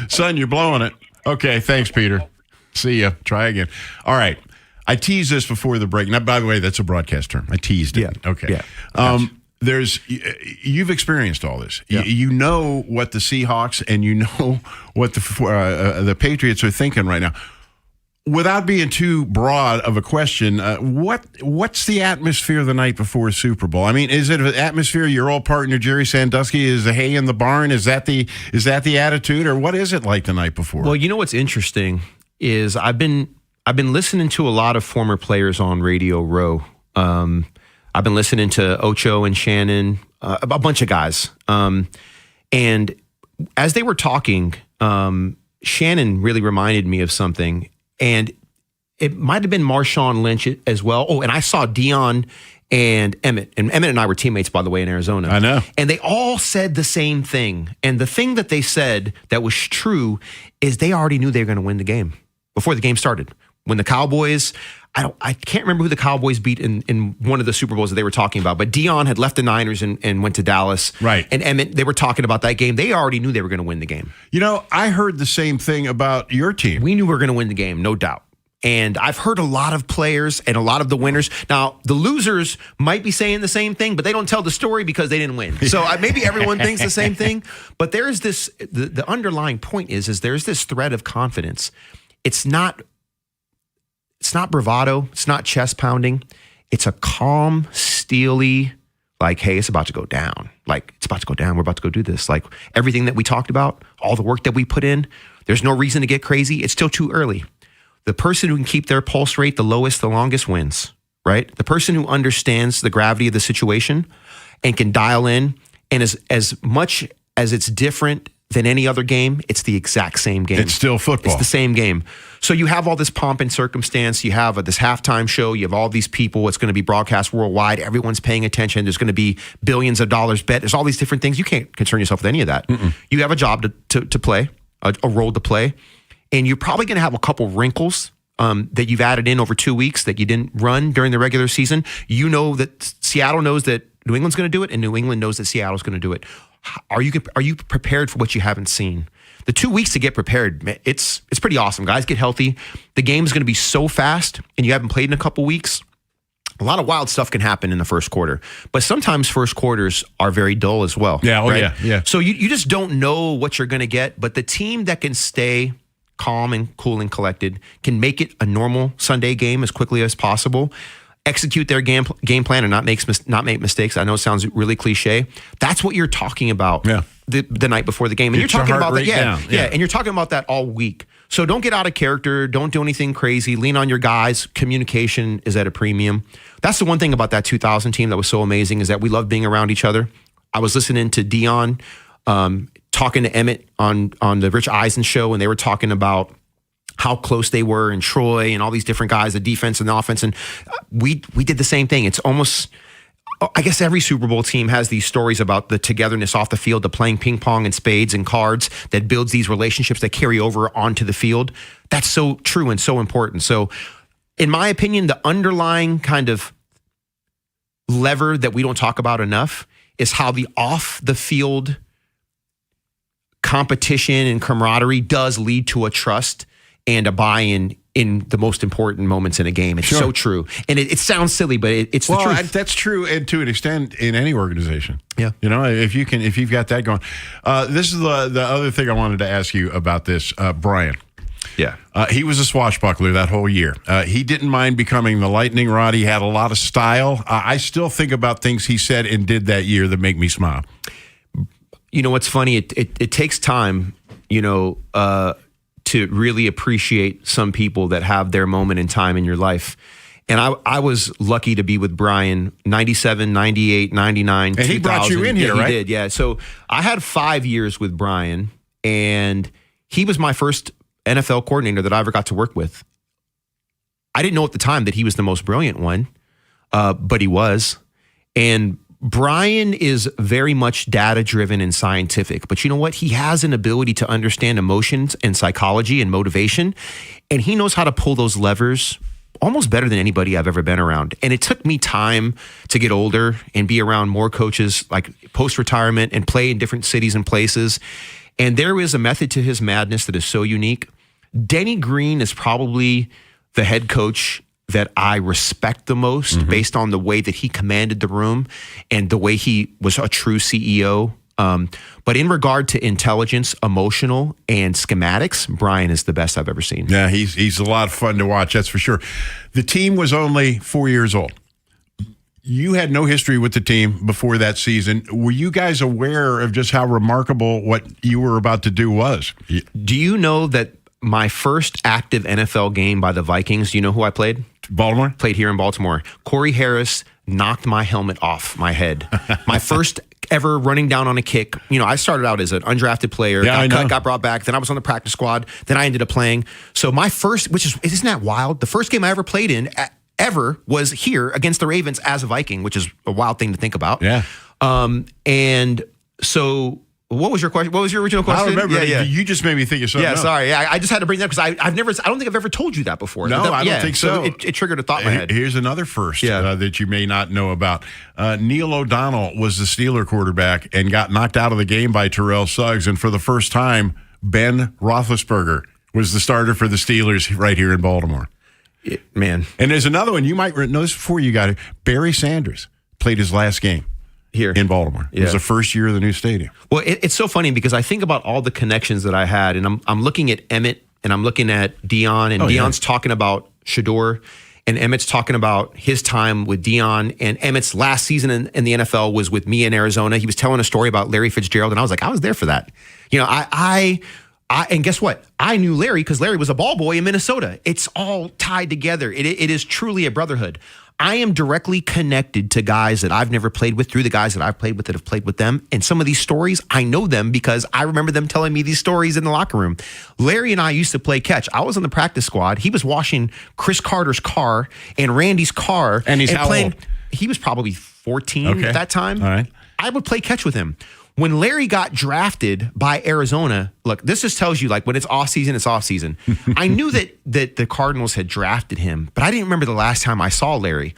Speaker 5: Son, you're blowing it. Okay, thanks, Peter. See ya. Try again. All right. I teased this before the break. Now, by the way, that's a broadcast term. I teased it.
Speaker 6: Yeah.
Speaker 5: Okay.
Speaker 6: Yeah.
Speaker 5: You've experienced all this.
Speaker 6: Yeah.
Speaker 5: You know what the Seahawks and you know what the Patriots are thinking right now. Without being too broad of a question, what's the atmosphere the night before Super Bowl? I mean, is it an atmosphere? Your old partner Jerry Sandusky is a hay in the barn. Is that the attitude, or what is it like the night before?
Speaker 6: Well, you know what's interesting is I've been listening to a lot of former players on Radio Row. I've been listening to Ocho and Shannon, a bunch of guys, and as they were talking, Shannon really reminded me of something. And it might have been Marshawn Lynch as well. Oh, and I saw Dion and Emmett. And Emmett and I were teammates, by the way, in Arizona.
Speaker 5: I know.
Speaker 6: And they all said the same thing. And the thing that they said that was true is they already knew they were going to win the game before the game started. When the Cowboys, I can't remember who the Cowboys beat in one of the Super Bowls that they were talking about, but Dion had left the Niners and went to Dallas.
Speaker 5: Right.
Speaker 6: And Emmett, they were talking about that game. They already knew they were going to win the game.
Speaker 5: You know, I heard the same thing about your team.
Speaker 6: We knew we were going to win the game, no doubt. And I've heard a lot of players and a lot of the winners. Now, the losers might be saying the same thing, but they don't tell the story because they didn't win. So maybe everyone thinks the same thing. But there's this, the underlying point is there's this thread of confidence. It's not bravado. It's not chest pounding. It's a calm, steely, like, hey, it's about to go down. Like, it's about to go down. We're about to go do this. Like, everything that we talked about, all the work that we put in, there's no reason to get crazy. It's still too early. The person who can keep their pulse rate the lowest, the longest wins, right? The person who understands the gravity of the situation and can dial in, and as much as it's different than any other game, it's the exact same game.
Speaker 5: It's still football.
Speaker 6: It's the same game. So you have all this pomp and circumstance. You have this halftime show. You have all these people. It's going to be broadcast worldwide. Everyone's paying attention. There's going to be billions of dollars bet. There's all these different things. You can't concern yourself with any of that. You have a job to play, a role to play, and you're probably going to have a couple wrinkles that you've added in over 2 weeks that you didn't run during the regular season. You know that Seattle knows that New England's going to do it, and New England knows that Seattle's going to do it. Are you prepared for what you haven't seen? The 2 weeks to get prepared, it's pretty awesome. Guys, get healthy. The game's going to be so fast, and you haven't played in a couple weeks. A lot of wild stuff can happen in the first quarter, but sometimes first quarters are very dull as well.
Speaker 5: Yeah,
Speaker 6: right?
Speaker 5: yeah.
Speaker 6: So you just don't know what you're going to get, but the team that can stay calm and cool and collected can make it a normal Sunday game as quickly as possible, execute their game plan and not make mistakes. I know it sounds really cliche. That's what you're talking about the night before the game. And
Speaker 5: Get
Speaker 6: you're talking
Speaker 5: your heart
Speaker 6: about that.
Speaker 5: rate
Speaker 6: Yeah,
Speaker 5: down.
Speaker 6: and you're talking about that all week. So don't get out of character. Don't do anything crazy. Lean on your guys. Communication is at a premium. That's the one thing about that 2000 team that was so amazing, is that we love being around each other. I was listening to Dion talking to Emmett on the Rich Eisen show, and they were talking about how close they were, and Troy and all these different guys, the defense and the offense. And we did the same thing. It's almost, I guess every Super Bowl team has these stories about the togetherness off the field, the playing ping pong and spades and cards that builds these relationships that carry over onto the field. That's so true and so important. So in my opinion, the underlying kind of lever that we don't talk about enough is how the off the field competition and camaraderie does lead to a trust and a buy-in in the most important moments in a game. It's so true. And it sounds silly, but it's the truth.
Speaker 5: That's true, and to an extent in any organization.
Speaker 6: Yeah.
Speaker 5: You know, if you've got that going. This is the other thing I wanted to ask you about this, Brian.
Speaker 6: Yeah.
Speaker 5: He was a swashbuckler that whole year. He didn't mind becoming the lightning rod. He had a lot of style. I still think about things he said and did that year that make me smile.
Speaker 6: You know, what's funny, it takes time, to really appreciate some people that have their moment in time in your life. And I was lucky to be with Brian 97, 98, 99,
Speaker 5: and
Speaker 6: 2000.
Speaker 5: He brought you in here, right?
Speaker 6: He did, yeah. So I had 5 years with Brian, and he was my first NFL coordinator that I ever got to work with. I didn't know at the time that he was the most brilliant one, but he was. And Brian is very much data-driven and scientific, but you know what? He has an ability to understand emotions and psychology and motivation, and he knows how to pull those levers almost better than anybody I've ever been around. And it took me time to get older and be around more coaches, like post-retirement, and play in different cities and places. And there is a method to his madness that is so unique. Denny Green is probably the head coach that I respect the most based on the way that he commanded the room and the way he was a true CEO. But in regard to intelligence, emotional, and schematics, Brian is the best I've ever seen.
Speaker 5: Yeah, he's a lot of fun to watch, that's for sure. The team was only 4 years old. You had no history with the team before that season. Were you guys aware of just how remarkable what you were about to do was?
Speaker 6: Do you know that my first active NFL game by the Vikings, you know who I played?
Speaker 5: Baltimore?
Speaker 6: Played here in Baltimore. Corey Harris knocked my helmet off my head. My first ever running down on a kick. I started out as an undrafted player, got cut, got brought back. Then I was on the practice squad. Then I ended up playing. So my first, isn't that wild? The first game I ever played in ever was here against the Ravens as a Viking, which is a wild thing to think about.
Speaker 5: Yeah.
Speaker 6: And so what was your question? What was your original question?
Speaker 5: I don't remember.
Speaker 6: Yeah.
Speaker 5: You just made me think of something else.
Speaker 6: Sorry. I just had to bring that up because I don't think I've ever told you that before.
Speaker 5: No, I don't think so.
Speaker 6: It triggered a thought in my head.
Speaker 5: Here's another first that you may not know about. Neil O'Donnell was the Steeler quarterback and got knocked out of the game by Terrell Suggs. And for the first time, Ben Roethlisberger was the starter for the Steelers right here in Baltimore.
Speaker 6: Man.
Speaker 5: And there's another one. You might know this before you got it. Barry Sanders played his last game here in Baltimore. It was the first year of the new stadium.
Speaker 6: Well, it's so funny because I think about all the connections that I had, and I'm looking at Emmett, and I'm looking at Dion, and Dion's talking about Shador, and Emmett's talking about his time with Dion, and Emmett's last season in the NFL was with me in Arizona. He was telling a story about Larry Fitzgerald, and I was like, I was there for that. And guess what? I knew Larry because Larry was a ball boy in Minnesota. It's all tied together. It is truly a brotherhood. I am directly connected to guys that I've never played with through the guys that I've played with that have played with them. And some of these stories, I know them because I remember them telling me these stories in the locker room. Larry and I used to play catch. I was on the practice squad. He was washing Chris Carter's car and Randy's car.
Speaker 5: And he's how old?
Speaker 6: He was probably 14 at that time.
Speaker 5: All right.
Speaker 6: I would play catch with him. When Larry got drafted by Arizona, look, this just tells you, like, when it's off season, it's off season. I knew that the Cardinals had drafted him, but I didn't remember the last time I saw Larry.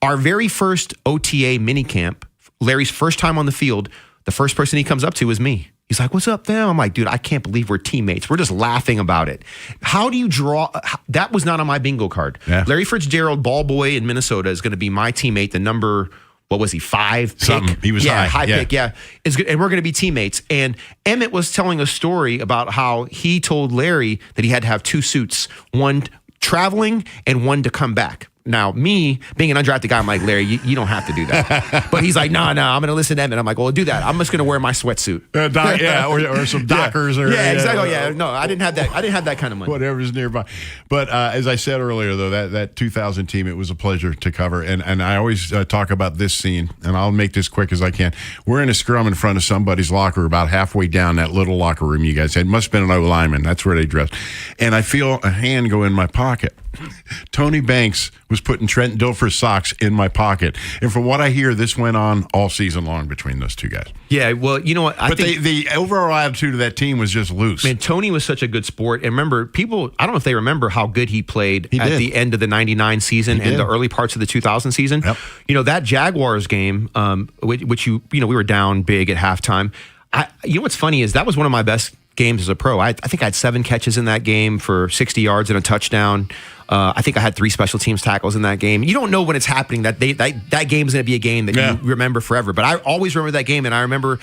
Speaker 6: Our very first OTA minicamp, Larry's first time on the field, the first person he comes up to is me. He's like, "What's up, fam?" I'm like, "Dude, I can't believe we're teammates." We're just laughing about it. How do you draw? That was not on my bingo card. Yeah. Larry Fitzgerald, ball boy in Minnesota, is going to be my teammate, the number... What was he, 5 pick?
Speaker 5: Something. He was high
Speaker 6: pick, yeah. Is good, and we're going to be teammates. And Emmett was telling a story about how he told Larry that he had to have 2 suits, one traveling and one to come back. Now, me, being an undrafted guy, I'm like, "Larry, you don't have to do that." But he's like, no, I'm going to listen to Emmett. I'm like, "Well, do that. I'm just going to wear my sweatsuit."
Speaker 5: Or some Dockers.
Speaker 6: Yeah, exactly. Yeah, no, I didn't have that. I didn't have that kind of money.
Speaker 5: Whatever's nearby. But as I said earlier, though, that 2000 team, it was a pleasure to cover. And I always talk about this scene, and I'll make this quick as I can. We're in a scrum in front of somebody's locker, about halfway down that little locker room you guys had. It must have been an O-lineman. That's where they dressed. And I feel a hand go in my pocket. Tony Banks was putting Trent Dilfer's socks in my pocket. And from what I hear, this went on all season long between those two guys.
Speaker 6: Yeah, well, you know what?
Speaker 5: I think the overall attitude of that team was just loose.
Speaker 6: Man, Tony was such a good sport. And remember, people, I don't know if they remember how good he played at the end of the 99 season and the early parts of the 2000 season.
Speaker 5: Yep.
Speaker 6: You know, that Jaguars game, which we were down big at halftime. You know what's funny is that was one of my best games as a pro. I think I had 7 catches in that game for 60 yards and a touchdown. I think I had 3 special teams tackles in that game. You don't know when it's happening that game is going to be a game that you remember forever. But I always remember that game, and I remember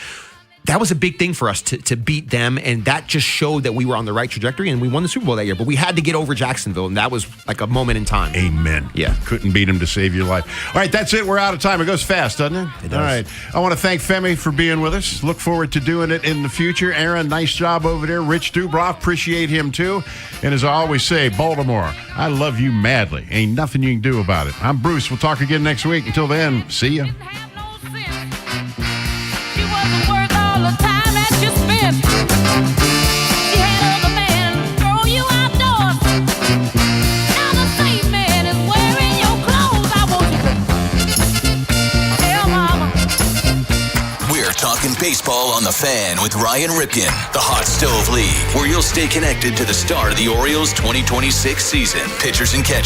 Speaker 6: that was a big thing for us to beat them, and that just showed that we were on the right trajectory, and we won the Super Bowl that year. But we had to get over Jacksonville, and that was like a moment in time.
Speaker 5: Amen.
Speaker 6: Yeah.
Speaker 5: Couldn't beat him to save your life. All right, that's it. We're out of time. It goes fast, doesn't it?
Speaker 6: It does.
Speaker 5: All right. I want to thank Femi for being with us. Look forward to doing it in the future. Aaron, nice job over there. Rich Dubroff, appreciate him too. And as I always say, Baltimore, I love you madly. Ain't nothing you can do about it. I'm Bruce. We'll talk again next week. Until then, see ya.
Speaker 3: You spent. She had other men throw you outdoors. Now the same man is wearing your clothes. I want you to tell mama.
Speaker 4: We're talking baseball on the Fan with Ryan Ripken, the Hot Stove League, where you'll stay connected to the start of the Orioles' 2026 season. Pitchers and catchers.